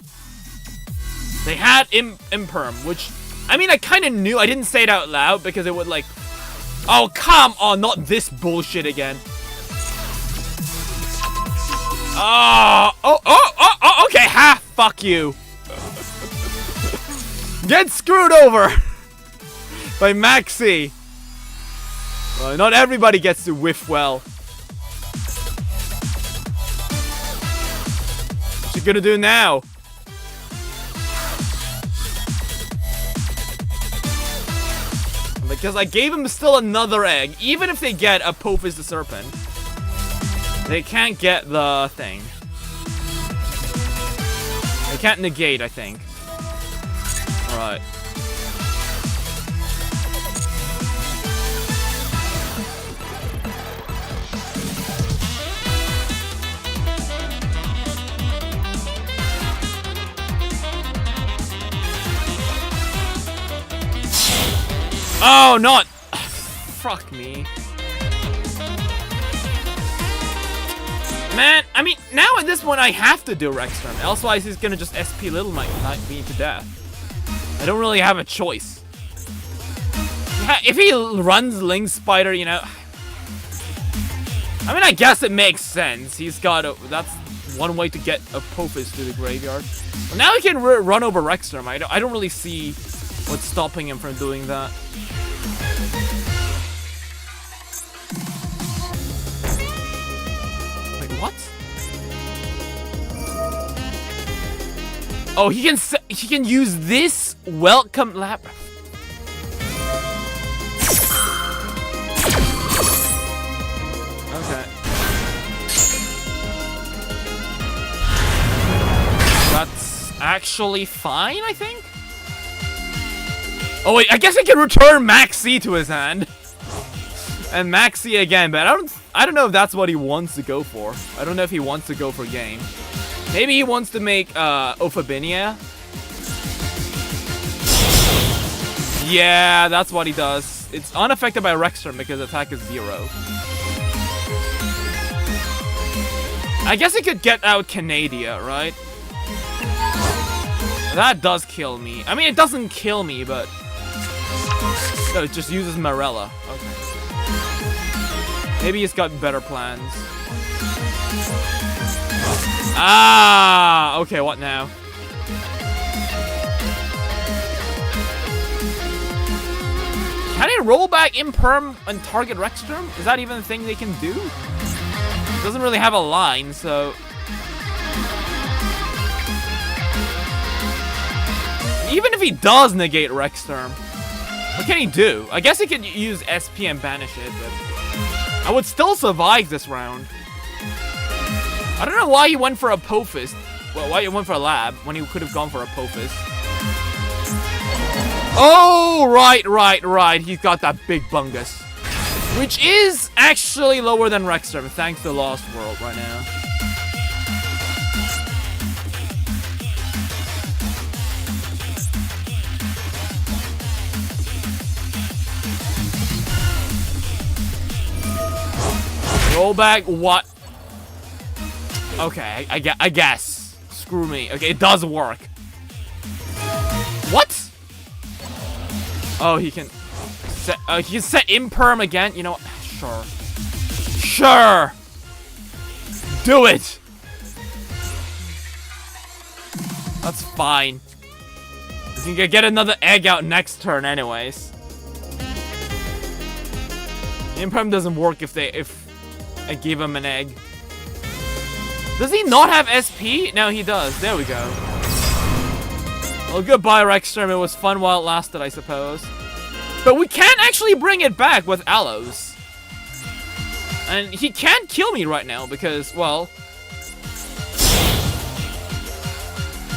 They had Imperm, which, I mean, I kind of knew. I didn't say it out loud because it would, like... oh, come on, not this bullshit again. Oh, okay, ha, fuck you. Get screwed over by Maxi. Well, not everybody gets to whiff well. What's she gonna do now? Because I gave him still another egg. Even if they get Apophis the Serpent, they can't get the thing. They can't negate, I think. Alright. Oh, not... fuck me. Man, I mean, now at this point I have to do Rexterm, elsewise he's gonna just SP Little Knight me to death. I don't really have a choice. Yeah, if he runs Ling Spider, you know... I mean, I guess it makes sense. He's got a... That's one way to get a Apophis to the graveyard. Well, now he can run over Rexterm. I don't really see what's stopping him from doing that. What? Oh, he can use this welcome labyrinth. Okay. That's actually fine, I think. Oh wait, I guess I can return Maxi to his hand. And Maxi again, but I don't know if that's what he wants to go for. I don't know if he wants to go for game. Maybe he wants to make Ophabinia. Yeah, that's what he does. It's unaffected by Rexterm because attack is 0. I guess he could get out Canadia, right? That does kill me. I mean, it doesn't kill me, but... No, it just uses Marella. Okay. Maybe he's got better plans. Ah! Okay, what now? Can he roll back Imperm and target Rexterm? Is that even a thing they can do? It doesn't really have a line, so... Even if he does negate Rexterm, what can he do? I guess he could use SP and banish it, but... I would still survive this round. I don't know why he went for Apophis. Well, why he went for a lab when he could have gone for Apophis. Oh, right. He's got that big bungus. Which is actually lower than Rexterm, thanks to Lost World right now. Roll back what? Okay, I guess. Screw me. Okay, it does work. What? Oh, he can set Imperm again. You know what? Sure. Do it. That's fine. You can get another egg out next turn anyways. Imperm doesn't work if I give him an egg. Does he not have SP? No, he does. There we go. Well, goodbye, Rexterm. It was fun while it lasted, I suppose. But we can't actually bring it back with Aloes. And he can't kill me right now because, well...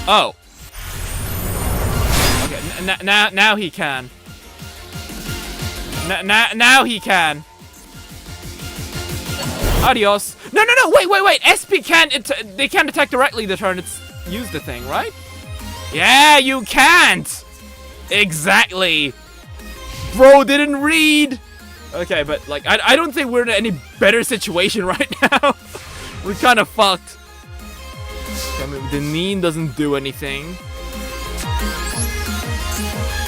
Oh. Okay, now he can. Now he can. Adios. No, wait. SP can't, they can't attack directly the turn it's used the thing, right? Yeah, you can't! Exactly! Bro didn't read! Okay, but, like, I don't think we're in any better situation right now. We're kind of fucked. I mean, the Neen doesn't do anything.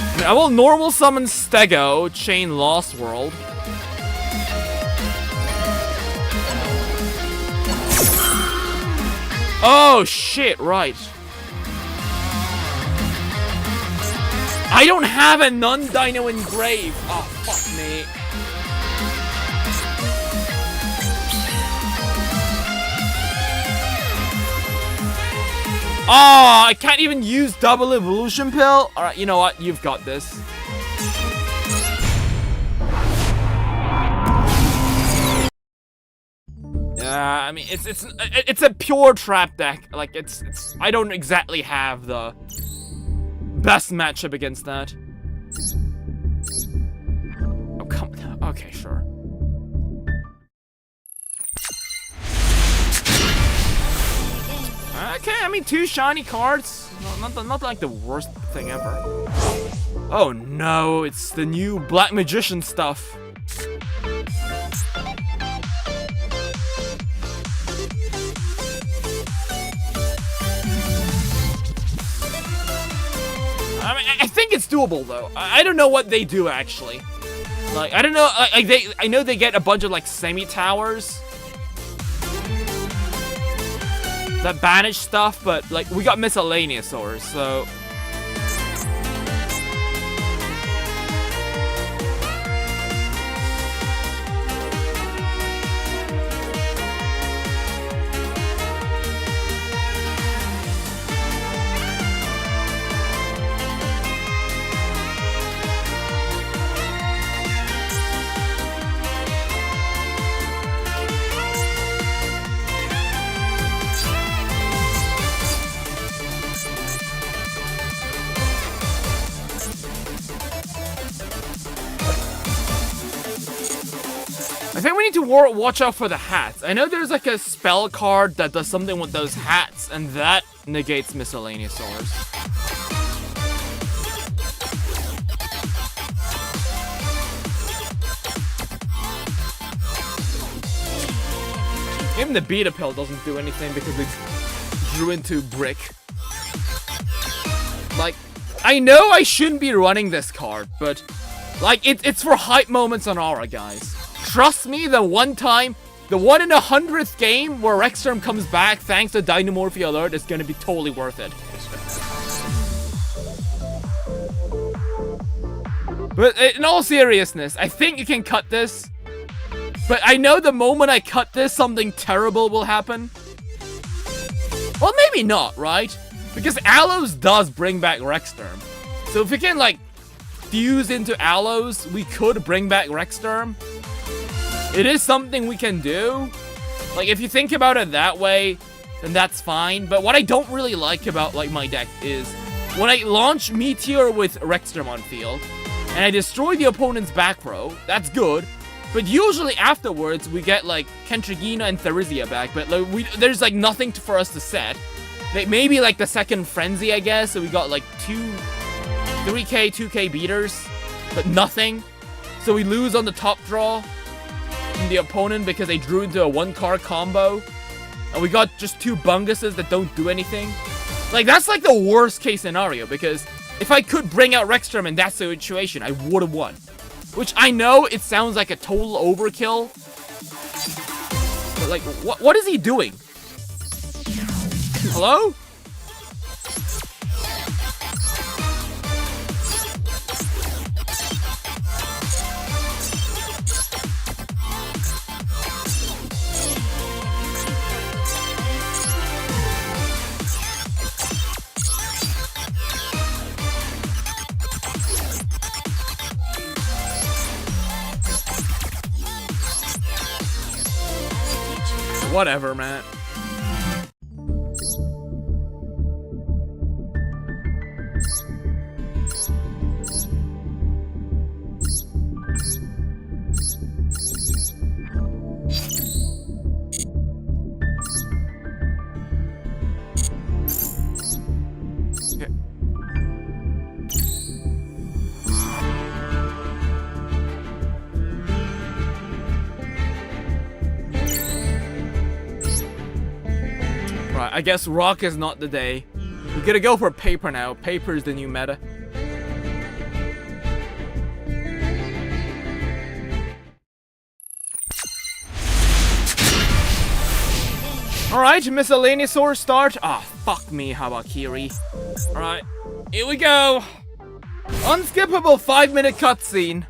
I mean, I will normal summon Stego, chain Lost World. Oh, shit, right. I don't have a non-dino engrave. Oh, fuck me. Oh, I can't even use double evolution pill. Alright, you know what? You've got this. I mean, it's a pure trap deck. Like, I don't exactly have the best matchup against that. Oh, come on. Okay, sure. Okay, I mean, 2 shiny cards. Not like the worst thing ever. Oh no, it's the new Black Magician stuff. think it's doable though. I don't know what they do actually. Like, I don't know, I know they get a bunch of, like, semi-towers that banish stuff, but, like, we got miscellaneousaurs, so... I think we need to watch out for the hats. I know there's like a spell card that does something with those hats, and that negates miscellaneousaurs. Even the beta pill doesn't do anything because it drew into brick. Like, I know I shouldn't be running this card, but like it's for hype moments on Aura, guys. Trust me, the one time, the 1 in 100th game where Rexterm comes back thanks to Dynamorphia Alert is gonna be totally worth it. But in all seriousness, I think you can cut this. But I know the moment I cut this, something terrible will happen. Well, maybe not, right? Because Aloes does bring back Rexterm. So if we can, like, fuse into Aloes, we could bring back Rexterm. It is something we can do. Like, if you think about it that way, then that's fine. But what I don't really like about, like, my deck is when I launch Meteor with Rexterm on field, and I destroy the opponent's back row, that's good. But usually afterwards, we get, like, Kentrigina and Therizia back, but like, there's, like, nothing for us to set. Like, maybe, like, the second Frenzy, I guess, so we got, like, 3k, 2k beaters, but nothing. So we lose on the top draw from the opponent because they drew into a 1-card combo. And we got just 2 Bunguses that don't do anything. Like, that's, like, the worst case scenario, because if I could bring out Rexterm in that situation, I would have won. Which I know it sounds like a total overkill. But like, what is he doing? Hello? Whatever, man. I guess rock is not the day. We gotta go for paper now. Paper is the new meta. Alright, miscellaneousaur start. Ah, fuck me, Habakiri. Alright, here we go. Unskippable 5-minute cutscene.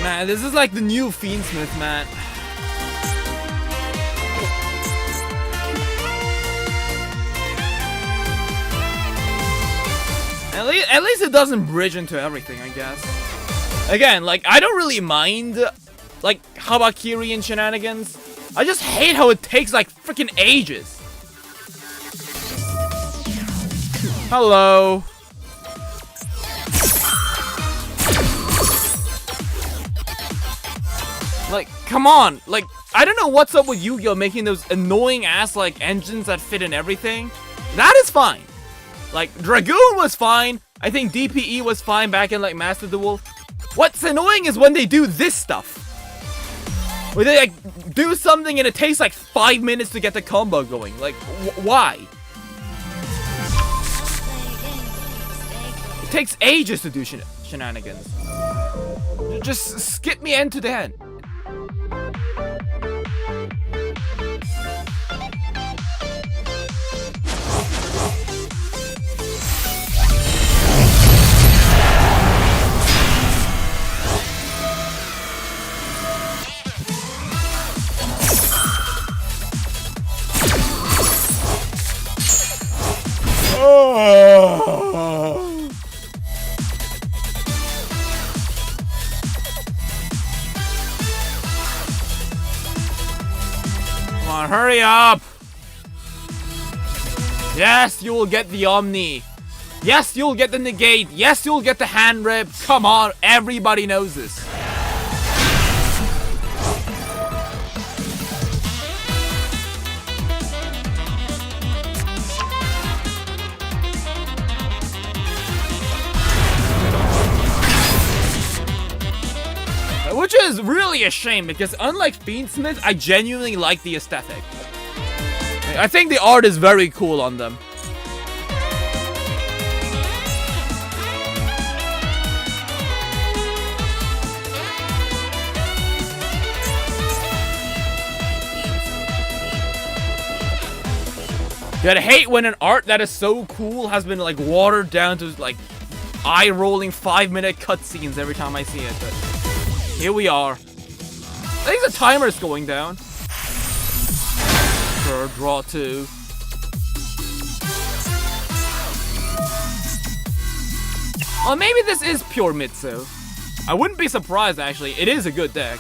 Man, this is like the new Fiendsmith, man. At least it doesn't bridge into everything, I guess. Again, like, I don't really mind like Habakiri and shenanigans. I just hate how it takes like freaking ages. Hello. Like, come on. Like, I don't know what's up with Yu-Gi-Oh! Making those annoying ass like engines that fit in everything. That is fine. Like, Dragoon was fine. I think DPE was fine back in like Master Duel. What's annoying is when they do this stuff. Where they like do something and it takes like 5 minutes to get the combo going. Like, why? It takes ages to do shenanigans. Just skip me end to the end. Come on, hurry up! Yes, you will get the Omni. Yes, you'll get the Negate. Yes, you'll get the Hand Rip. Come on, everybody knows this. Which is really a shame, because unlike Fiendsmith, I genuinely like the aesthetic. I think the art is very cool on them. I'd hate when an art that is so cool has been like watered down to like eye-rolling 5-minute cutscenes every time I see it, but here we are. I think the timer's going down. Sure, draw 2. Well, maybe this is pure Mitsu. I wouldn't be surprised, actually. It is a good deck.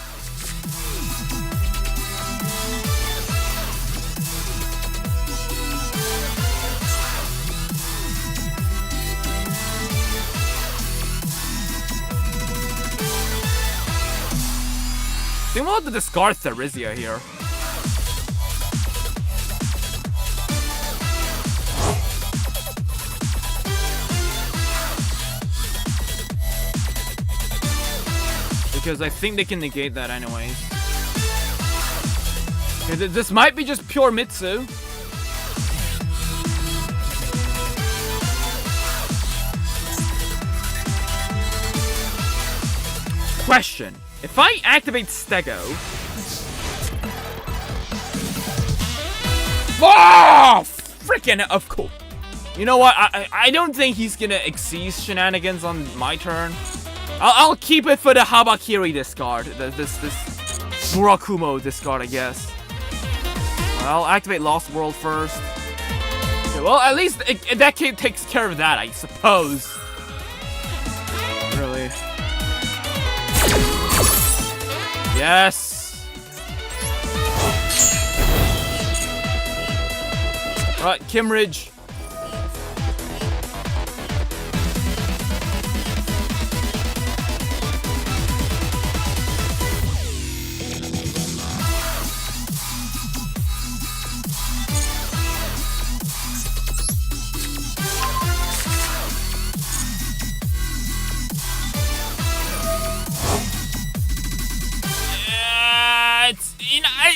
I think we'll have to discard Therizia here. Because I think they can negate that anyways. Okay, this might be just pure Mitsu. Question. If I activate Stego... Oh! Freaking of course. You know what? I don't think he's gonna exceed shenanigans on my turn. I'll keep it for the Habakiri discard. This Murakumo discard, I guess. I'll activate Lost World first. Okay, well, at least that kid takes care of that, I suppose. Really. Yes! Alright, Kimridge.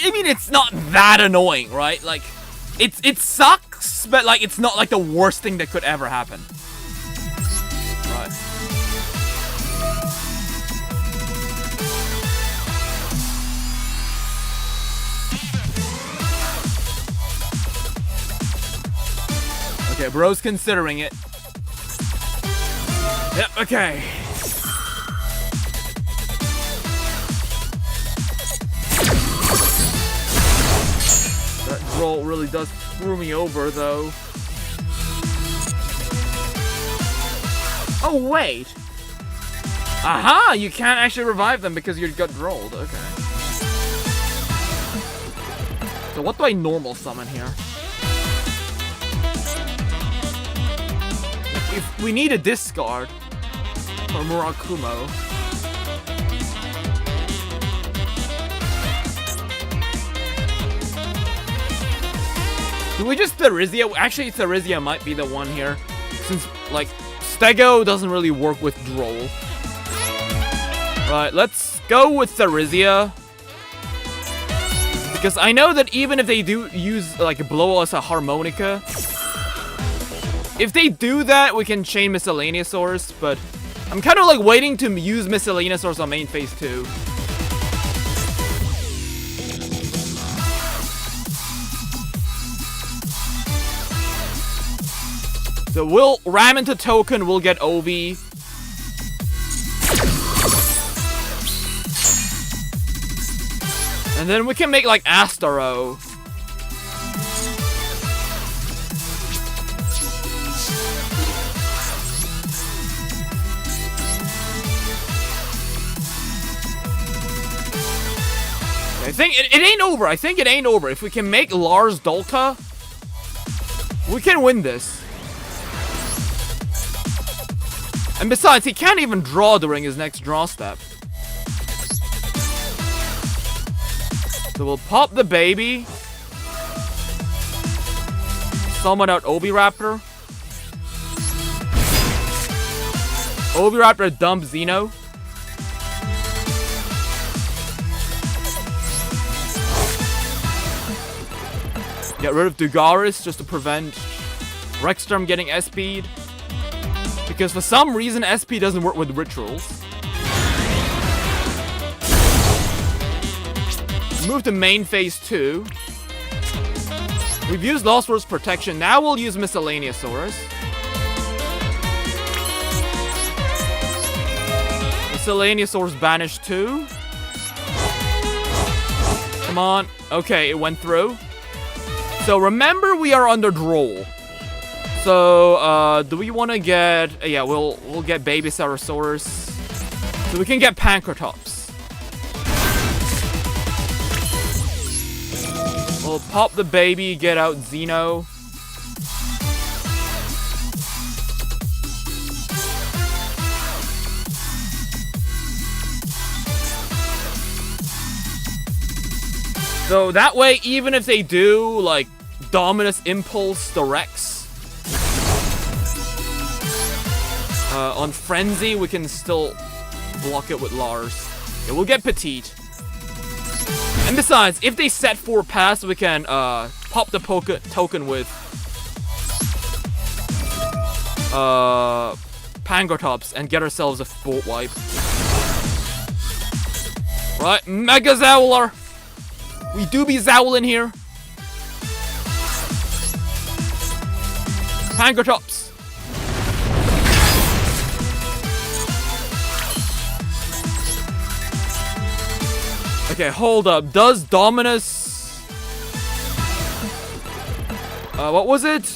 I mean, it's not that annoying, right? Like, it sucks, but like, it's not like the worst thing that could ever happen. Right. Okay, bro's considering it. Yep, okay. That roll really does screw me over, though. Oh, wait. Aha! You can't actually revive them because you got rolled. Okay. So what do I normal summon here? If we need a discard for Murakumo. Do we just Therizia? Actually, Therizia might be the one here. Since, like, Stego doesn't really work with Droll. Right, let's go with Therizia. Because I know that even if they do use, like, blow us a Harmonica, if they do that, we can chain Miscellaneousaurs, but I'm kind of, like, waiting to use Miscellaneousaurs on main phase 2. So we'll ram into token, we'll get Ovi. And then we can make like Astaro. I think it ain't over. I think it ain't over. If we can make Lars Dolka, we can win this. And besides, he can't even draw during his next draw step. So we'll pop the baby. Summon out Oviraptor. Oviraptor dump Xeno. Get rid of Dugaris just to prevent Rexstorm getting SP'd. Because for some reason, SP doesn't work with rituals. Move to main phase 2. We've used Lost World's protection. Now we'll use Miscellaneousaurus. Miscellaneousaurus banished 2. Come on. Okay, it went through. So remember, we are under Droll. So, do we want to get... yeah, we'll get Baby Saurosaurus. So we can get Pancratops. We'll pop the baby, get out Xeno. So that way, even if they do, like, Dominus Impulse the Rex, on Frenzy, we can still block it with Lars. Yeah, we'll get Petite. And besides, if they set 4 pass, we can pop the token with Pangratops and get ourselves a Bolt Wipe. Right, Mega Zowler! We do be Zowling here. Pangratops! Okay, hold up. Does Dominus... what was it?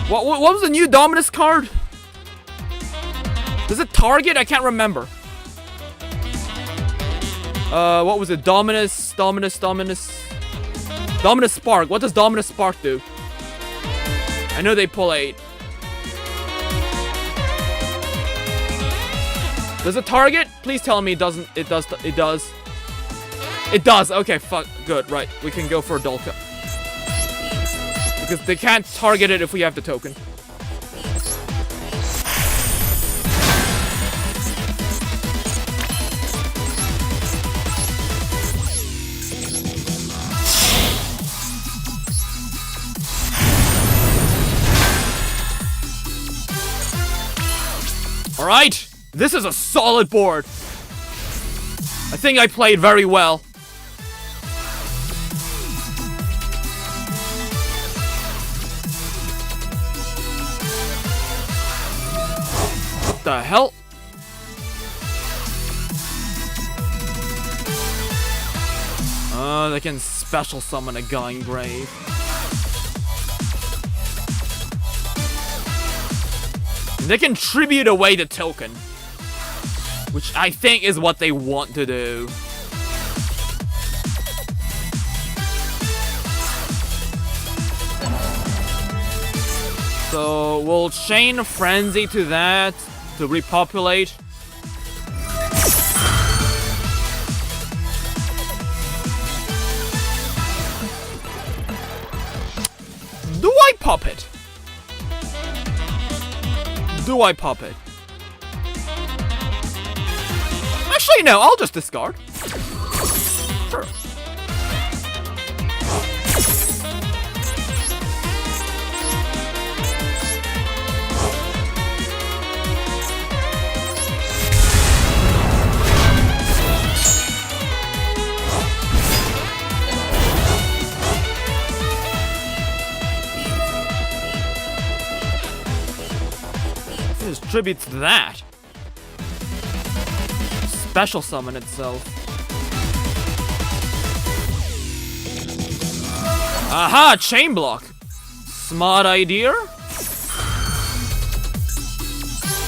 What was the new Dominus card? Does it target? I can't remember. What was it? Dominus Spark. What does Dominus Spark do? I know they pull 8. Does it target? Please tell me it doesn't. It does. It does. It does. Okay, fuck. Good. Right. We can go for Dolka. Because they can't target it if we have the token. Alright. This is a solid board. I think I played very well. What the hell? They can special summon a Gun Grave. They can tribute away the token, which I think is what they want to do. So we'll chain Frenzy to that to repopulate. Do I pop it? Do I pop it? Actually, no, I'll just discard. Sure. Tribute to that. Special summon itself. Aha! Chain block. Smart idea.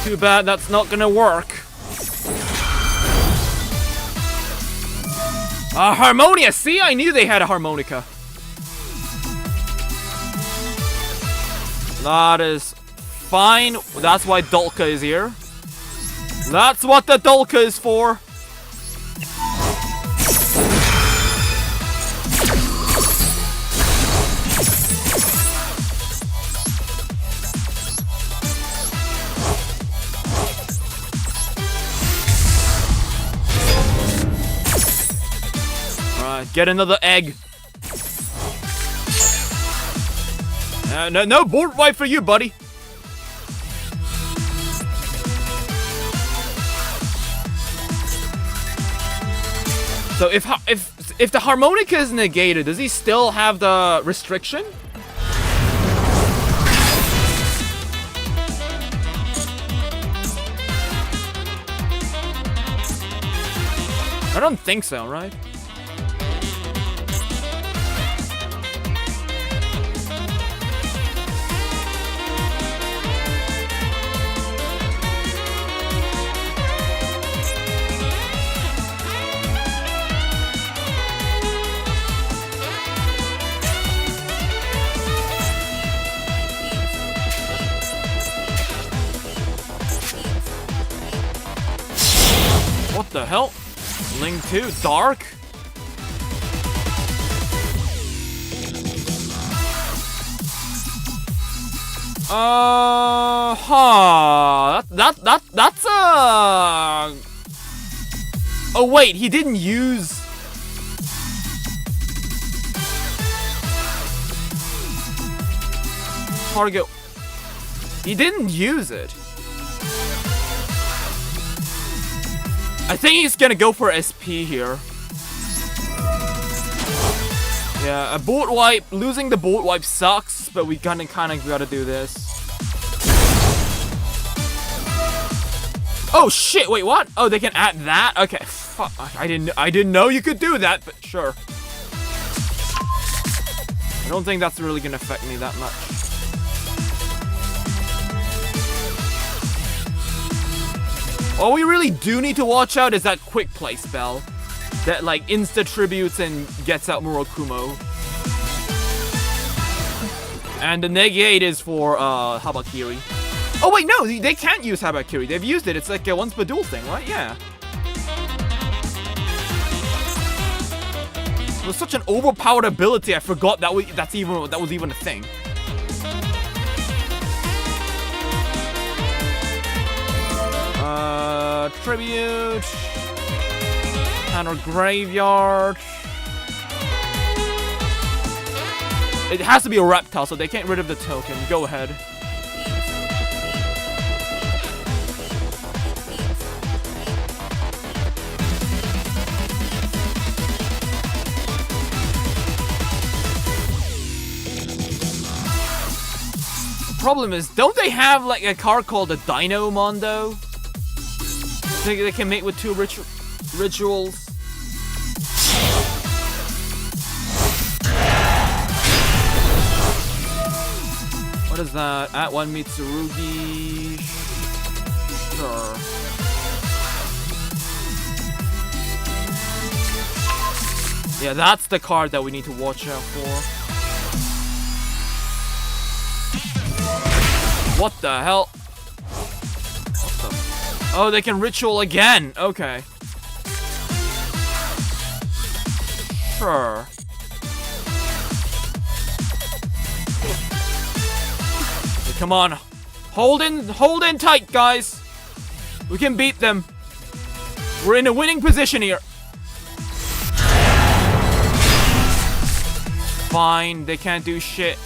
Too bad that's not gonna work. Harmonia! See, I knew they had a harmonica. That is fine. That's why Dolka is here. That's what the Dolka is for. Alright, get another egg. No board wipe for you, buddy. So if the harmonica is negated, does he still have the restriction? I don't think so, right? What the hell? Link 2, dark? That's oh wait, he didn't use target. He didn't use it. I think he's gonna go for SP here. Yeah, a board wipe. Losing the board wipe sucks, but we kinda gotta do this. Oh shit! Wait, what? Oh, they can add that? Okay, fuck. I didn't know you could do that, but sure. I don't think that's really gonna affect me that much. All we really do need to watch out is that quick play spell that like insta tributes and gets out Murakumo. And the negate is for Habakiri. Oh wait, no, they can't use Habakiri. They've used it. It's like a once per duel thing, right? Yeah. It was such an overpowered ability. I forgot that was even a thing. Tribute. Counter graveyard. It has to be a reptile, so they can't get rid of the token. Go ahead. The problem is, don't they have like a card called a Dino Mondo? They can mate with two rituals. What is that? At one Mitsurugi. Sure. Yeah, that's the card that we need to watch out for. What the hell? What the? Oh, they can ritual again. Okay. Sure. Okay, come on. Hold in tight, guys. We can beat them. We're in a winning position here. Fine, they can't do shit.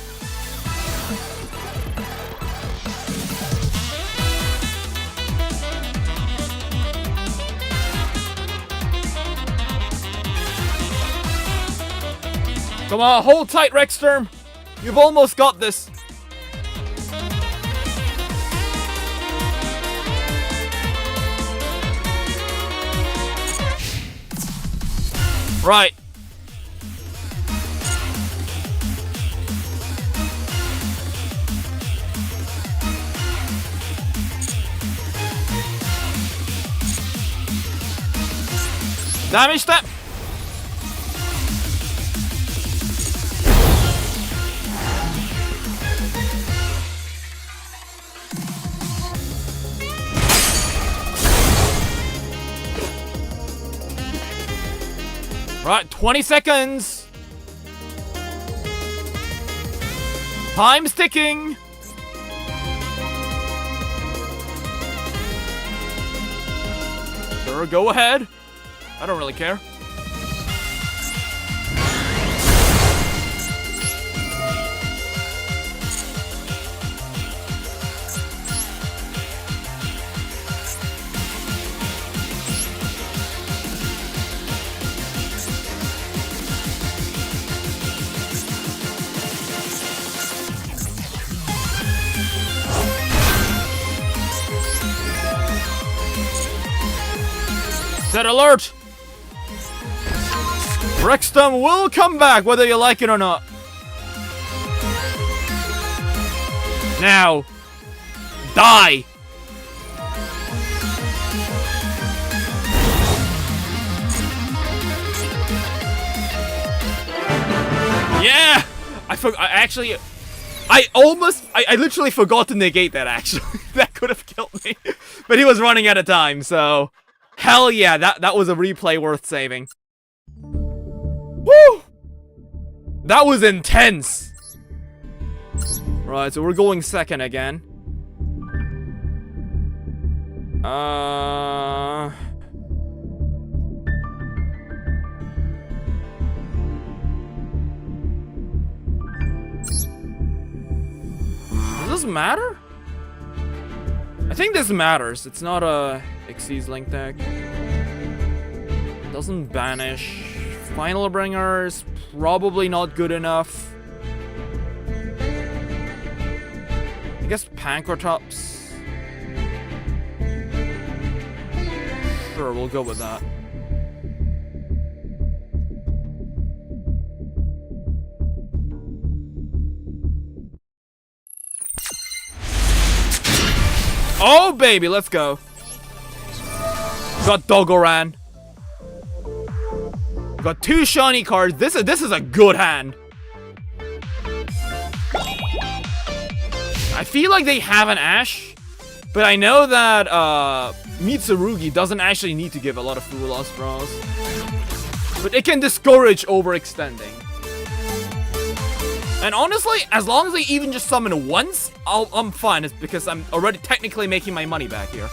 Come on, hold tight, Rexterm. You've almost got this. Right. Damage step. Right, 20 seconds. Time's ticking. Sure, go ahead. I don't really care. Set alert! Rexton will come back whether you like it or not. Now, die! Yeah! I literally forgot to negate that, actually. That could have killed me. But he was running out of time, so... Hell yeah, that was a replay worth saving. Woo! That was intense! Right, so we're going second again. Does this matter? I think this matters. It's not a Xyz Link deck. Doesn't banish. Final Bringer's probably not good enough. I guess Pankratops. Sure, we'll go with that. Oh baby, let's go. Got Dogoran. Got 2 shiny cards. This is a good hand. I feel like they have an Ash, but I know that Mitsurugi doesn't actually need to give a lot of Full Lost draws. But it can discourage overextending. And honestly, as long as they even just summon once, I'm fine. It's because I'm already technically making my money back here.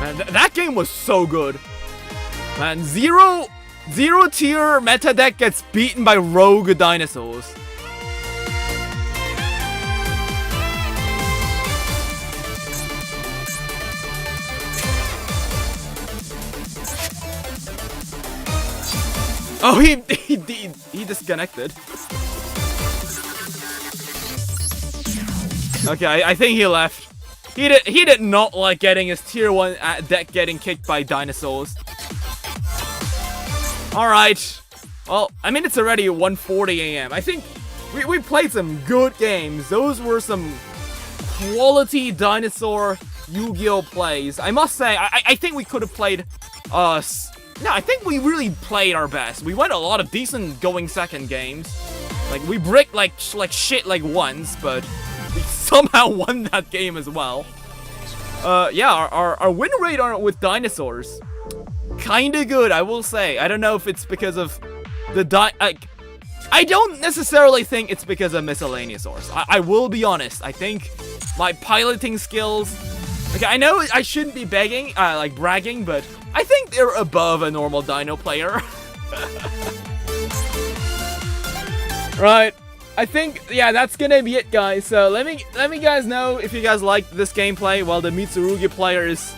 Man, that game was so good. Man, zero tier meta deck gets beaten by rogue dinosaurs. Oh, he disconnected. Okay, I think he left. He did not like getting his tier 1 deck getting kicked by dinosaurs. Alright. Well, I mean, it's already 1:40 a.m. I think we played some good games. Those were some quality dinosaur Yu-Gi-Oh plays. I must say, I think we could have played, no, I think we really played our best. We went a lot of decent going second games. Like, we bricked like shit like once, but we somehow won that game as well. Yeah, our win rate with dinosaurs, kinda good, I will say. I don't know if it's because of the I don't necessarily think it's because of miscellaneousaurs. I will be honest. I think my piloting skills, okay, I know I shouldn't be bragging, but I think they're above a normal dino player. Right. I think, yeah, that's gonna be it, guys. So let me guys know if you guys like this gameplay while the Mitsurugi player is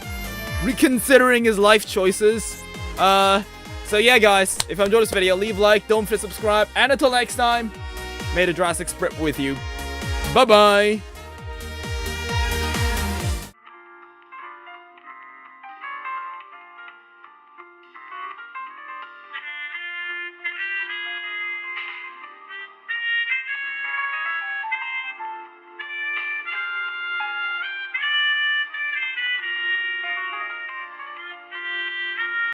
reconsidering his life choices. So yeah, guys, if you enjoyed this video, leave a like, don't forget to subscribe, and until next time, may the Jurassic Sprint with you. Bye-bye!